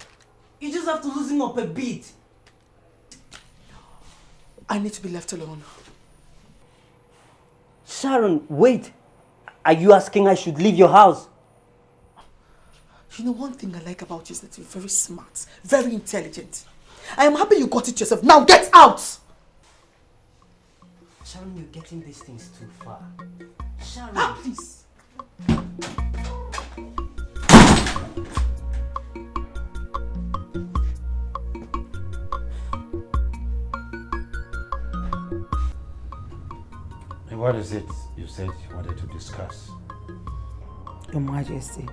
You just have to loosen up a bit. I need to be left alone. Sharon, wait. Are you asking I should leave your house? You know, one thing I like about you is that you're very smart, very intelligent. I am happy you got it yourself. Now get out! Sharon, you're getting these things too far. Sharon. Please. What is it you said you wanted to discuss? Your Majesty,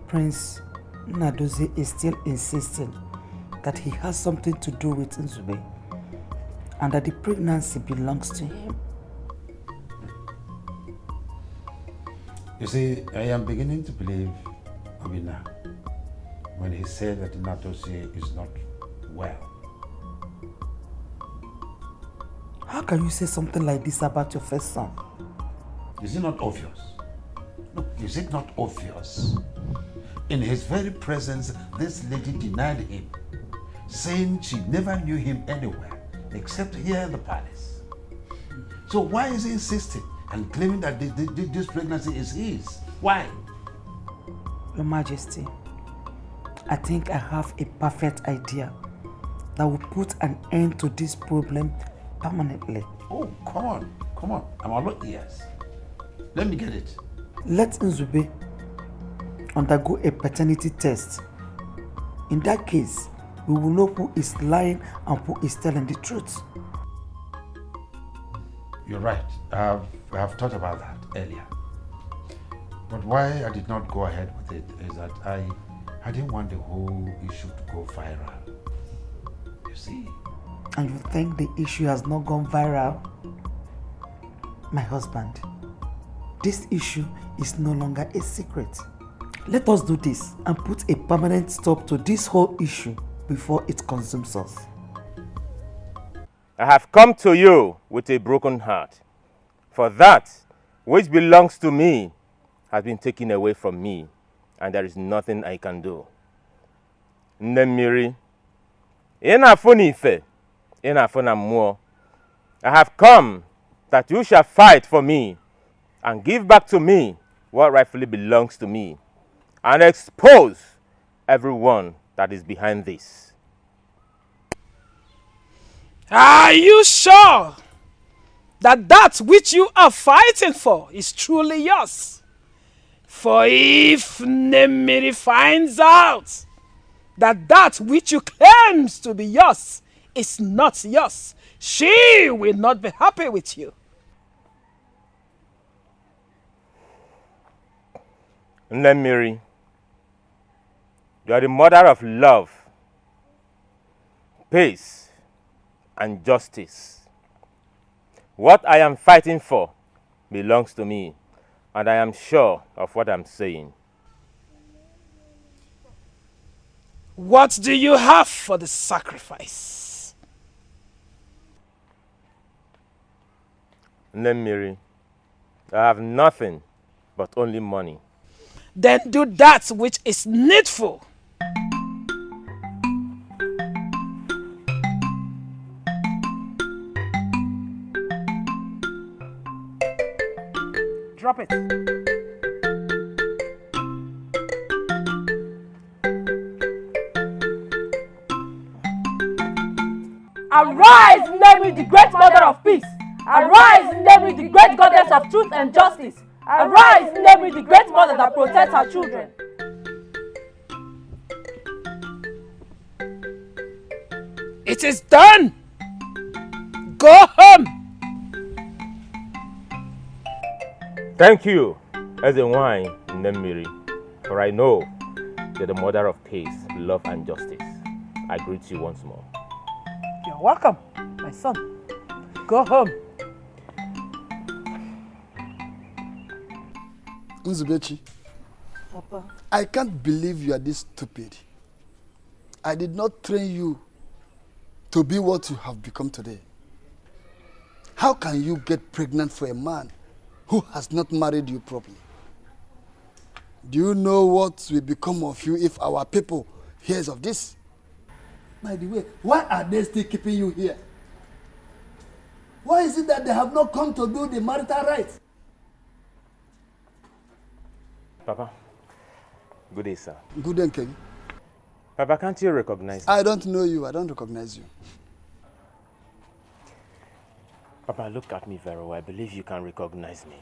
Prince Nadozie is still insisting that he has something to do with Nzube and that the pregnancy belongs to him. You see, I am beginning to believe Obinna when he said that Nadozie is not well. How can you say something like this about your first son? Is it not obvious? Look, is it not obvious? In his very presence, this lady denied him, saying she never knew him anywhere except here in the palace. So why is he insisting and claiming that this pregnancy is his? Why? Your Majesty, I think I have a perfect idea that will put an end to this problem permanently. Oh, come on. I'm all ears. Let me get it. Let Nzube undergo a paternity test. In that case, we will know who is lying and who is telling the truth. You're right. I have thought about that earlier. But why I did not go ahead with it is that I didn't want the whole issue to go viral. You see? And you think the issue has not gone viral? My husband, this issue is no longer a secret. Let us do this and put a permanent stop to this whole issue before it consumes us. I have come to you with a broken heart, for that which belongs to me has been taken away from me, and there is nothing I can do. Nemiri, I have come that you shall fight for me and give back to me what rightfully belongs to me, and expose everyone that is behind this. Are you sure that that which you are fighting for is truly yours? For if Nemiri finds out that that which you claims to be yours is not yours, she will not be happy with you. Nemiri, you are the mother of love, peace, and justice. What I am fighting for belongs to me, and I am sure of what I'm saying. What do you have for the sacrifice? Nemiri, I have nothing but only money. Then do that which is needful. Drop it. Arise, Nemiri, the great mother of peace. Arise, Nemiri, the great goddess of truth and justice. Arise, Nemiri, the great mother that protects her children. It is done. Go home. Thank you, as a wine, Nemiri, for I know you're the mother of peace, love, and justice. I greet you once more. You're welcome, my son. Go home. Nzubechi, Papa. I can't believe you are this stupid. I did not train you to be what you have become today. How can you get pregnant for a man who has not married you properly? Do you know what will become of you if our people hears of this? By the way, why are they still keeping you here? Why is it that they have not come to do the marital rites? Papa, good day, sir. Good day, Kegi. Papa, can't you recognize me? I don't know you. I don't recognize you. Papa, look at me very well. I believe you can recognize me.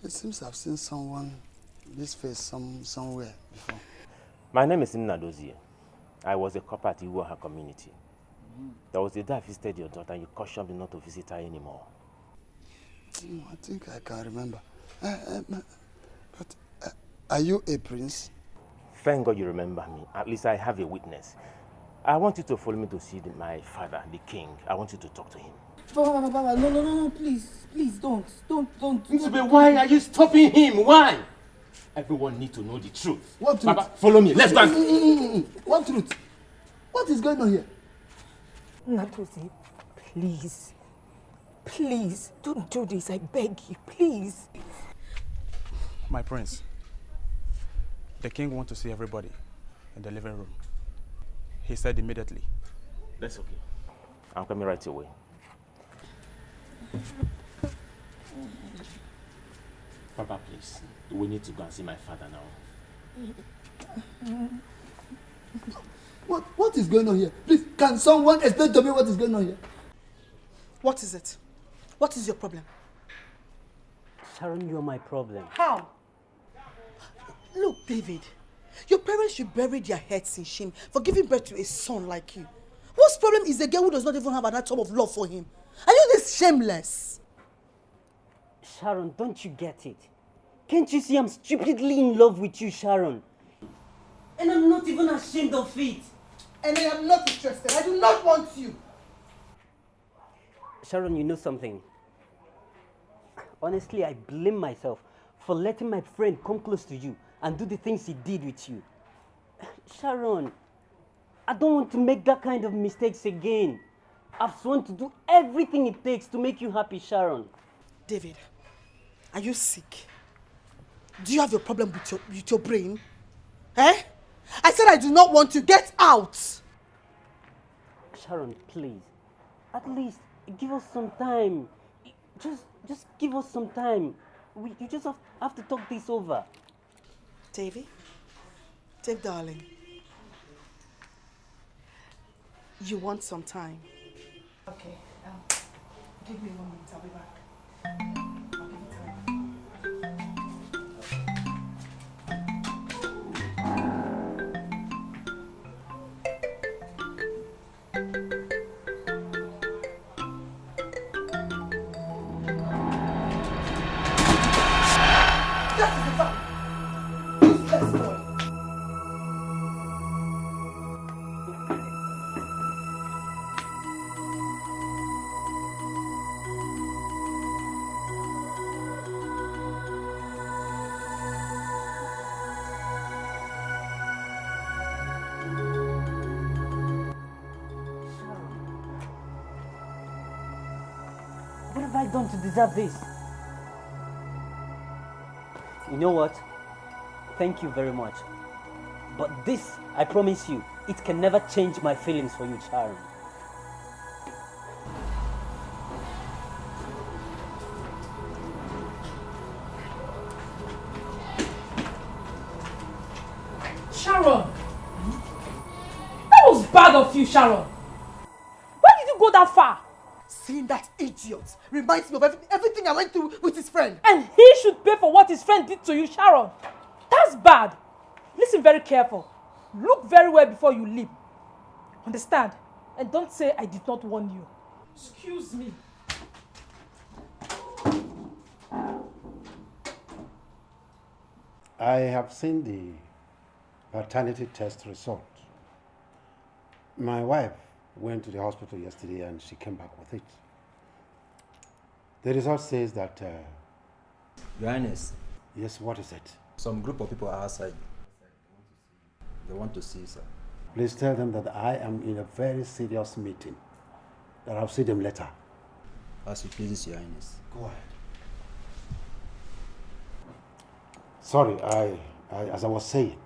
It seems I've seen someone, this face somewhere before. My name is Nnadozie. I was a copper at Iwoha community. There was a day I visited your daughter and you cautioned me not to visit her anymore. I think I can remember. But are you a prince? Thank God you remember me. At least I have a witness. I want you to follow me to see my father, the king. I want you to talk to him. Papa, no, please, don't. Nzube, why are you stopping him? Why? Everyone needs to know the truth. What truth? Papa, follow me. Let's go. What truth? What is going on here? Nnadozie, please, don't do this. I beg you, please. My prince, the king wants to see everybody in the living room. He said immediately. That's okay. I'm coming right away. Papa, please. We need to go and see my father now. What is going on here? Please, can someone explain to me what is going on here? What is it? What is your problem? Sharon, you're my problem. How? Look, David, your parents should bury their heads in shame for giving birth to a son like you. Whose problem is a girl who does not even have an atom of love for him? Are you this shameless? Sharon, don't you get it? Can't you see I'm stupidly in love with you, Sharon? And I'm not even ashamed of it. And I am not interested. I do not want you. Sharon, you know something? Honestly, I blame myself for letting my friend come close to you and do the things he did with you. Sharon, I don't want to make that kind of mistakes again. I've sworn to do everything it takes to make you happy, Sharon. David, are you sick? Do you have a problem with your brain? Eh? I said I do not want to get out. Sharon, please. At least give us some time. Just give us some time. You just have to talk this over. Davy? Dave, darling. You want some time? Okay. Give me 1 minute. I'll be back. I'll give you time. What have I done to deserve this? You know what? Thank you very much. But this, I promise you, it can never change my feelings for you, Sharon. Sharon! That was bad of you, Sharon. Why did you go that far? Seeing that idiot reminds me of everything I went through with his friend. And he should pay for what his friend did to you, Sharon. That's bad. Listen very careful. Look very well before you leap. Understand? And don't say I did not warn you. Excuse me. I have seen the paternity test result. My wife went to the hospital yesterday and she came back with it. The result says that... Your Highness. Yes, what is it? Some group of people are outside. They want to see you, sir. Please tell them that I am in a very serious meeting. That I'll see them later. As it pleases, Your Highness. Go ahead. Sorry, as I was saying,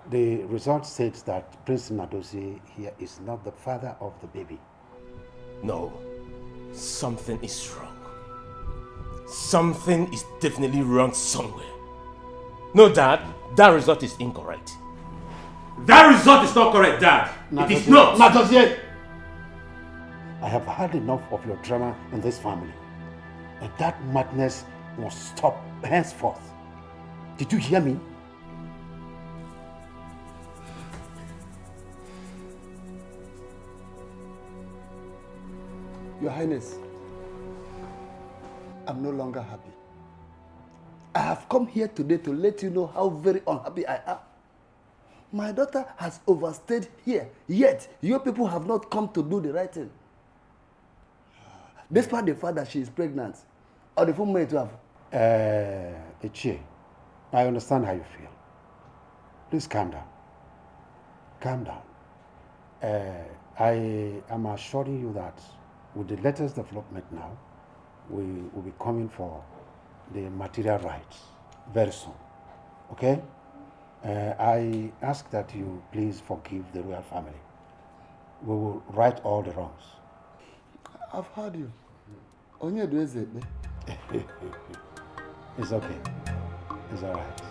the result states that Prince Nadozie here is not the father of the baby. No, something is wrong. Something is definitely wrong somewhere. No, Dad, that result is incorrect. That result is not correct, Dad. It is not. Nadozie! I have had enough of your drama in this family. And that madness must stop henceforth. Did you hear me? Your Highness, I'm no longer happy. I have come here today to let you know how very unhappy I am. My daughter has overstayed here, yet your people have not come to do the right thing. Despite the fact that she is pregnant, or the full mate to have. Ichie, I understand how you feel. Please calm down. Calm down. I am assuring you that with the latest development now, we will be coming for the material rights very soon. Okay? I ask that you please forgive the royal family. We will right all the wrongs. I've heard you. Onye do is it? It's okay. It's all right.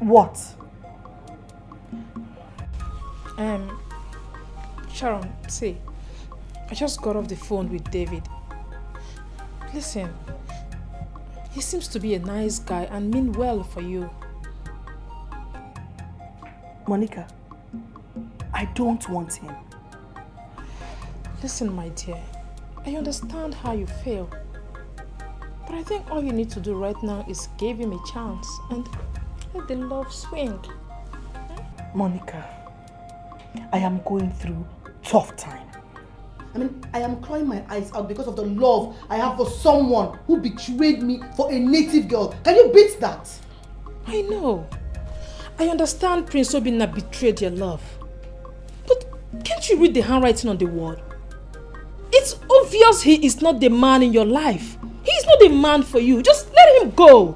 What? Sharon, see, I just got off the phone with David. Listen, he seems to be a nice guy and mean well for you. Monica, I don't want him. Listen, my dear, I understand how you feel. But I think all you need to do right now is give him a chance and let the love swing. Monica, I am going through tough time. I mean, I am crying my eyes out because of the love I have for someone who betrayed me for a native girl. Can you beat that? I know. I understand Prince Obinna betrayed your love. But can't you read the handwriting on the wall? It's obvious he is not the man in your life. He is not the man for you. Just let him go.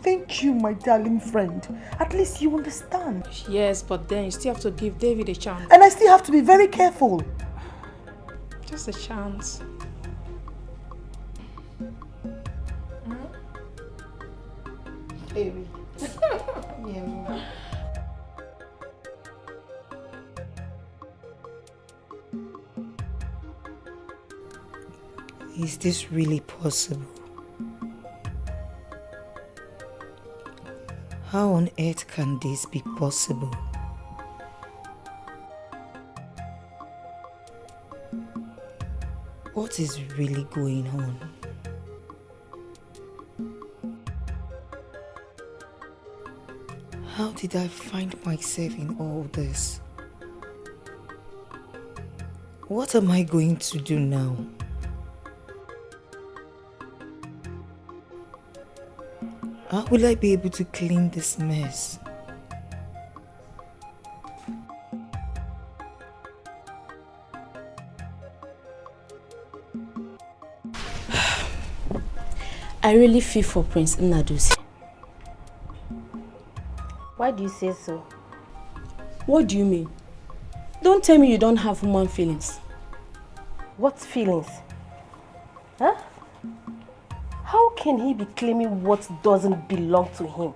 Thank you, my darling friend. At least you understand. Yes, but then you still have to give David a chance. And I still have to be very careful. Just a chance. Baby. Yeah. Is this really possible? How on earth can this be possible? What is really going on? How did I find myself in all this? What am I going to do now? How will I be able to clean this mess? I really feel for Prince Nnadozie. Why do you say so? What do you mean? Don't tell me you don't have human feelings. What feelings? Huh? How can he be claiming what doesn't belong to him?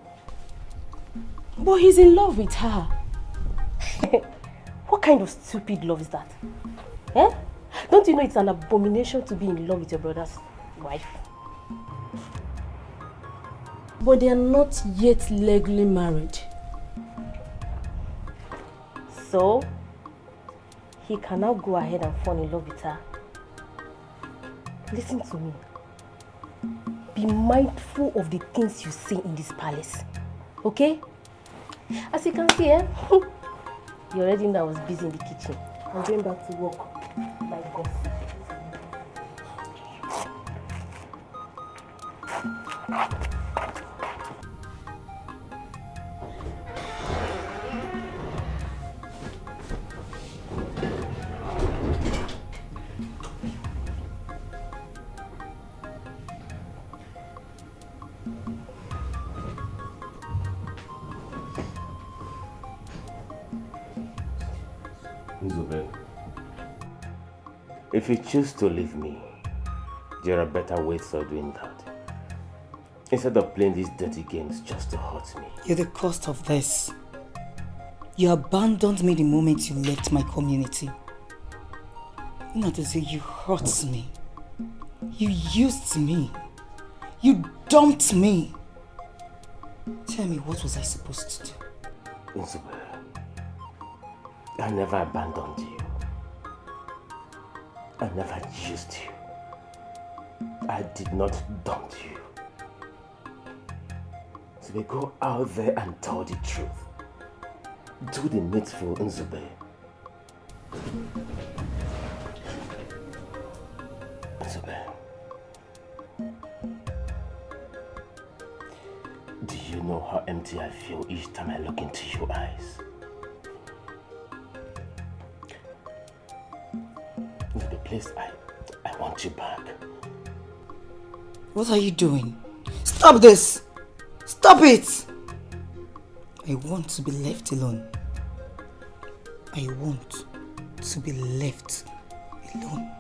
But he's in love with her. What kind of stupid love is that? Eh? Don't you know it's an abomination to be in love with your brother's wife? But they are not yet legally married. So, he can now go ahead and fall in love with her. Listen to me. Be mindful of the things you say in this palace. Okay? As you can see, you already know I was busy in the kitchen. I'm going back to work. My God. Nzube, if you choose to leave me, there are better ways of doing that. Instead of playing these dirty games just to hurt me. You're the cost of this. You abandoned me the moment you left my community. Not as if you hurt me. You used me. You dumped me. Tell me, what was I supposed to do? Nzube, I never abandoned you. I never used you. I did not dump you. So we go out there and tell the truth. Do the needful, Nzube. Nzube, do you know how empty I feel each time I look into your eyes? Nzube, please, I want you back. What are you doing? Stop this! Stop it! I want to be left alone. I want to be left alone.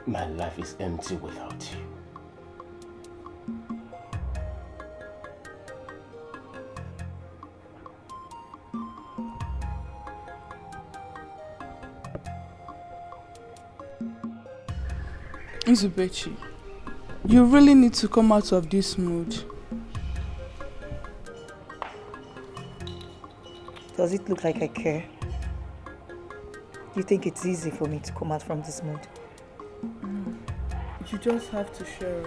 My life is empty without you. Nzubechi, you really need to come out of this mood. Does it look like I care? You think it's easy for me to come out from this mood? You just have to share.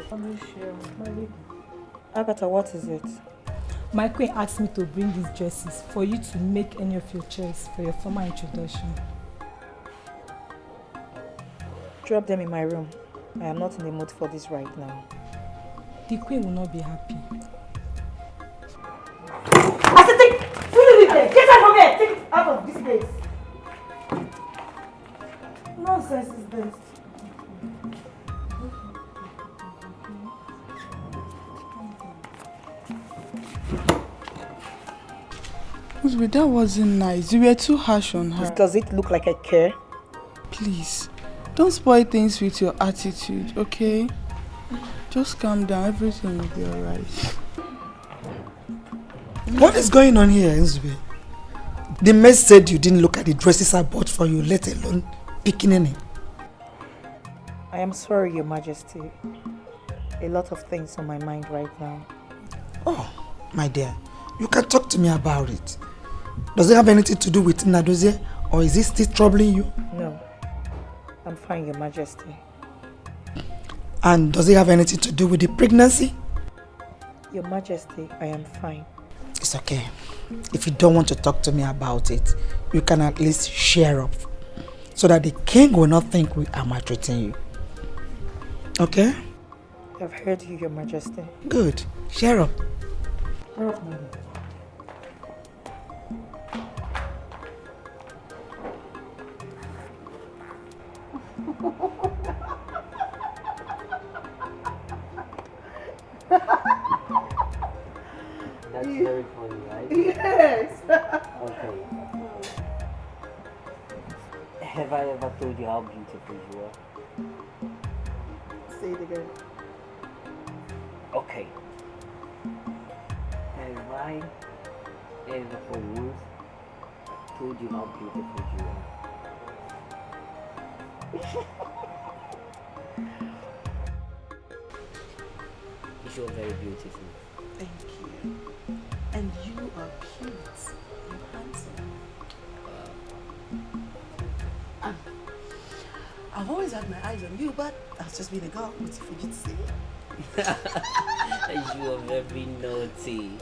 Agatha, what is it? My queen asked me to bring these dresses for you to make any of your choice for your formal introduction. Drop them in my room. I am not in the mood for this right now. The queen will not be happy. I said, get out from here! Take it out of this place! Nonsense is this. That wasn't nice. You were too harsh on her. Does it look like I care? Please, don't spoil things with your attitude, okay? Just calm down. Everything will be alright. What is going on here, Nzube? The maid said you didn't look at the dresses I bought for you, let alone picking any. I am sorry, Your Majesty. A lot of things on my mind right now. Oh, my dear, you can talk to me about it. Does it have anything to do with Nadozie, or is it still troubling you? No, I'm fine, Your Majesty. And does it have anything to do with the pregnancy? Your Majesty, I am fine. It's okay. If you don't want to talk to me about it, you can at least share up, so that the king will not think we are maltreating you. Okay? I've heard you, Your Majesty. Good. Share up. Share up, madam. That's very funny, right? Yes. Okay. Have I ever told you how beautiful you are? Say it again. Okay. Have I ever for once told you how beautiful you are? You're very beautiful. Thank you. And you are cute. You're handsome. I've always had my eyes on you, but I've just been a girl waiting for you to say it. You are very naughty.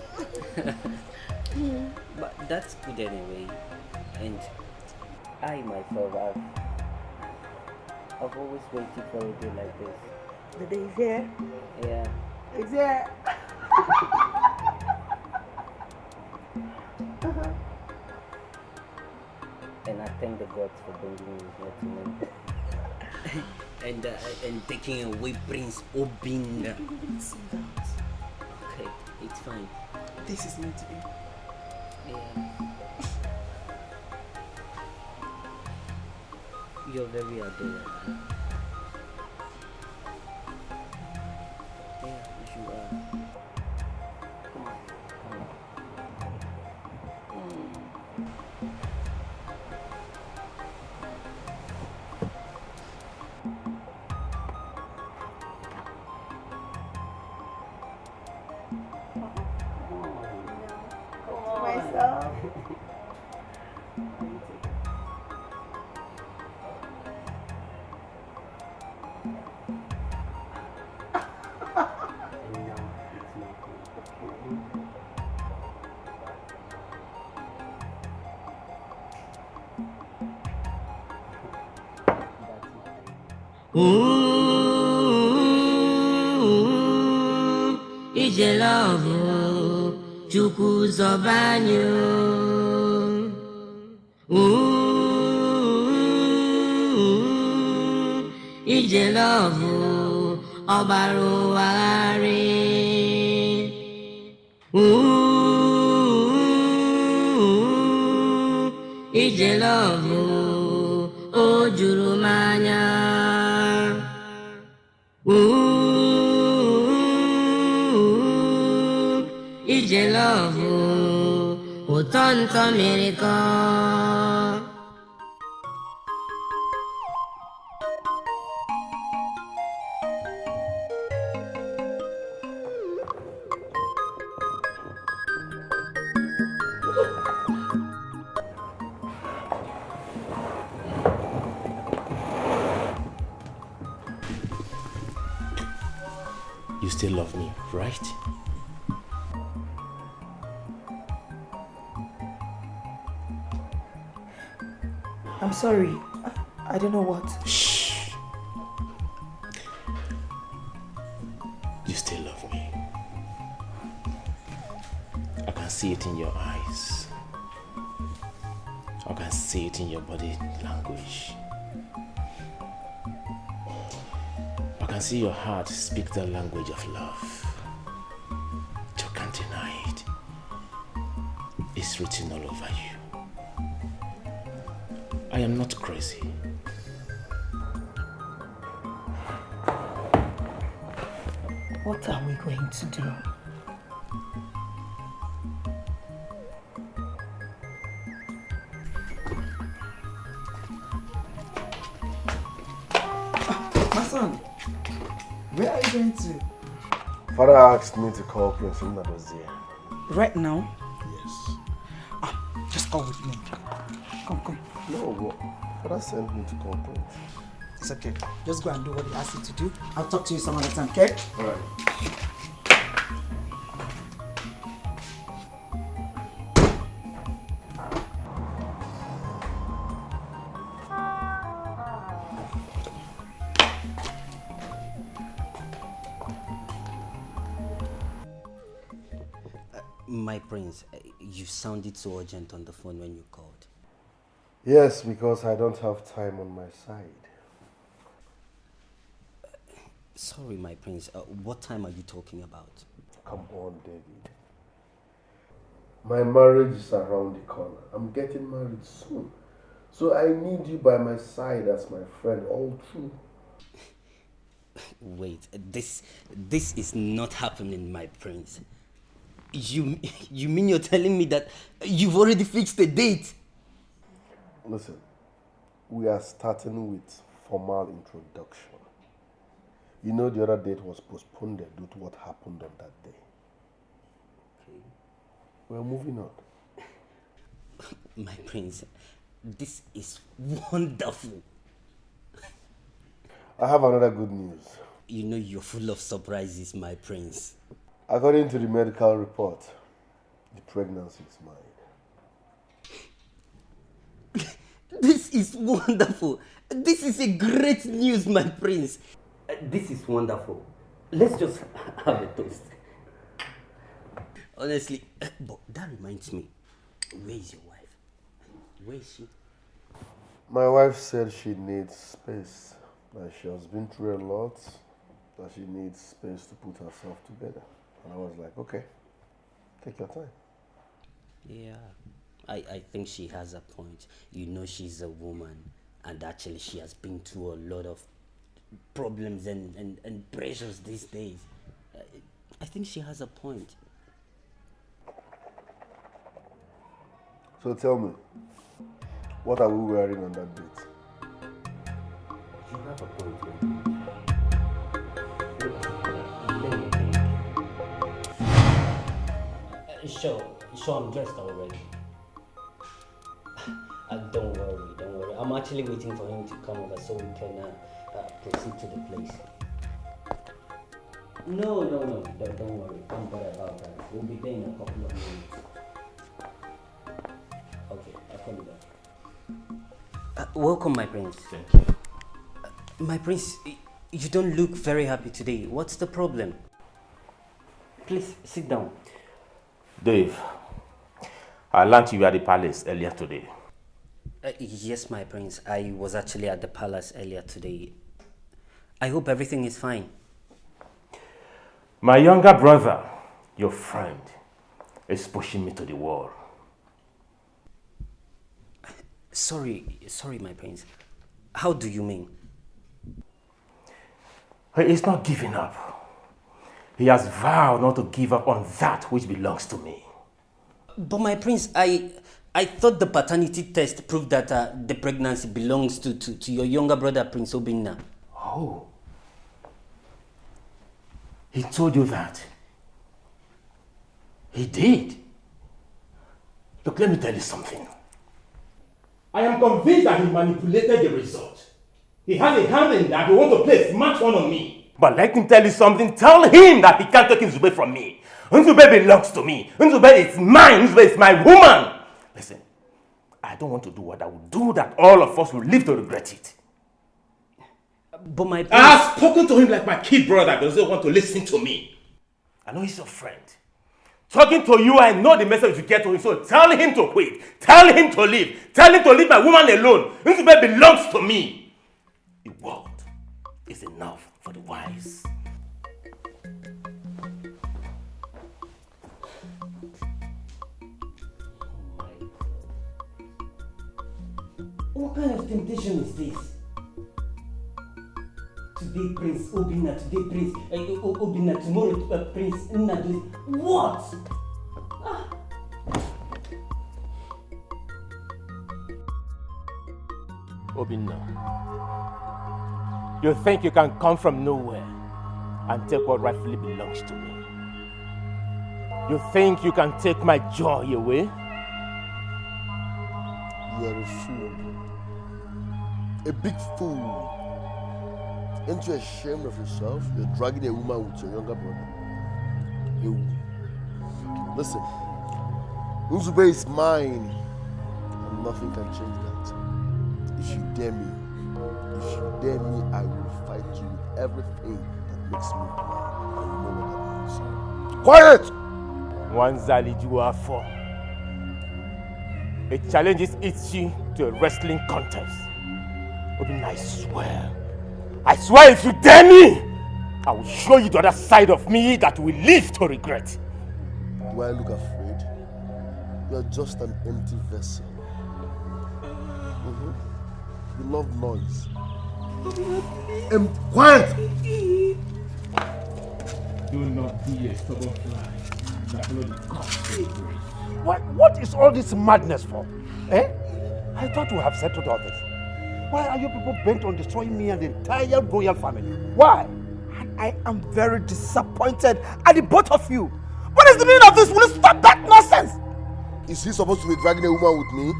But that's good anyway. And I myself, I've always waited for a day like this. The day is here. Yeah. It's here. And I thank the gods for bringing me here tonight. and taking away Prince Obinga. You didn't see that. Okay, it's fine. This is meant to be. Yeah. You're very adorable. Yeah, you are. Come on. Myself. Ije love Chukwu Zobanyo. Ije love Obaru Wari. Ije love Ojurumanya. Ije love Utonto America. You still love me, right? I'm sorry. I don't know what. Shh. You still love me. I can see it in your eyes. I can see it in your body language. I can see your heart speak the language of love. You can't deny it. It's written all over you. I am not crazy. What are we going to do? My son, where are you going to? Father asked me to call Prince Nadozie. Right now? Yes. Just come with me. Come. No, but Father sent me to call Prince. It's okay. Just go and do what he asked you to do. I'll talk to you some other time, okay? Alright. My prince, you sounded so urgent on the phone when you called. Yes, because I don't have time on my side. Sorry, my prince. What time are you talking about? Come on, David. My marriage is around the corner. I'm getting married soon. So I need you by my side as my friend all through. Wait, this is not happening, my prince. You mean you're telling me that you've already fixed a date? Listen, we are starting with formal introduction. You know the other date was postponed due to what happened on that day. Okay. We're moving on. My prince, this is wonderful. I have another good news. You know you're full of surprises, my prince. According to the medical report, the pregnancy is mine. This is wonderful. This is a great news, my prince. This is wonderful. Let's just have a toast. Honestly, but that reminds me, where is your wife? Where is she? My wife said she needs space, that she has been through a lot, that she needs space to put herself together. And I was like, okay, take your time. Yeah, I think she has a point. You know she's a woman, and actually she has been through a lot of problems and pressures these days. I think she has a point. So tell me, what are we wearing on that date? You have a point. Sure, I'm dressed already. Don't worry. I'm actually waiting for him to come over so we can proceed to the place. No, don't worry. Don't worry about that. We'll be there in a couple of minutes. Okay, I'll call you back. Welcome, my prince. Thank you. My prince, you don't look very happy today. What's the problem? Please, sit down. Dave, I learned you were at the palace earlier today. Yes, my prince. I was actually at the palace earlier today. I hope everything is fine. My younger brother, your friend, is pushing me to the wall. Sorry, my prince. How do you mean? He is not giving up. He has vowed not to give up on that which belongs to me. But my prince, I thought the paternity test proved that the pregnancy belongs to your younger brother, Prince Obinna. Oh. He told you that? He did? Look, let me tell you something. I am convinced that he manipulated the result. He has a hand in that. He wants to play smart one on me. But let him tell you something. Tell him that he can't take Nzube from me. Nzube belongs to me. Nzube is mine. Nzube is my woman. Listen, I don't want to do what I would do that all of us will live to regret it. But my I have spoken to him like my kid brother doesn't want to listen to me. I know he's your friend. Talking to you, I know the message you get to him, so tell him to quit. Tell him to leave. Tell him to leave my woman alone. Nzube belongs to me. The world is enough for the wise. What kind of temptation is this? Today Prince Obina, today Prince Obina, tomorrow Prince Nnadu. What? Obina, you think you can come from nowhere and take what rightfully belongs to me? You think you can take my joy away? You are a fool. A big fool. Aren't you ashamed of yourself? You're dragging a woman with your younger brother. Listen, Nzube is mine, and nothing can change that. If you dare me, I will fight you with everything that makes me mine. And you know what that means. Quiet! One Zaliju for. It challenges Itchy to a wrestling contest. Obina, I swear if you dare me, I will show you the other side of me that will live to regret. Do I look afraid? You're just an empty vessel. You love noise. Quiet! Do not be a stubborn fly that bloody cock. What is all this madness for? Eh? I thought we have settled all this. Why are you people bent on destroying me and the entire royal family? Why? I am very disappointed at the both of you. What is the meaning of this? Will you stop that nonsense? Is he supposed to be dragging a woman with me?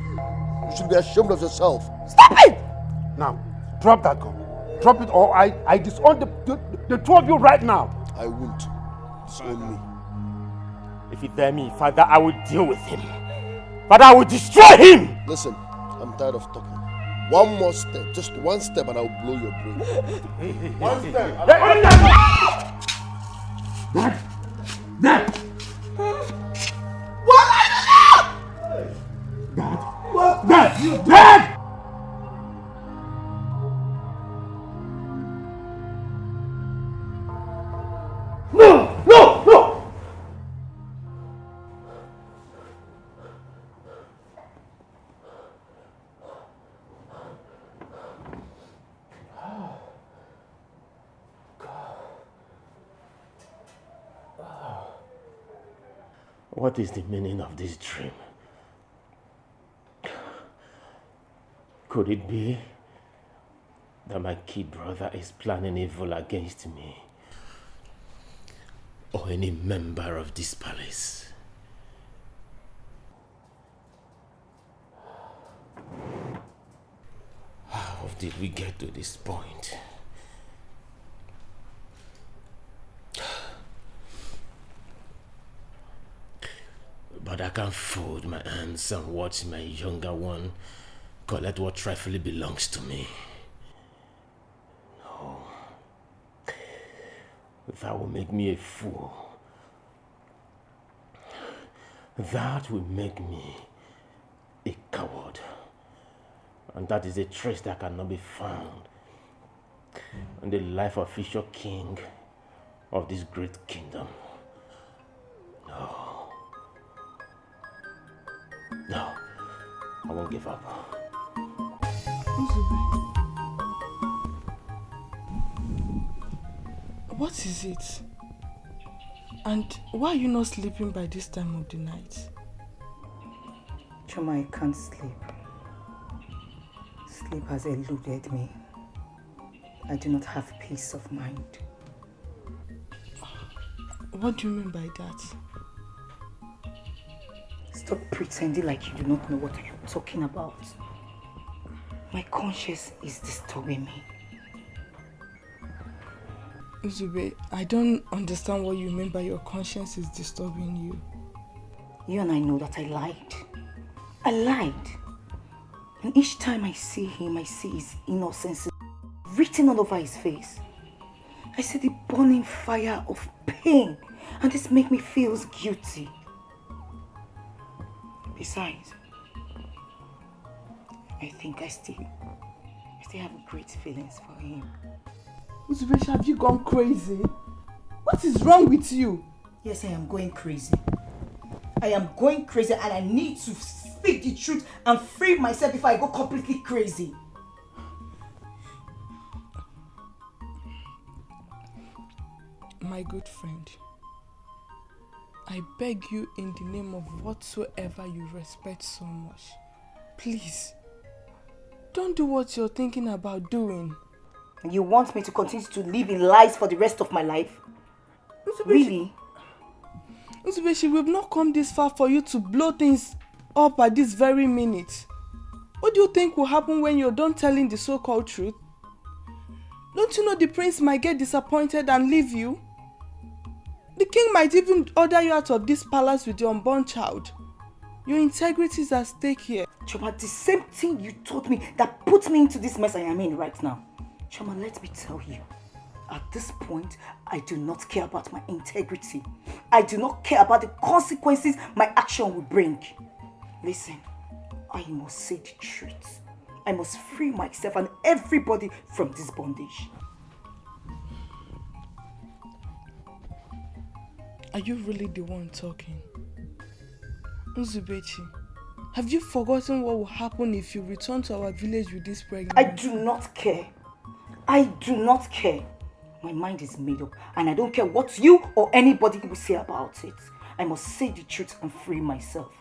You should be ashamed of yourself. Stop it! Now, drop that gun. Drop it or I disown the two of you right now. I won't. Disown me. If you dare me, Father, I will deal with him. Father, I will destroy him! Listen, I'm tired of talking. One more step, just one step and I'll blow your brain. One step. Dad! What are you doing? Dad! No! What is the meaning of this dream? Could it be that my kid brother is planning evil against me? Or any member of this palace? How did we get to this point? But I can't fold my hands and watch my younger one collect what trifling belongs to me. No. That will make me a fool. That will make me a coward. And that is a trait that cannot be found in the life of future king of this great kingdom. No, I won't give up. What is it? And why are you not sleeping by this time of the night? Choma, I can't sleep. Sleep has eluded me. I do not have peace of mind. What do you mean by that? Stop pretending like you do not know what you're talking about. My conscience is disturbing me. Uzube, I don't understand what you mean by your conscience is disturbing you. You and I know that I lied. I lied. And each time I see him, I see his innocence written all over his face. I see the burning fire of pain, and this makes me feel guilty. Besides, I think I still have great feelings for him. Uzube, have you gone crazy? What is wrong with you? Yes, I am going crazy. I am going crazy, and I need to speak the truth and free myself before I go completely crazy. My good friend, I beg you in the name of whatsoever you respect so much, please, don't do what you're thinking about doing. You want me to continue to live in lies for the rest of my life? Really? Uzubeshi, we've not come this far for you to blow things up at this very minute. What do you think will happen when you're done telling the so-called truth? Don't you know the prince might get disappointed and leave you? The king might even order you out of this palace with your unborn child. Your integrity is at stake here. Choma, the same thing you told me that put me into this mess I am in right now. Choma, let me tell you. At this point, I do not care about my integrity. I do not care about the consequences my action will bring. Listen, I must say the truth. I must free myself and everybody from this bondage. Are you really the one talking? Uzubechi, have you forgotten what will happen if you return to our village with this pregnancy? I do not care. I do not care. My mind is made up, and I don't care what you or anybody will say about it. I must say the truth and free myself.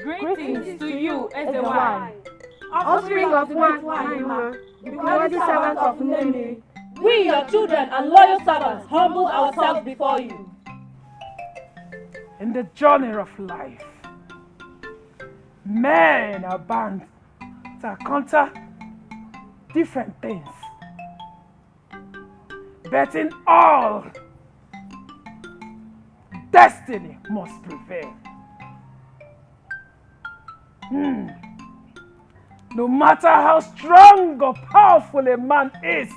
Greetings to you, Ezewan. Offspring of Nwaanyima, the worthy servants of Nemi. We, your children and loyal servants, humble ourselves before you. In the journey of life, men are bound to encounter different things. But in all, destiny must prevail. No matter how strong or powerful a man is,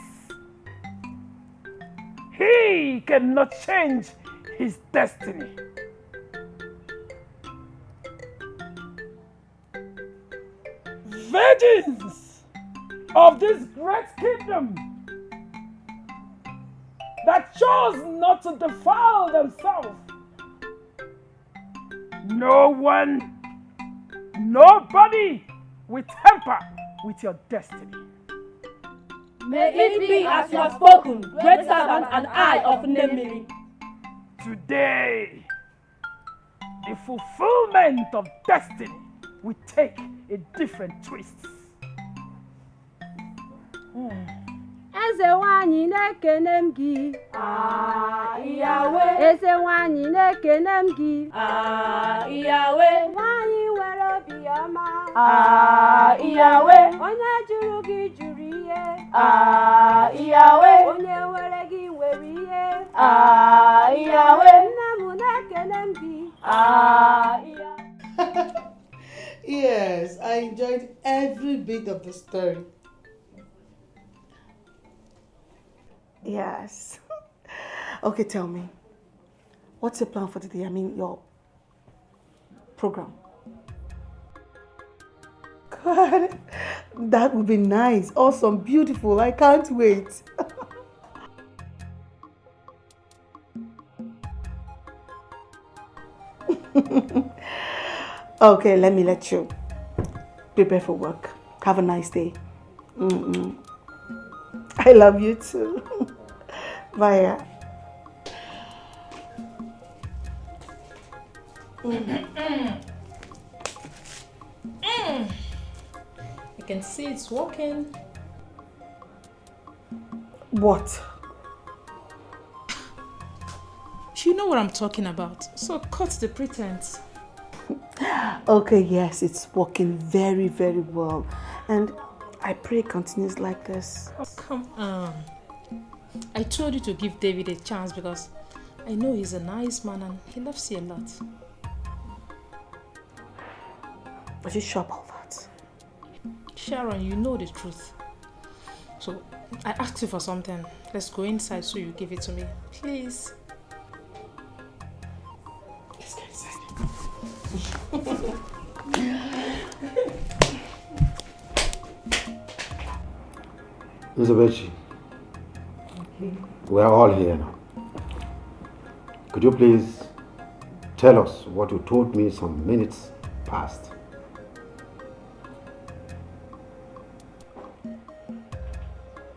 he cannot change his destiny. Virgins of this great kingdom that chose not to defile themselves, nobody will tamper with your destiny. May it be as you have spoken, great servant and I of Nemiri. Today, the fulfillment of destiny will take a different twist. Eze nwaanyị na-ekene m gị. Iyawe. Eze nwaanyị na-ekene m gị. Iyawe. Nwaanyị nwere obiọma. Iyawe. Onye jụrụ gị jụrụ ihe. Iyawe. Onye nwere gị nwere ihe. Iyawe. Nne m na-ekene m gị. Yes, I enjoyed every bit of the story. Yes. Okay, tell me. What's your plan for today? I mean, your program. God, that would be nice. Awesome, beautiful. I can't wait. Okay, let me let you prepare for work. Have a nice day. I love you too. Bye. can see it's working. What? You know what I'm talking about. So cut the pretense. Okay, yes, it's working very, very well. And I pray it continues like this. Oh, come on. I told you to give David a chance because I know he's a nice man and he loves you a lot. Are you sure about that? Sharon, you know the truth. So I asked you for something. Let's go inside so you give it to me. Please. Let's go inside. Elizabeth, we are all here now. Could you please tell us what you told me some minutes past?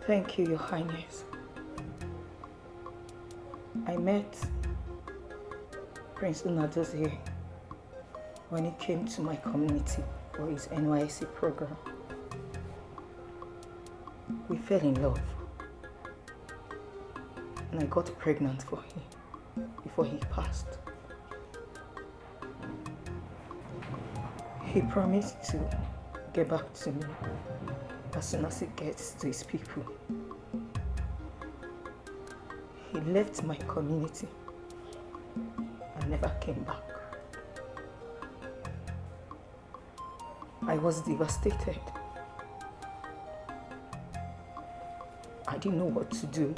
Thank you, Your Highness. I met Prince Unadozie when he came to my community for his NYSC program. We fell in love and I got pregnant for him before he passed. He promised to get back to me as soon as he gets to his people. He left my community and never came back. I was devastated. I didn't know what to do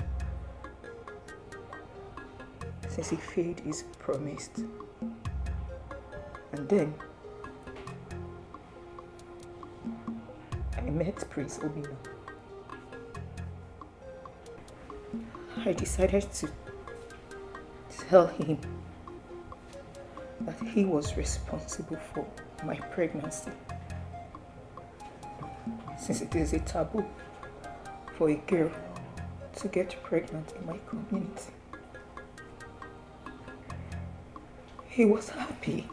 since he failed his promise. And then I met Prince Obina. I decided to tell him that he was responsible for my pregnancy, since it is a taboo for a girl to get pregnant in my community. He was happy,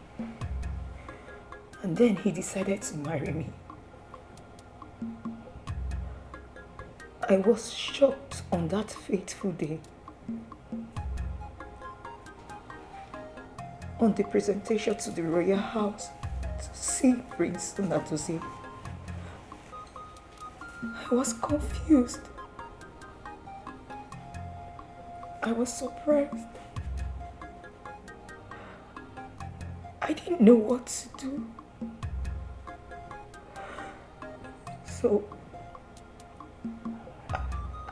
and then he decided to marry me. I was shocked on that fateful day. On the presentation to the royal house to see Prince Unadozie, I was confused. I was surprised. I didn't know what to do. So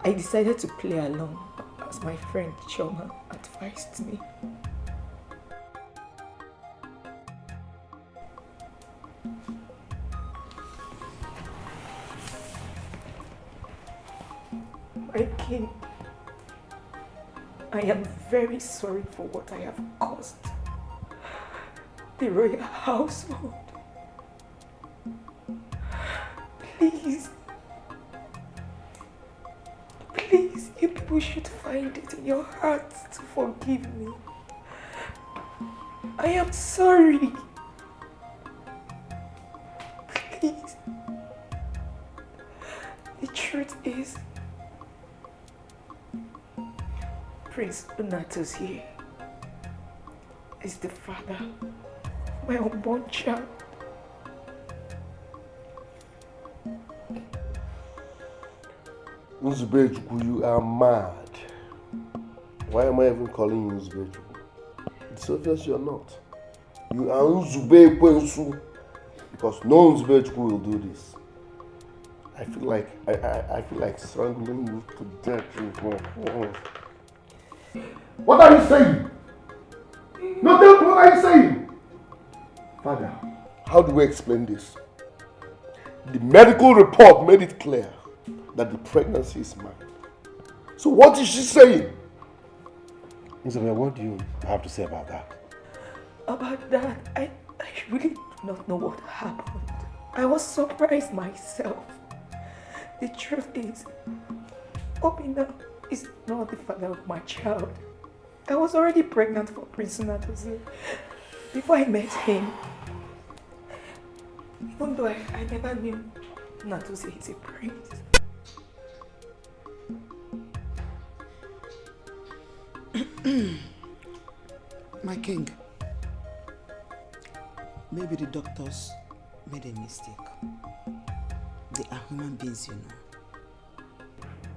I decided to play along as my friend Choma advised me. My king, I am very sorry for what I have caused the royal household. Please, please, you people should find it in your hearts to forgive me. I am sorry. Please. The truth is, Prince Unadozie is the father of my unborn child. Nzubejukwu, you are mad. Why am I even calling you Nzubejukwu? It's obvious you're not. You are Nzubekwensu, because no Nzubejukwu will do this. I feel like strangling you to death. What are you saying? No, tell me, what are you saying? Father, how do we explain this? The medical report made it clear that the pregnancy is mine. So what is she saying? Isabel, what do you have to say about that? About that, I really do not know what happened. I was surprised myself. The truth is, Obina is not the father of my child. I was already pregnant for Prince Unadozie before I met him. Even though I never knew not to say he's a prince. My king, maybe the doctors made a mistake. They are human beings, you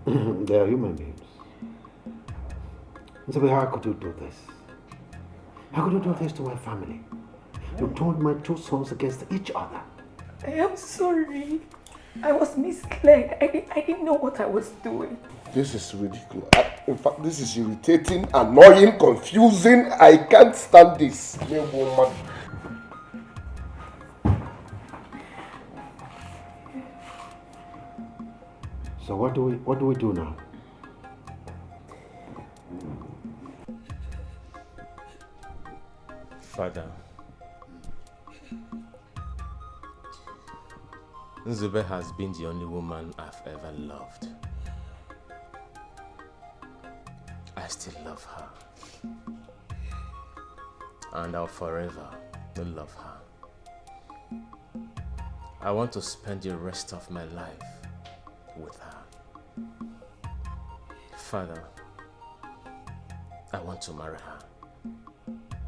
know. They are human beings. So how could you do this? How could you do this to my family? You turned my two sons against each other. I am sorry. I was misled. I didn't know what I was doing. This is ridiculous. In fact, this is irritating, annoying, confusing. I can't stand this. Woman. So what do we do now? Father, Nzube has been the only woman I've ever loved. I still love her. And I'll forever love her. I want to spend the rest of my life with her. Father, I want to marry her,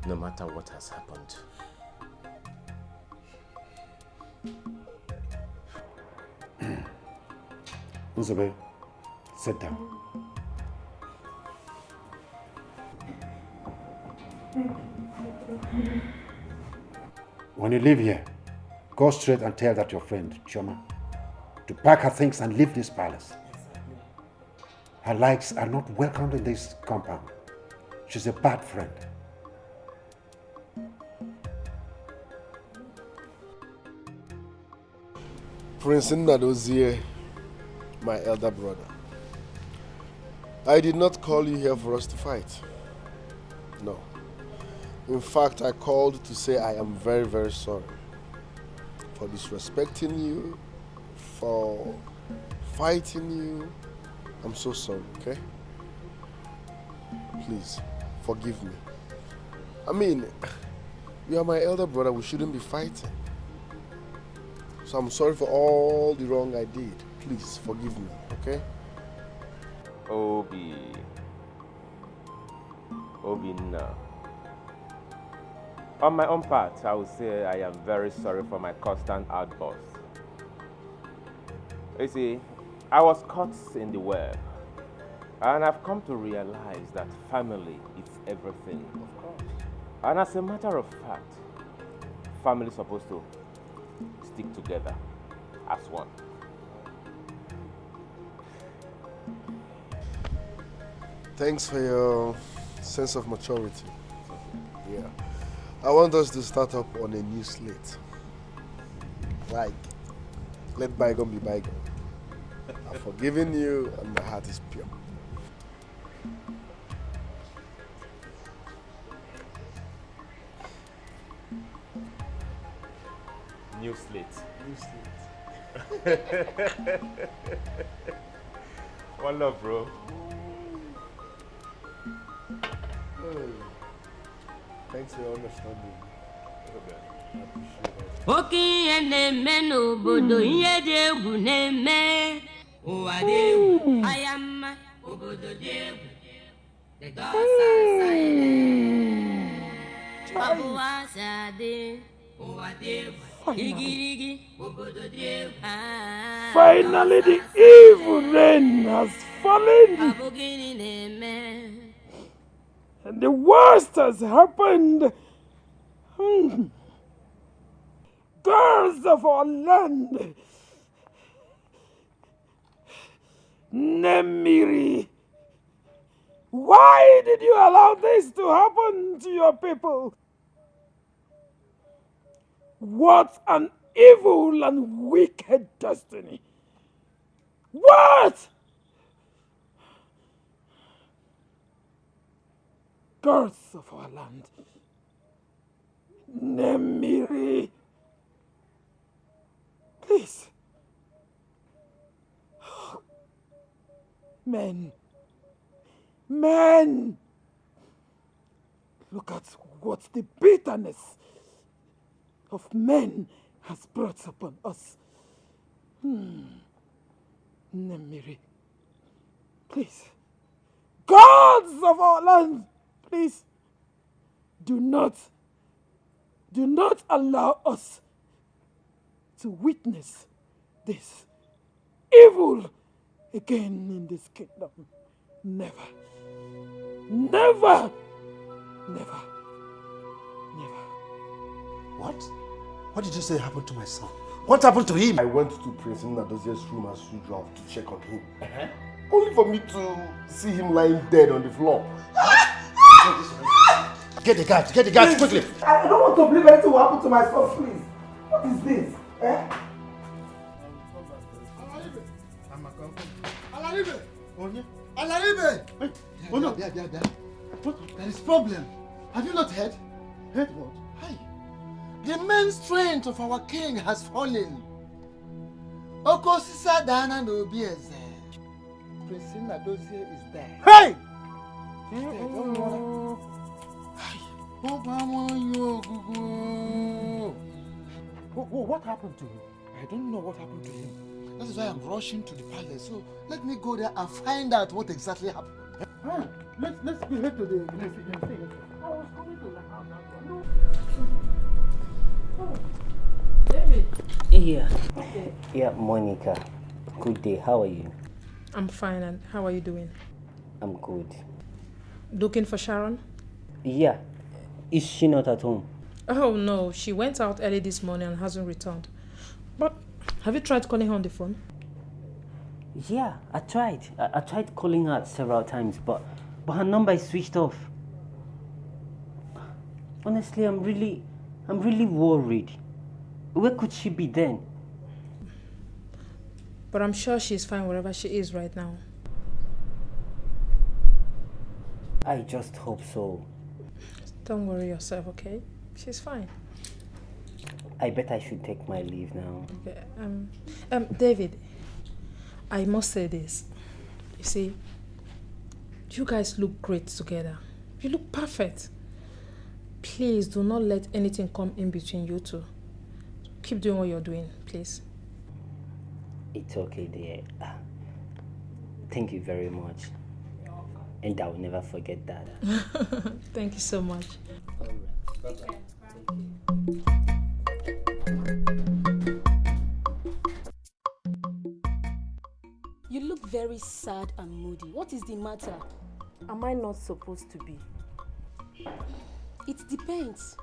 no matter what has happened. Nzube, sit down. When you leave here, go straight and tell that your friend, Chioma, to pack her things and leave this palace. Her likes are not welcomed in this compound. She's a bad friend. Prince Nnadozie, my elder brother, I did not call you here for us to fight. No. In fact, I called to say I am very, very sorry for disrespecting you, for fighting you. I'm so sorry, okay? Please, forgive me. I mean, you are my elder brother, we shouldn't be fighting. So I'm sorry for all the wrong I did. Please, forgive me, okay? Obi, no. On my own part, I would say I am very sorry for my constant outbursts. You see, I was caught in the web, and I've come to realize that family is everything. Of course. And as a matter of fact, family is supposed to stick together as one. Thanks for your sense of maturity. Yeah. I want us to start up on a new slate. Like, let bygone be bygone. I've forgiven you and my heart is pure. New slate. New slate. One love, bro. Thanks for your understanding. I appreciate it. Oki ene n'obodo ihe dị egwu na-eme ụwa dị egwu ayama obodo dị egwu the gods are silent ọbụ asa dị ụwa dị egwu igirigi obodo dị egwu. Finally, the evil rain has fallen. Abugini na-eme. And the worst has happened. Girls of our land, Nemiri, why did you allow this to happen to your people? What an evil and wicked destiny. What? Girls of our land, Nemiri, please. Men, look at what the bitterness of men has brought upon us. Nemiri, please, gods of our land, please, do not allow us to witness this evil again in this kingdom. Never, never, never, never. What? What did you say happened to my son? What happened to him? I went to Prince Nnadozie's room as usual to check on him. Only for me to see him lying dead on the floor. Get the guards quickly. I don't want to believe anything will happen to my son, please. What is this? Alaribe! Oh no, there is problem. Have you not heard? Heard what? Hi. The main strength of our king has fallen. Okosisa Dana no Bieze. Prince Nnadozie is dead. Hey! Don't worry. What happened to him? I don't know what happened to him. That is why I'm rushing to the palace. So let me go there and find out what exactly happened. Let's be head to the thing. I was coming to the house. David. Yeah. Okay. Yeah, Monica. Good day. How are you? I'm fine. And how are you doing? I'm good. Looking for Sharon? Yeah. Is she not at home? Oh no, she went out early this morning and hasn't returned. But have you tried calling her on the phone? Yeah, I tried. I tried calling her several times, but her number is switched off. Honestly, I'm really worried. Where could she be then? But I'm sure she's fine wherever she is right now. I just hope so. Don't worry yourself, okay? She's fine. I bet I should take my leave now. Okay. David, I must say this. You see, you guys look great together. You look perfect. Please do not let anything come in between you two. Keep doing what you're doing, please. It's okay, dear. Thank you very much. And I will never forget that. Thank you so much. All right. Bye-bye. You look very sad and moody. What is the matter? Am I not supposed to be? It depends.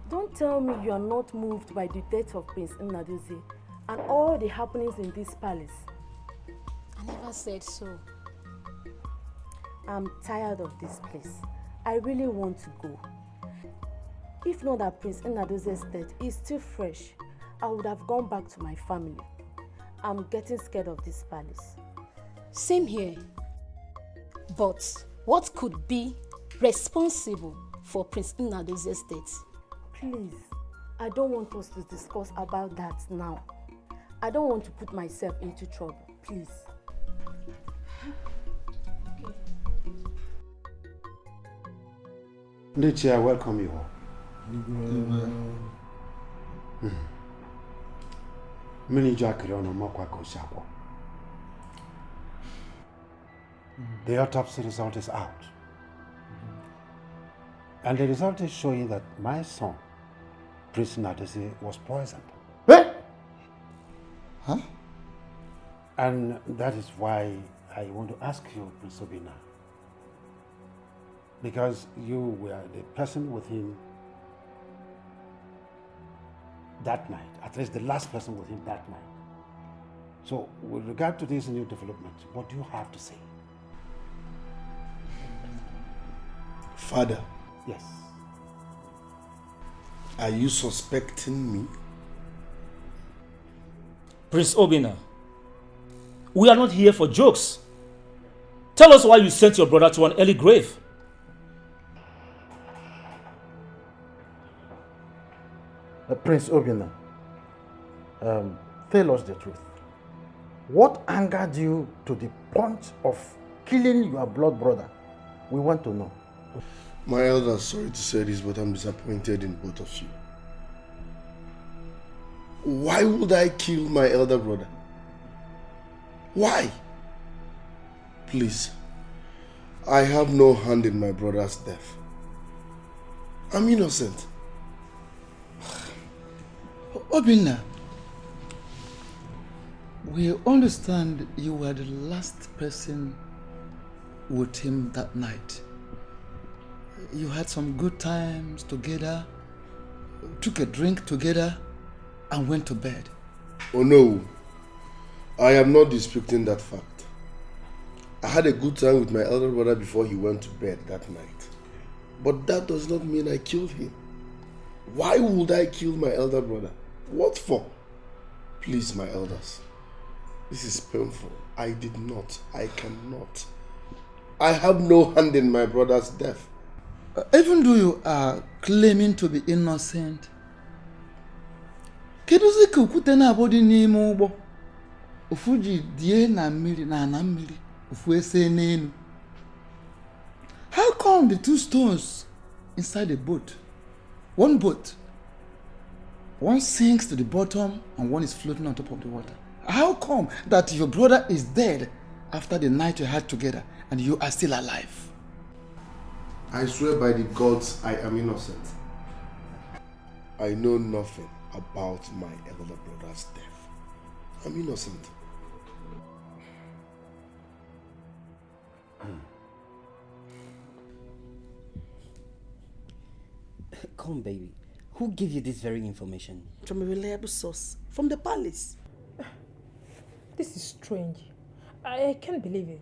Don't tell me you are not moved by the death of Prince Nnadozie and all the happenings in this palace. I never said so. I'm tired of this place. I really want to go. If not that Prince Nnadozie's death is still fresh, I would have gone back to my family. I'm getting scared of this palace. Same here. But what could be responsible for Prince Nnadozie's death? Please, I don't want us to discuss about that now. I don't want to put myself into trouble. Please. Ndichi, I welcome you all. The autopsy result is out. And the result is showing that my son, Prince Nnadozie, was poisoned. Huh? And that is why I want to ask you, Prince Obina, because you were the person with him that night, at least the last person with him that night. So, with regard to this new development, what do you have to say? Father. Yes. Are you suspecting me? Prince Obina, we are not here for jokes. Tell us why you sent your brother to an early grave. Prince Obina, tell us the truth. What angered you to the point of killing your blood brother? We want to know. My elder, sorry to say this, but I'm disappointed in both of you. Why would I kill my elder brother? Why? Please, I have no hand in my brother's death. I'm innocent. Obinna, we understand you were the last person with him that night. You had some good times together, took a drink together, and went to bed. Oh no, I am not disputing that fact. I had a good time with my elder brother before he went to bed that night. But that does not mean I killed him. Why would I kill my elder brother? What for? Please, my elders. This is painful. I did not. I cannot. I have no hand in my brother's death. Even though you are claiming to be innocent, keduzi kukuta na abodi n'ime ụgbọ ufuji die na mmiri na ana mmiri ufu ese n'elu. How come the two stones inside the boat, one boat, one sinks to the bottom and one is floating on top of the water? How come that your brother is dead after the night you had together and you are still alive? I swear by the gods I am innocent. I know nothing about my elder brother's death. I'm innocent. Come, baby. Who gave you this very information? From a reliable source. From the palace. This is strange. I can't believe it.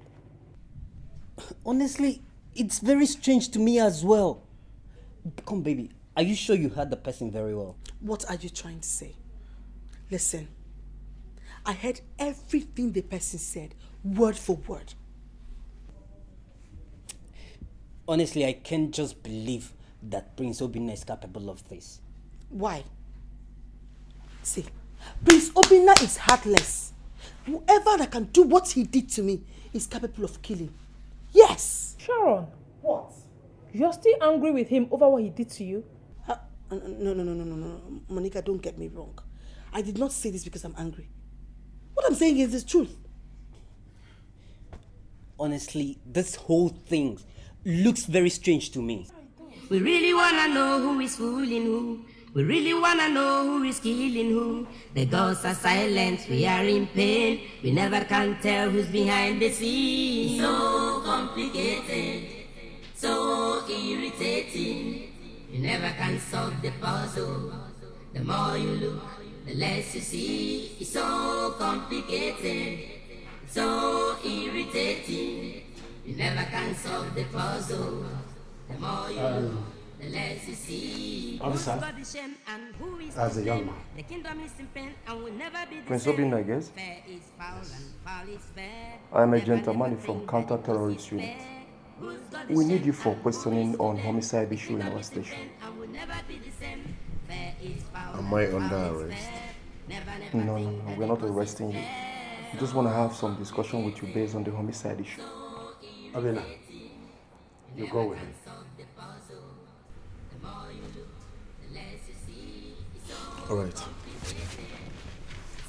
Honestly, it's very strange to me as well. Come, baby. Are you sure you heard the person very well? What are you trying to say? Listen. I heard everything the person said, word for word. Honestly, I can't just believe that Prince Obinna is capable of this. Why? See, Prince Obinna is heartless. Whoever that can do what he did to me is capable of killing. Yes! Sharon. What? You're still angry with him over what he did to you? No. Monica, don't get me wrong. I did not say this because I'm angry. What I'm saying is the truth. Honestly, this whole thing looks very strange to me. We really wanna know who is fooling who. We really wanna know who is killing who. The ghosts are silent, we are in pain. We never can tell who's behind the scenes. So complicated, so irritating. You never can solve the puzzle. The more you look, the less you see. It's so complicated, so irritating. You never can solve the puzzle. The more you look, the less you see. Officer, as a young man, Prince Obinna, I guess. I am a gentleman from counter-terrorist unit. We need you for questioning on homicide issue in our station. Am I under arrest? No, we're not arresting you. We just want to have some discussion with you based on the homicide issue. Obinna, you go with him. All right.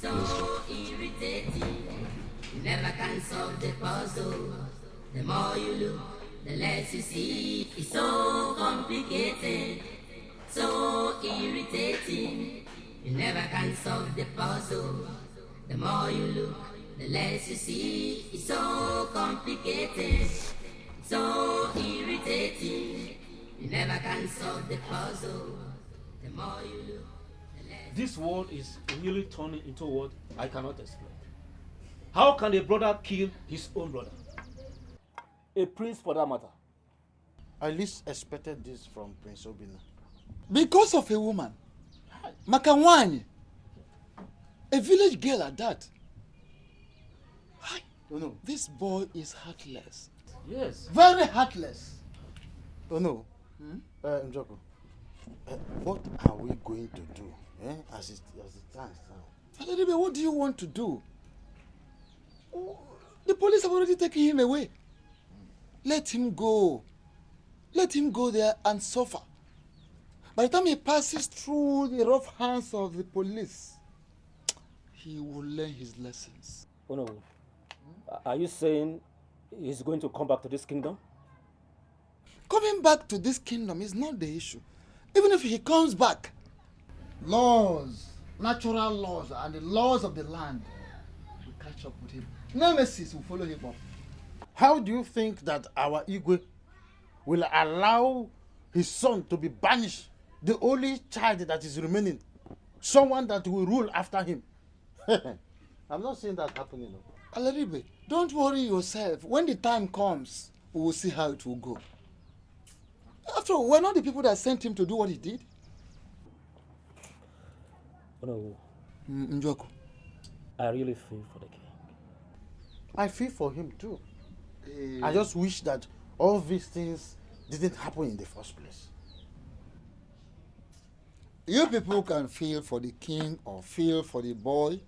So irritating, you never can solve the puzzle. The more you look, the less you see. It's so complicated, so irritating. You never can solve the puzzle. The more you look, the less you see. It's so complicated, so irritating. You never can solve the puzzle. The more you look. This world is really turning into what I cannot explain. How can a brother kill his own brother? A prince for that matter. I least expected this from Prince Obinna. Because of a woman. Makawani. A village girl at that. No. This boy is heartless. Yes. Very heartless. Oh no. Njoko, what are we going to do? As it stands now. What do you want to do? The police have already taken him away. Let him go. Let him go there and suffer. By the time he passes through the rough hands of the police, he will learn his lessons. Oh no. Are you saying he's going to come back to this kingdom? Coming back to this kingdom is not the issue. Even if he comes back, laws, natural laws, and the laws of the land will catch up with him. Nemesis will follow him up. How do you think that our Igwe will allow his son to be banished, the only child that is remaining, someone that will rule after him? I'm not seeing that happening. Alaribe, don't worry yourself. When the time comes, we will see how it will go. After all, we're not the people that sent him to do what he did. No. Njoku. I really feel for the king. I feel for him too. I just wish that all these things didn't happen in the first place. You people can feel for the king or feel for the boy.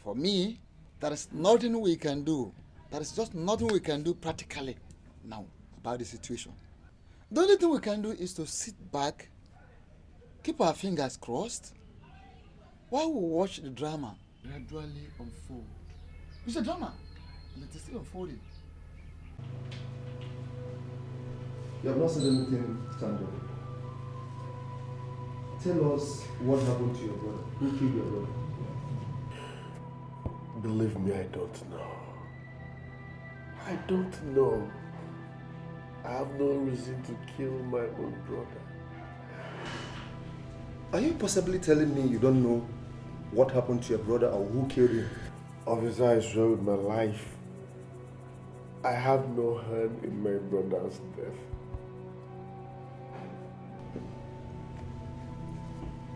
For me, there is nothing we can do. There is just nothing we can do practically now about the situation. The only thing we can do is to sit back, keep our fingers crossed, while we watch the drama gradually unfold. It's a drama, and it is still unfolding. You have not said anything, Standard. Tell us what happened to your brother. Who killed your brother? Believe me, I don't know. I don't know. I have no reason to kill my own brother. Are you possibly telling me you don't know what happened to your brother or who killed him? Officer, I swear with my life, I have no hand in my brother's death.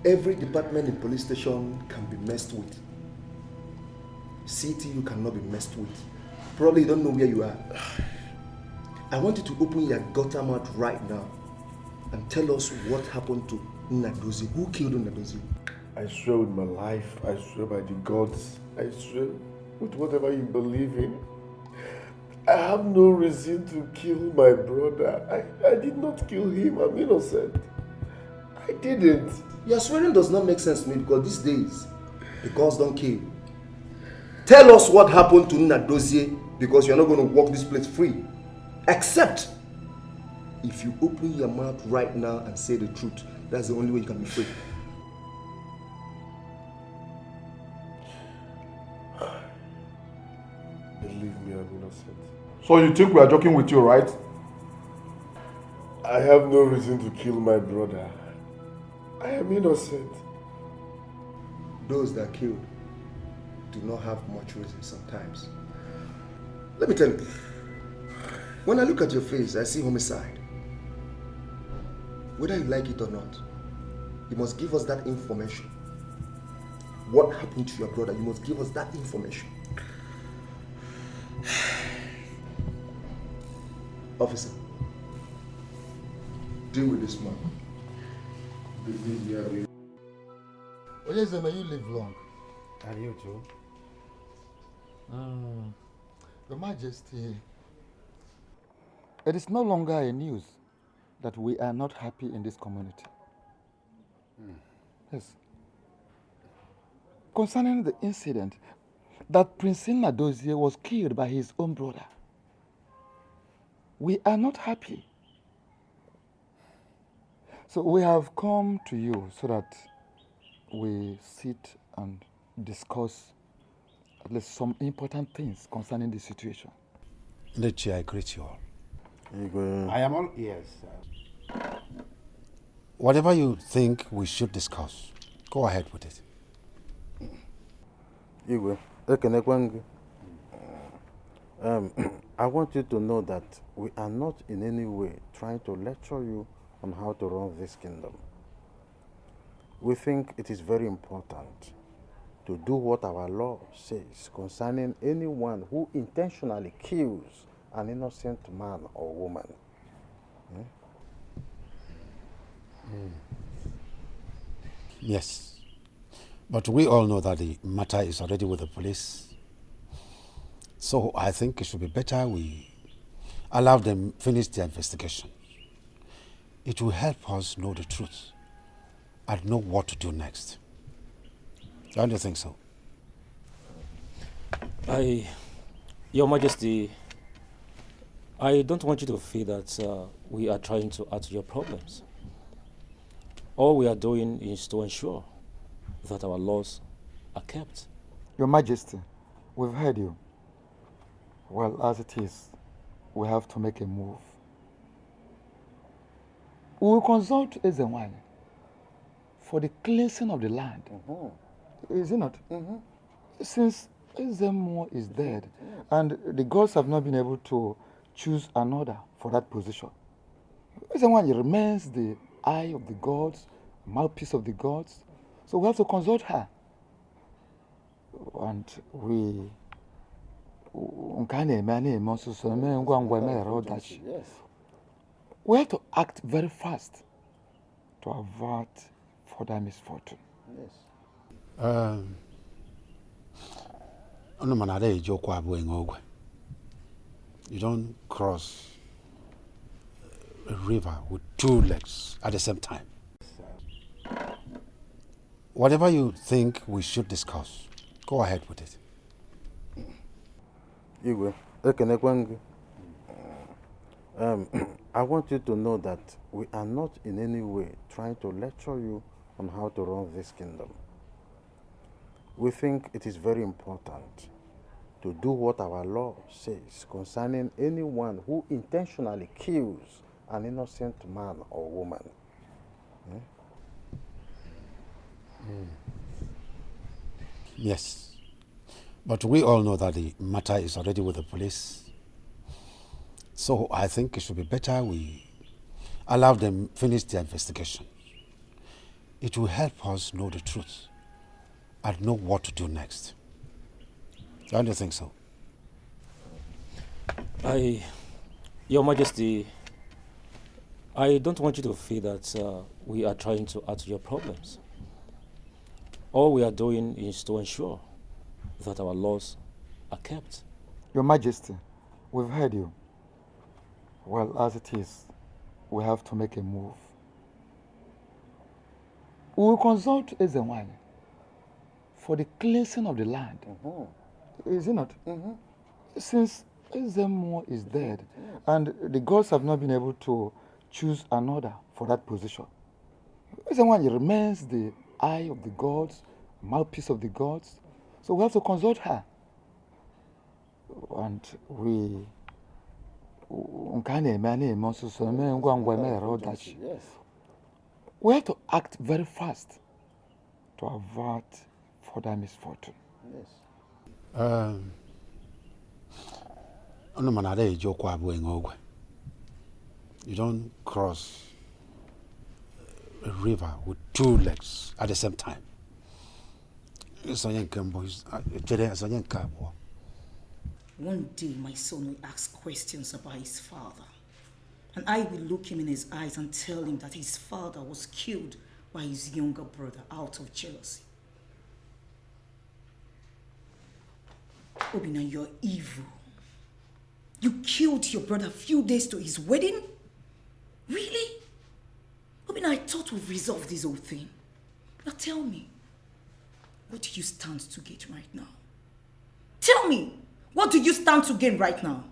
Every department in police station can be messed with. CTU cannot be messed with. Probably you don't know where you are. I want you to open your gutter mouth right now and tell us what happened to Nnadozie. Who killed Nnadozie? I swear with my life, I swear by the gods, I swear with whatever you believe in. I have no reason to kill my brother. I did not kill him. I'm innocent. I didn't. Your swearing does not make sense to me because these days, the gods don't kill. Tell us what happened to Nnadozie because you're not going to walk this place free. Except if you open your mouth right now and say the truth. That's the only way you can be free. Believe me, I'm innocent. So you think we are joking with you, right? I have no reason to kill my brother. I am innocent. Those that killed do not have much reason sometimes. Let me tell you, when I look at your face, I see homicide. Whether you like it or not, you must give us that information. What happened to your brother? You must give us that information. Officer, deal with this man. Oyeze, may you live long. And you too. Your Majesty, it is no longer a news that we are not happy in this community. Yes. Concerning the incident that Prince Nnadozie was killed by his own brother, we are not happy. So we have come to you so that we sit and discuss at least some important things concerning the situation. Lechi, I greet you all. I am all ears. Whatever you think we should discuss, go ahead with it. Igwe, I want you to know that we are not in any way trying to lecture you on how to run this kingdom. We think it is very important to do what our law says concerning anyone who intentionally kills an innocent man or woman. Yes, but we all know that the matter is already with the police. So I think it should be better we allow them finish their investigation. It will help us know the truth and know what to do next. Don't you think so? Your Majesty, I don't want you to feel that we are trying to add to your problems. All we are doing is to ensure that our laws are kept. Your Majesty, we've heard you. Well, as it is, we have to make a move. We will consult Ezenwani for the cleansing of the land. Is it not? Since Ezemo is dead, and the gods have not been able to choose another for that position, Ezenwani remains the eye of the gods, mouthpiece of the gods. So we have to consult her. And we have to act very fast to avert further misfortune. You don't cross a river with two legs at the same time. Whatever you think we should discuss, go ahead with it. I want you to know that we are not in any way trying to lecture you on how to run this kingdom. We think it is very important to do what our law says concerning anyone who intentionally kills an innocent man or woman. Yes, but we all know that the matter is already with the police. So I think it should be better we allow them finish their investigation. It will help us know the truth and know what to do next. Don't you think so? Your Majesty, I don't want you to feel that we are trying to add to your problems. All we are doing is to ensure that our laws are kept. Your Majesty, we've heard you. Well, as it is, we have to make a move. We will consult Ezenwani for the cleansing of the land. Is it not? Since Ezemo is dead, and the gods have not been able to choose another for that position, Ezenwani remains the eye of the gods, mouthpiece of the gods. So we have to consult her. And we have to act very fast to avert further misfortune. You don't cross a river with two legs at the same time. One day my son will ask questions about his father, and I will look him in his eyes and tell him that his father was killed by his younger brother out of jealousy. Obina, you're evil. You killed your brother a few days to his wedding? Really? Obina, I thought we've resolved this whole thing. Now tell me, what do you stand to gain right now? Tell me, what do you stand to gain right now?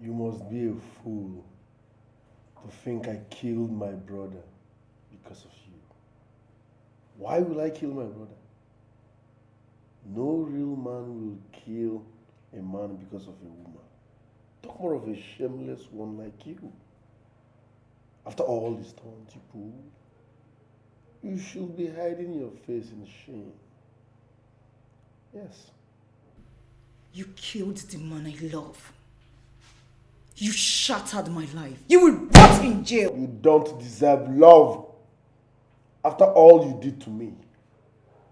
You must be a fool to think I killed my brother because of you. Why will I kill my brother? No real man will kill a man because of a woman. Talk more of a shameless one like you. After all these taunts you pulled, you should be hiding your face in shame. Yes. You killed the man I love. You shattered my life. You will rot in jail. You don't deserve love. After all you did to me,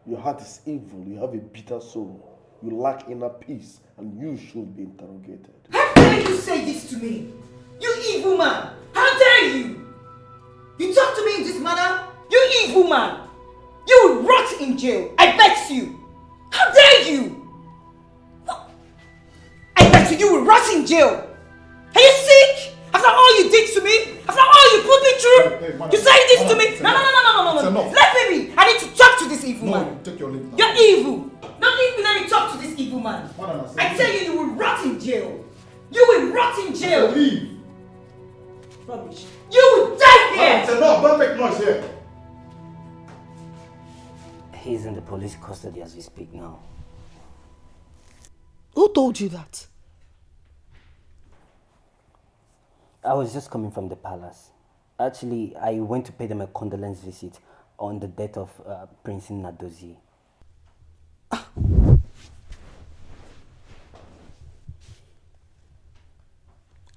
your heart is evil. You have a bitter soul. You lack inner peace, and you should be interrogated. How dare you say this to me? You evil man! How dare you? You talk to me in this manner? You evil man! You will rot in jail. I bet you. How dare you? I bet you will rot in jail. Are you sick? After all you did to me? After all you put me through? Hey, you say this to me? No. Let me be. I need to talk to this evil man. Take your leave now. You're evil. Don't even let me talk to this evil man. Madam, I tell you, you will rot in jail. You will rot in jail. Leave. Rubbish. You will die here. Madam, no, don't make noise here. He's in the police custody as we speak now. Who told you that? I was just coming from the palace. Actually, I went to pay them a condolence visit on the death of Prince Nadozie.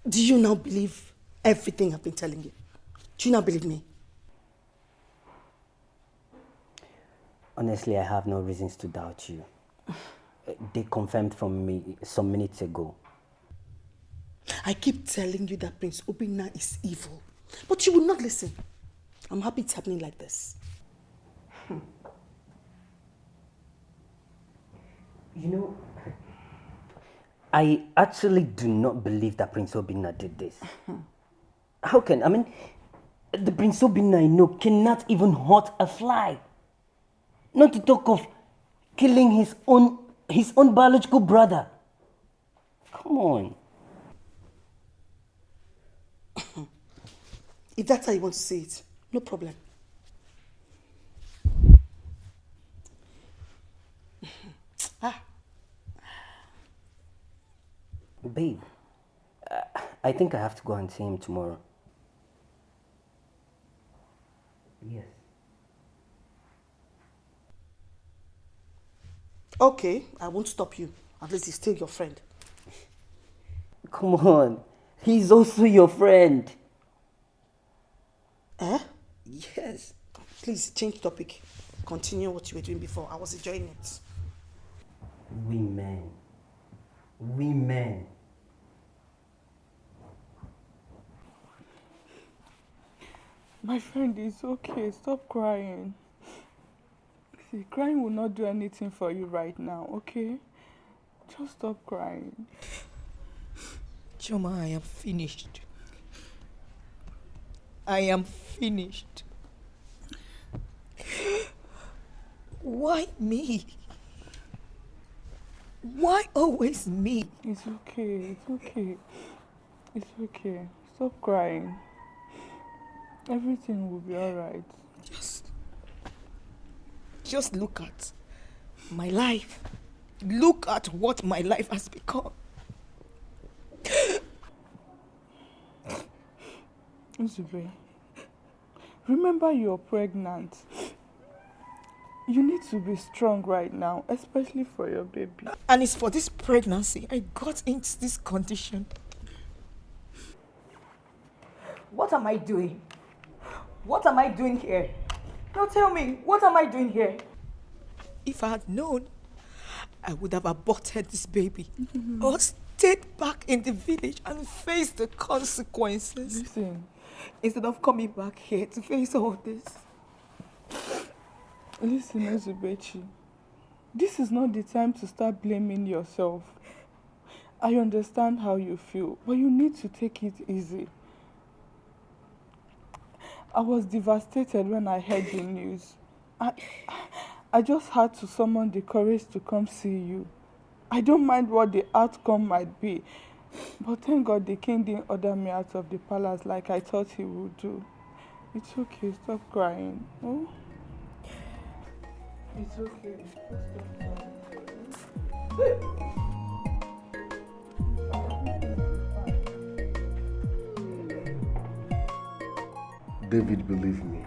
Do you now believe everything I've been telling you? Do you now believe me? Honestly, I have no reasons to doubt you. They confirmed from me some minutes ago. I keep telling you that Prince Obinna is evil, but you will not listen. I'm happy it's happening like this. You know, I actually do not believe that Prince Obinna did this. How can, I mean, the Prince Obinna I know cannot even hurt a fly. Not to talk of killing his own biological brother. Come on. If that's how you want to see it, no problem. Babe, I think I have to go and see him tomorrow. Yes. Okay, I won't stop you. At least he's still your friend. Come on. He's also your friend. Eh? Yes. Please change topic. Continue what you were doing before. I was enjoying it. Women. My friend, it's okay. Stop crying. See, crying will not do anything for you right now, okay? Just stop crying. Choma, I am finished. I am finished. Why me? Why always me? It's okay. It's okay. It's okay. Stop crying. Everything will be alright. Just look at my life. Look at what my life has become. Uzube, remember you're pregnant. You need to be strong right now, especially for your baby. And it's for this pregnancy I got into this condition. What am I doing? What am I doing here? Now tell me, what am I doing here? If I had known, I would have aborted this baby. Or stayed back in the village and faced the consequences. Listen. Instead of coming back here to face all this. Listen, Uzubechi. This is not the time to start blaming yourself. I understand how you feel, but you need to take it easy. I was devastated when I heard the news. I just had to summon the courage to come see you. I don't mind what the outcome might be, but thank God the king didn't order me out of the palace like I thought he would do. It's okay, stop crying. Oh? It's okay. Stop crying. David, believe me,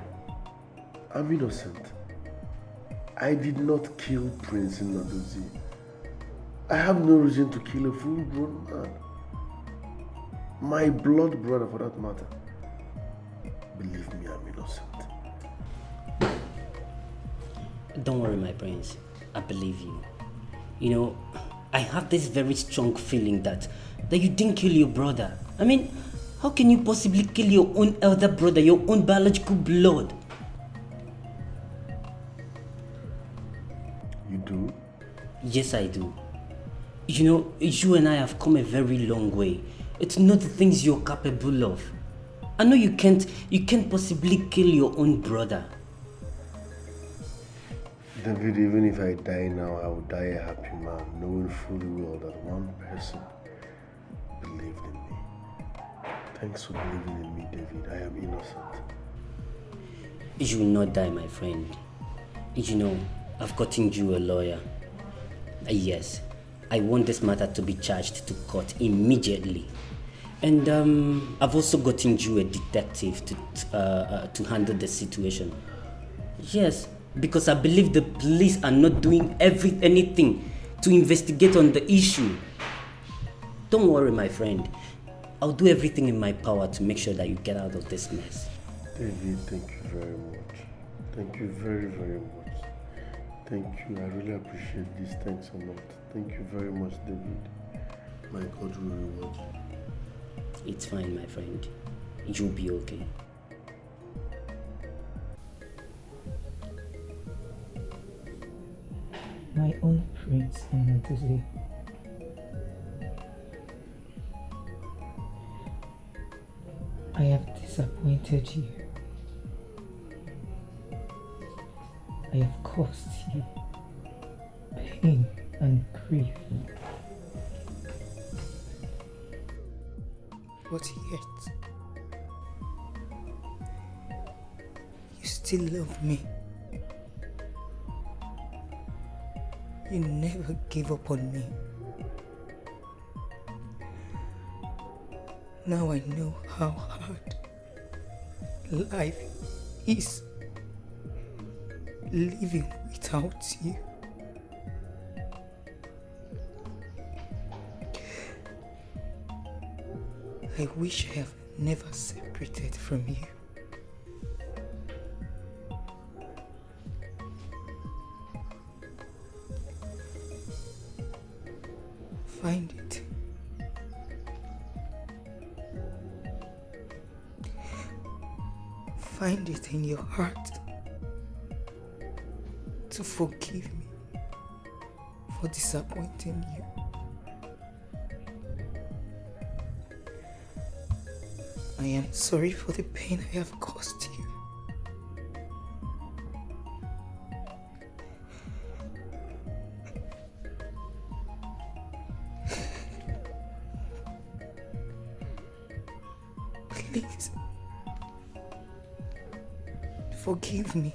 I'm innocent. I did not kill Prince Nadozie. I have no reason to kill a full-grown man. My blood brother, for that matter. Believe me, I'm innocent. Don't worry, my prince. I believe you. You know, I have this very strong feeling that you didn't kill your brother. I mean, how can you possibly kill your own elder brother, your own biological blood? You do? Yes, I do. You know, you and I have come a very long way. It's not the things you're capable of. I know you can't possibly kill your own brother. David, even if I die now, I will die a happy man, knowing fully well that one person believed in me. Thanks for believing in me, David. I am innocent. You will not die, my friend. You know, I've gotten you a lawyer. Yes, I want this matter to be charged to court immediately. And I've also gotten you a detective to handle the situation. Yes, because I believe the police are not doing anything to investigate on the issue. Don't worry, my friend. I'll do everything in my power to make sure that you get out of this mess. David, thank you very much. Thank you very, very much. Thank you. I really appreciate this. Thanks a lot. Thank you very much, David. My God will reward you. It's fine, my friend. You'll be okay. My own Prince Nduzi. I have disappointed you. I have caused you pain and grief. But yet, you still love me. You never give up on me. Now I know how hard life is living without you. I wish I have never separated from you. Find it. Find it in your heart to forgive me for disappointing you. I am sorry for the pain I have caused you. Please, forgive me.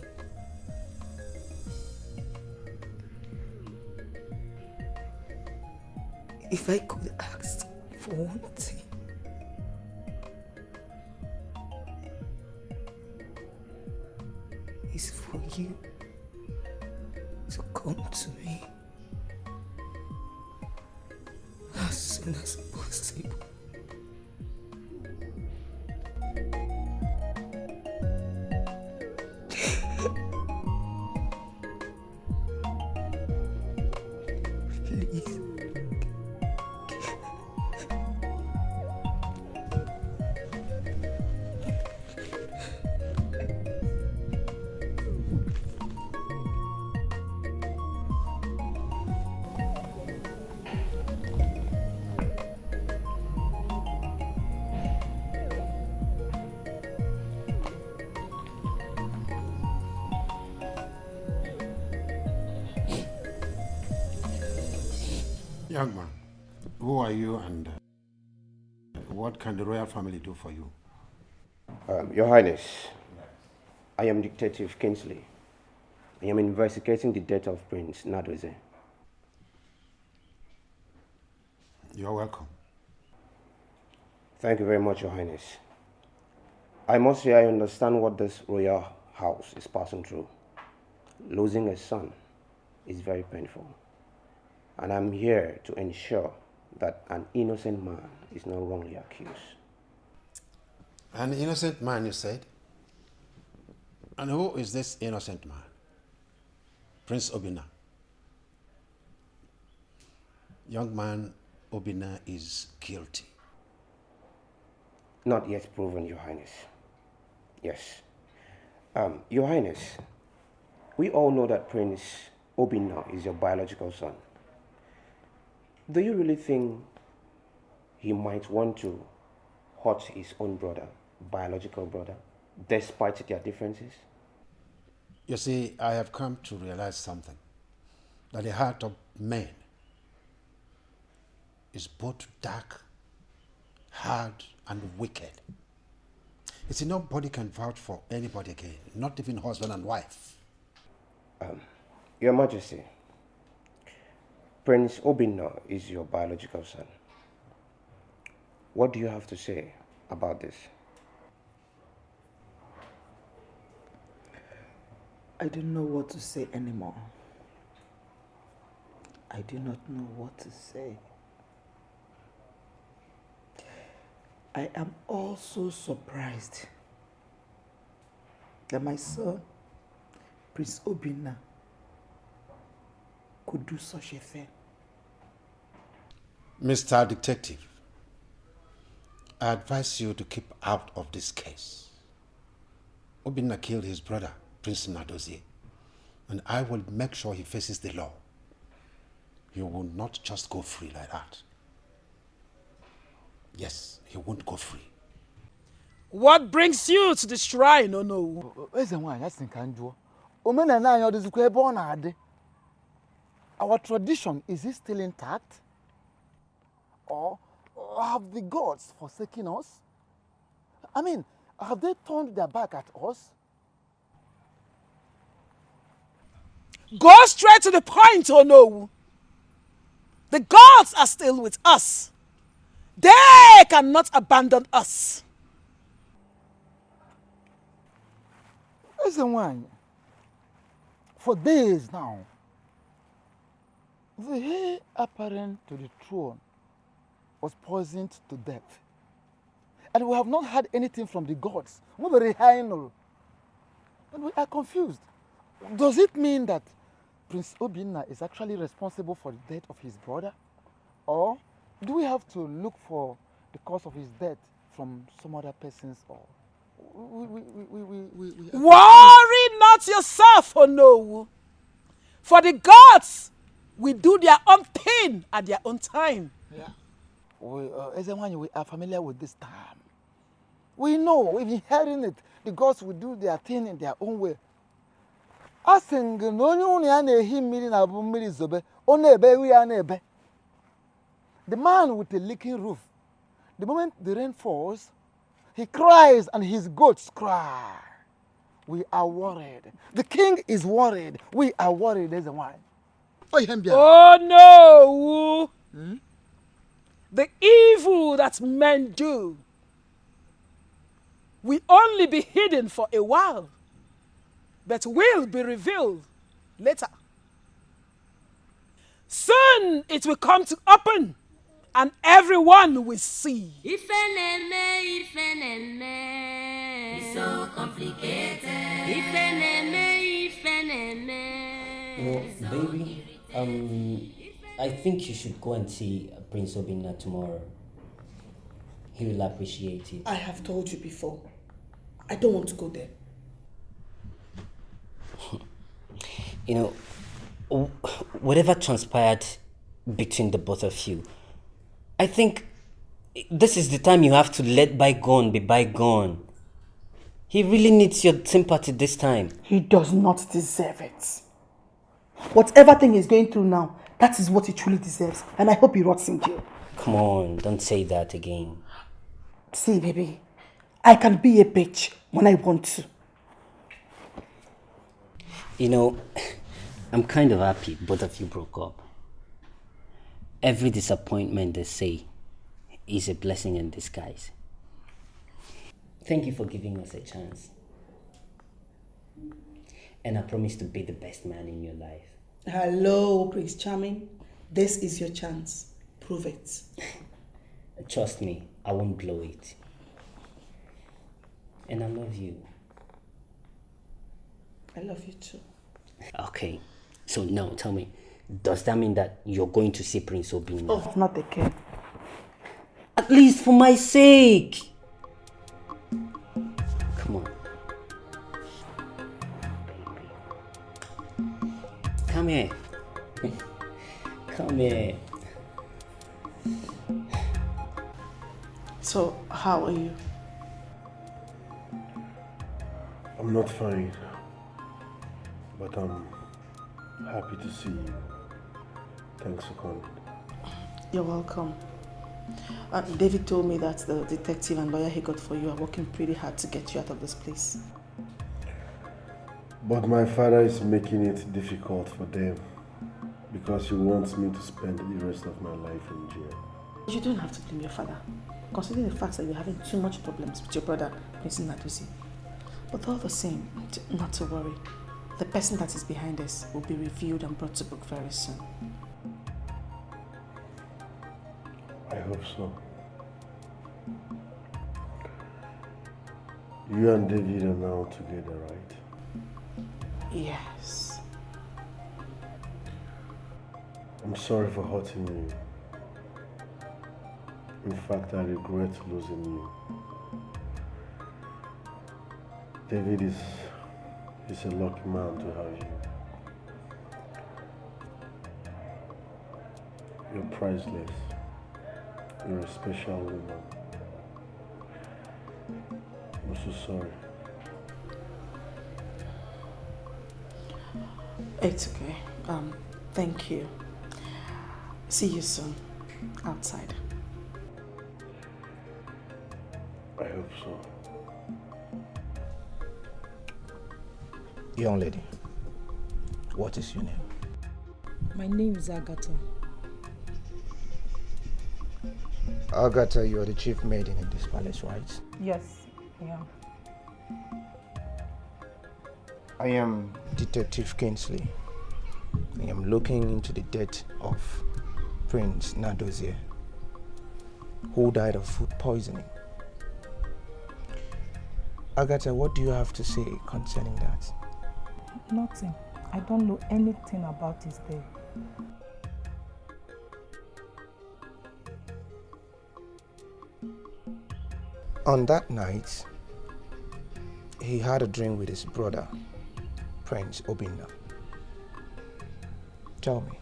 If I could ask for one thing, it's for you to come to me as soon as possible. Please. Young man, who are you and what can the royal family do for you? Your Highness, I am Detective Kingsley. I am investigating the death of Prince Nduzi. You're welcome. Thank you very much, Your Highness. I must say I understand what this royal house is passing through. Losing a son is very painful. And I'm here to ensure that an innocent man is not wrongly accused. An innocent man, you said? And who is this innocent man? Prince Obinna. Young man, Obinna is guilty. Not yet proven, Your Highness. Yes. Your Highness, we all know that Prince Obinna is your biological son. Do you really think he might want to hurt his own brother, biological brother, despite their differences? You see, I have come to realize something. That the heart of man is both dark, hard, and wicked. You see, nobody can vouch for anybody again, not even husband and wife. Your Majesty, Prince Obinna is your biological son. What do you have to say about this? I don't know what to say anymore. I do not know what to say. I am also surprised that my son, Prince Obinna, could do such a thing. Mr. Detective, I advise you to keep out of this case. Obinna killed his brother, Prince Nadozie, and I will make sure he faces the law. He will not just go free like that. Yes, he won't go free. What brings you to the shrine, oh no? Our tradition, is it still intact? Or have the gods forsaken us? I mean, have they turned their back at us? Go straight to the point, oh no. The gods are still with us. They cannot abandon us. Listen, for days now, the heir apparent to the throne was poisoned to death. And we have not heard anything from the gods. And we are confused. Does it mean that Prince Obinna is actually responsible for the death of his brother? Or do we have to look for the cause of his death from some other persons? Or Worry not yourself, oh no. For the gods will do their own thing at their own time. Yeah. We are familiar with this term. We know, we've been hearing it. The gods will do their thing in their own way. The man with the leaking roof, the moment the rain falls, he cries and his goats cry. We are worried. The king is worried. We are worried. There's a why. Oh no! The evil that men do will only be hidden for a while, but will be revealed later. Soon it will come to open, and everyone will see. It's so complicated. Well, baby, I think you should go and see Prince Obinna tomorrow. He will appreciate it. I have told you before. I don't want to go there. You know, whatever transpired between the both of you, I think this is the time you have to let bygone be bygone. He really needs your sympathy this time. He does not deserve it. Whatever thing he's going through now, that is what he truly deserves. And I hope he rots in jail. Come on, don't say that again. See, baby, I can be a bitch when I want to. You know, I'm kind of happy both of you broke up. Every disappointment, they say, is a blessing in disguise. Thank you for giving us a chance. And I promise to be the best man in your life. Hello, Prince Charming. This is your chance. Prove it. Trust me, I won't blow it. And I love you. I love you too. Okay, so now tell me, does that mean that you're going to see Prince Obinna? Oh, not again. At least for my sake. Come on. Baby. Come here. Come here. So, how are you? I'm not fine. But I'm happy to see you. Thanks for coming. You're welcome. David told me that the detective and lawyer he got for you are working pretty hard to get you out of this place. But my father is making it difficult for them because he wants me to spend the rest of my life in jail. You don't have to blame your father, considering the fact that you're having too much problems with your brother, Prince Nadusi. But all the same, not to worry. The person that is behind this will be revealed and brought to book very soon. I hope so. You and David are now together, right? Yes. I'm sorry for hurting you. In fact, I regret losing you. David is a lucky man to have you. You're priceless. You're a special woman. I'm so sorry. It's okay. Thank you. See you soon. Outside. I hope so. Young lady, what is your name? My name is Agatha. Agatha, you are the chief maiden in this palace, right? Yes, I am. I am Detective Kingsley. I am looking into the death of Prince Nadozie, who died of food poisoning. Agatha, what do you have to say concerning that? Nothing. I don't know anything about his death. On that night, he had a drink with his brother, Prince Obinna. Tell me,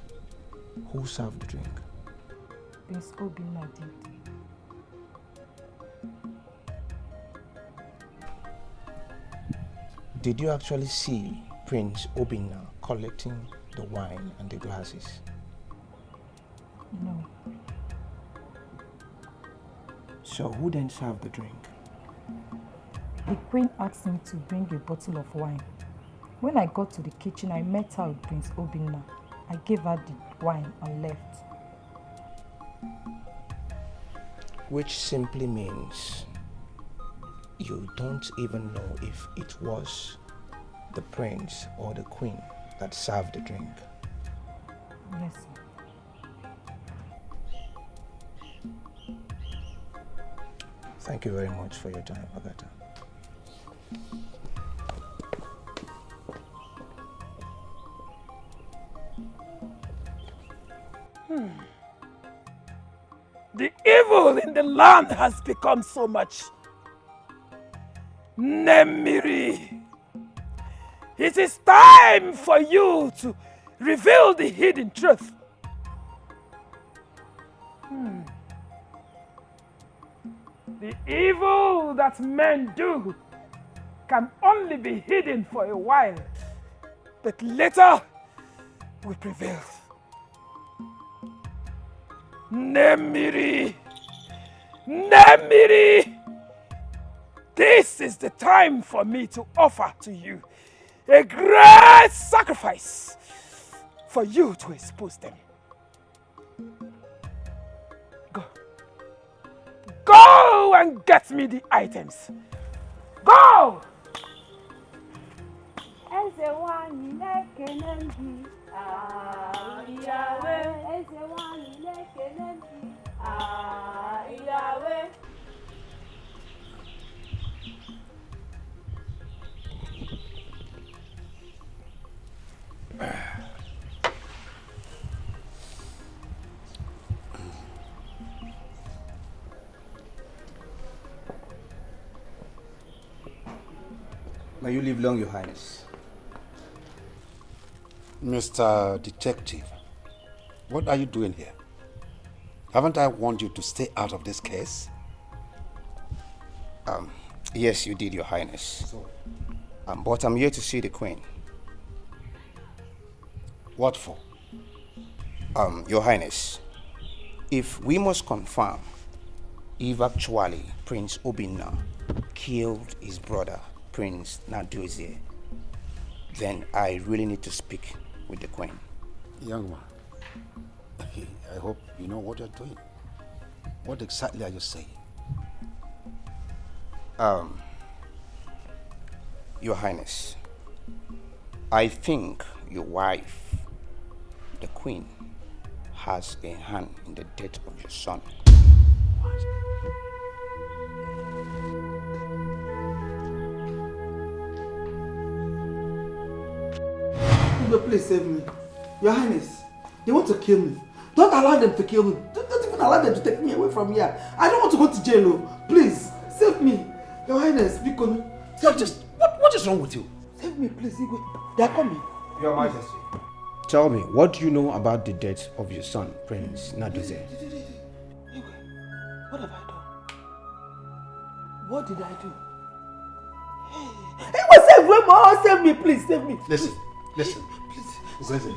who served the drink? Prince Obinna did. Did you actually see Prince Obinna collecting the wine and the glasses? No. So who then served the drink? The queen asked me to bring a bottle of wine. When I got to the kitchen, I met her with Prince Obinna. I gave her the wine and left. Which simply means you don't even know if it was the prince or the queen that served the drink. Yes. Thank you very much for your time, Agatha. The evil in the land has become so much. Nemiri, it is time for you to reveal the hidden truth. The evil that men do can only be hidden for a while, but later we prevail. Nemiri! Nemiri! This is the time for me to offer to you a great sacrifice for you to expose them. Go. Go and get me the items. Go! May you live long, Your Highness. Mr. Detective, what are you doing here? Haven't I warned you to stay out of this case? Yes, you did, Your Highness. But I'm here to see the Queen. What for? Your Highness, if we must confirm if actually Prince Obinna killed his brother, Prince Nadozie, then I really need to speak with the Queen. Young man, I hope you know what you're doing. What exactly are you saying? Your Highness, I think your wife, the Queen, has a hand in the death of your son. Please save me. Your Highness, they want to kill me. Don't allow them to kill me. Don't even allow them to take me away from here. I don't want to go to jail. Please, save me. Your Highness, because... What is wrong with you? Save me, please. They are coming. Your Majesty. Tell me, what do you know about the death of your son, Prince Nadozie? What have I done? What did I do? Save me, please, save me. Listen, please. Please.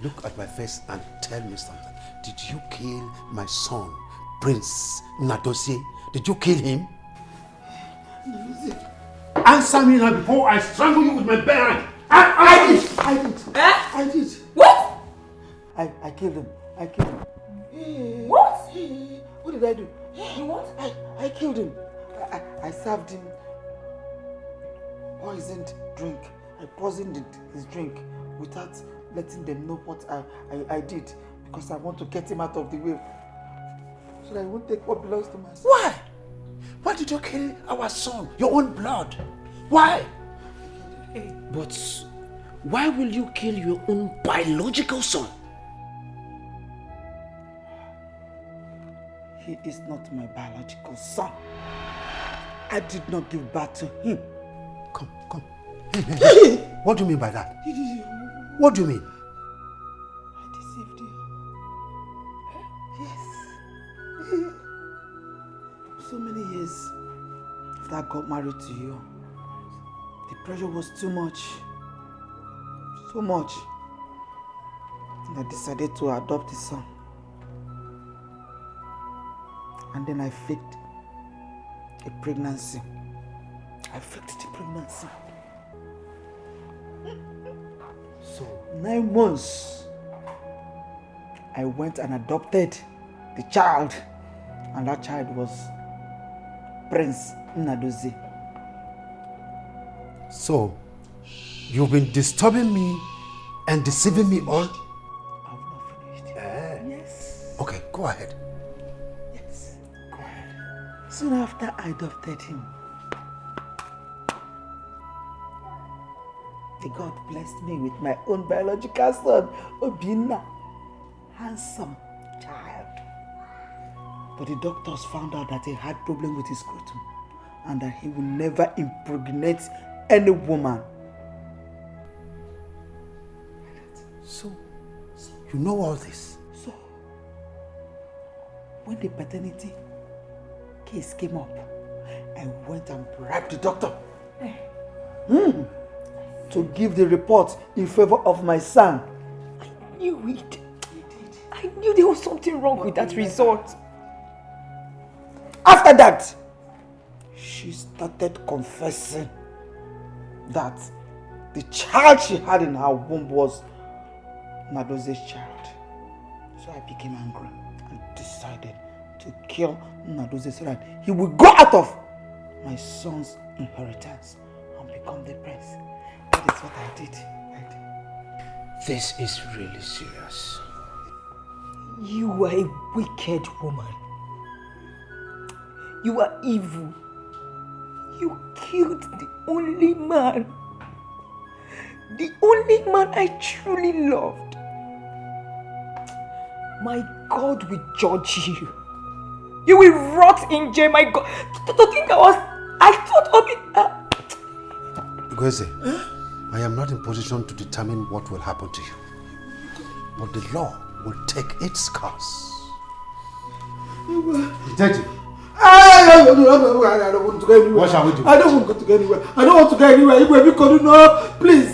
Look at my face and tell me something. Did you kill my son, Prince Nadozie? Did you kill him? Answer me now before I strangle you with my bare hand. I did. What? I killed him. What? What did I do? You what? I killed him. I served him poisoned drink. I poisoned his drink without letting them know what I did, because I want to get him out of the way so that I won't take what belongs to my son. Why? Why did you kill our son? Your own blood. Why? But why will you kill your own biological son? He is not my biological son. I did not give birth to him. Come. What do you mean by that? What do you mean? I deceived you. Yes. So many years after I got married to you, the pressure was too much. So much. And I decided to adopt his son. And then I faked a pregnancy. So 9 months, I went and adopted the child, and that child was Prince Nadozie. So, you've been disturbing me and deceiving me all? I've not finished. Yes. Okay, go ahead. Yes. Go ahead. Soon after I adopted him, God blessed me with my own biological son, Obinna. Handsome child. But the doctors found out that he had problem with his scrotum and that he will never impregnate any woman. So, you know all this? So, when the paternity case came up, I went and bribed the doctor. To give the report in favor of my son. I knew it. I knew there was something wrong with that result. After that, she started confessing that the child she had in her womb was Nadozie's child. So I became angry and decided to kill Nadozie so that he would go out of my son's inheritance and become the prince. That is what I did. This is really serious. You are a wicked woman. You are evil. You killed the only man I truly loved. My God will judge you. You will rot in jail, my God. To think I thought of it. Gweze, I am not in position to determine what will happen to you. But the law will take its course. Detective. I don't want to go anywhere. What shall we do? I don't want to go anywhere. I don't want to go anywhere. Please.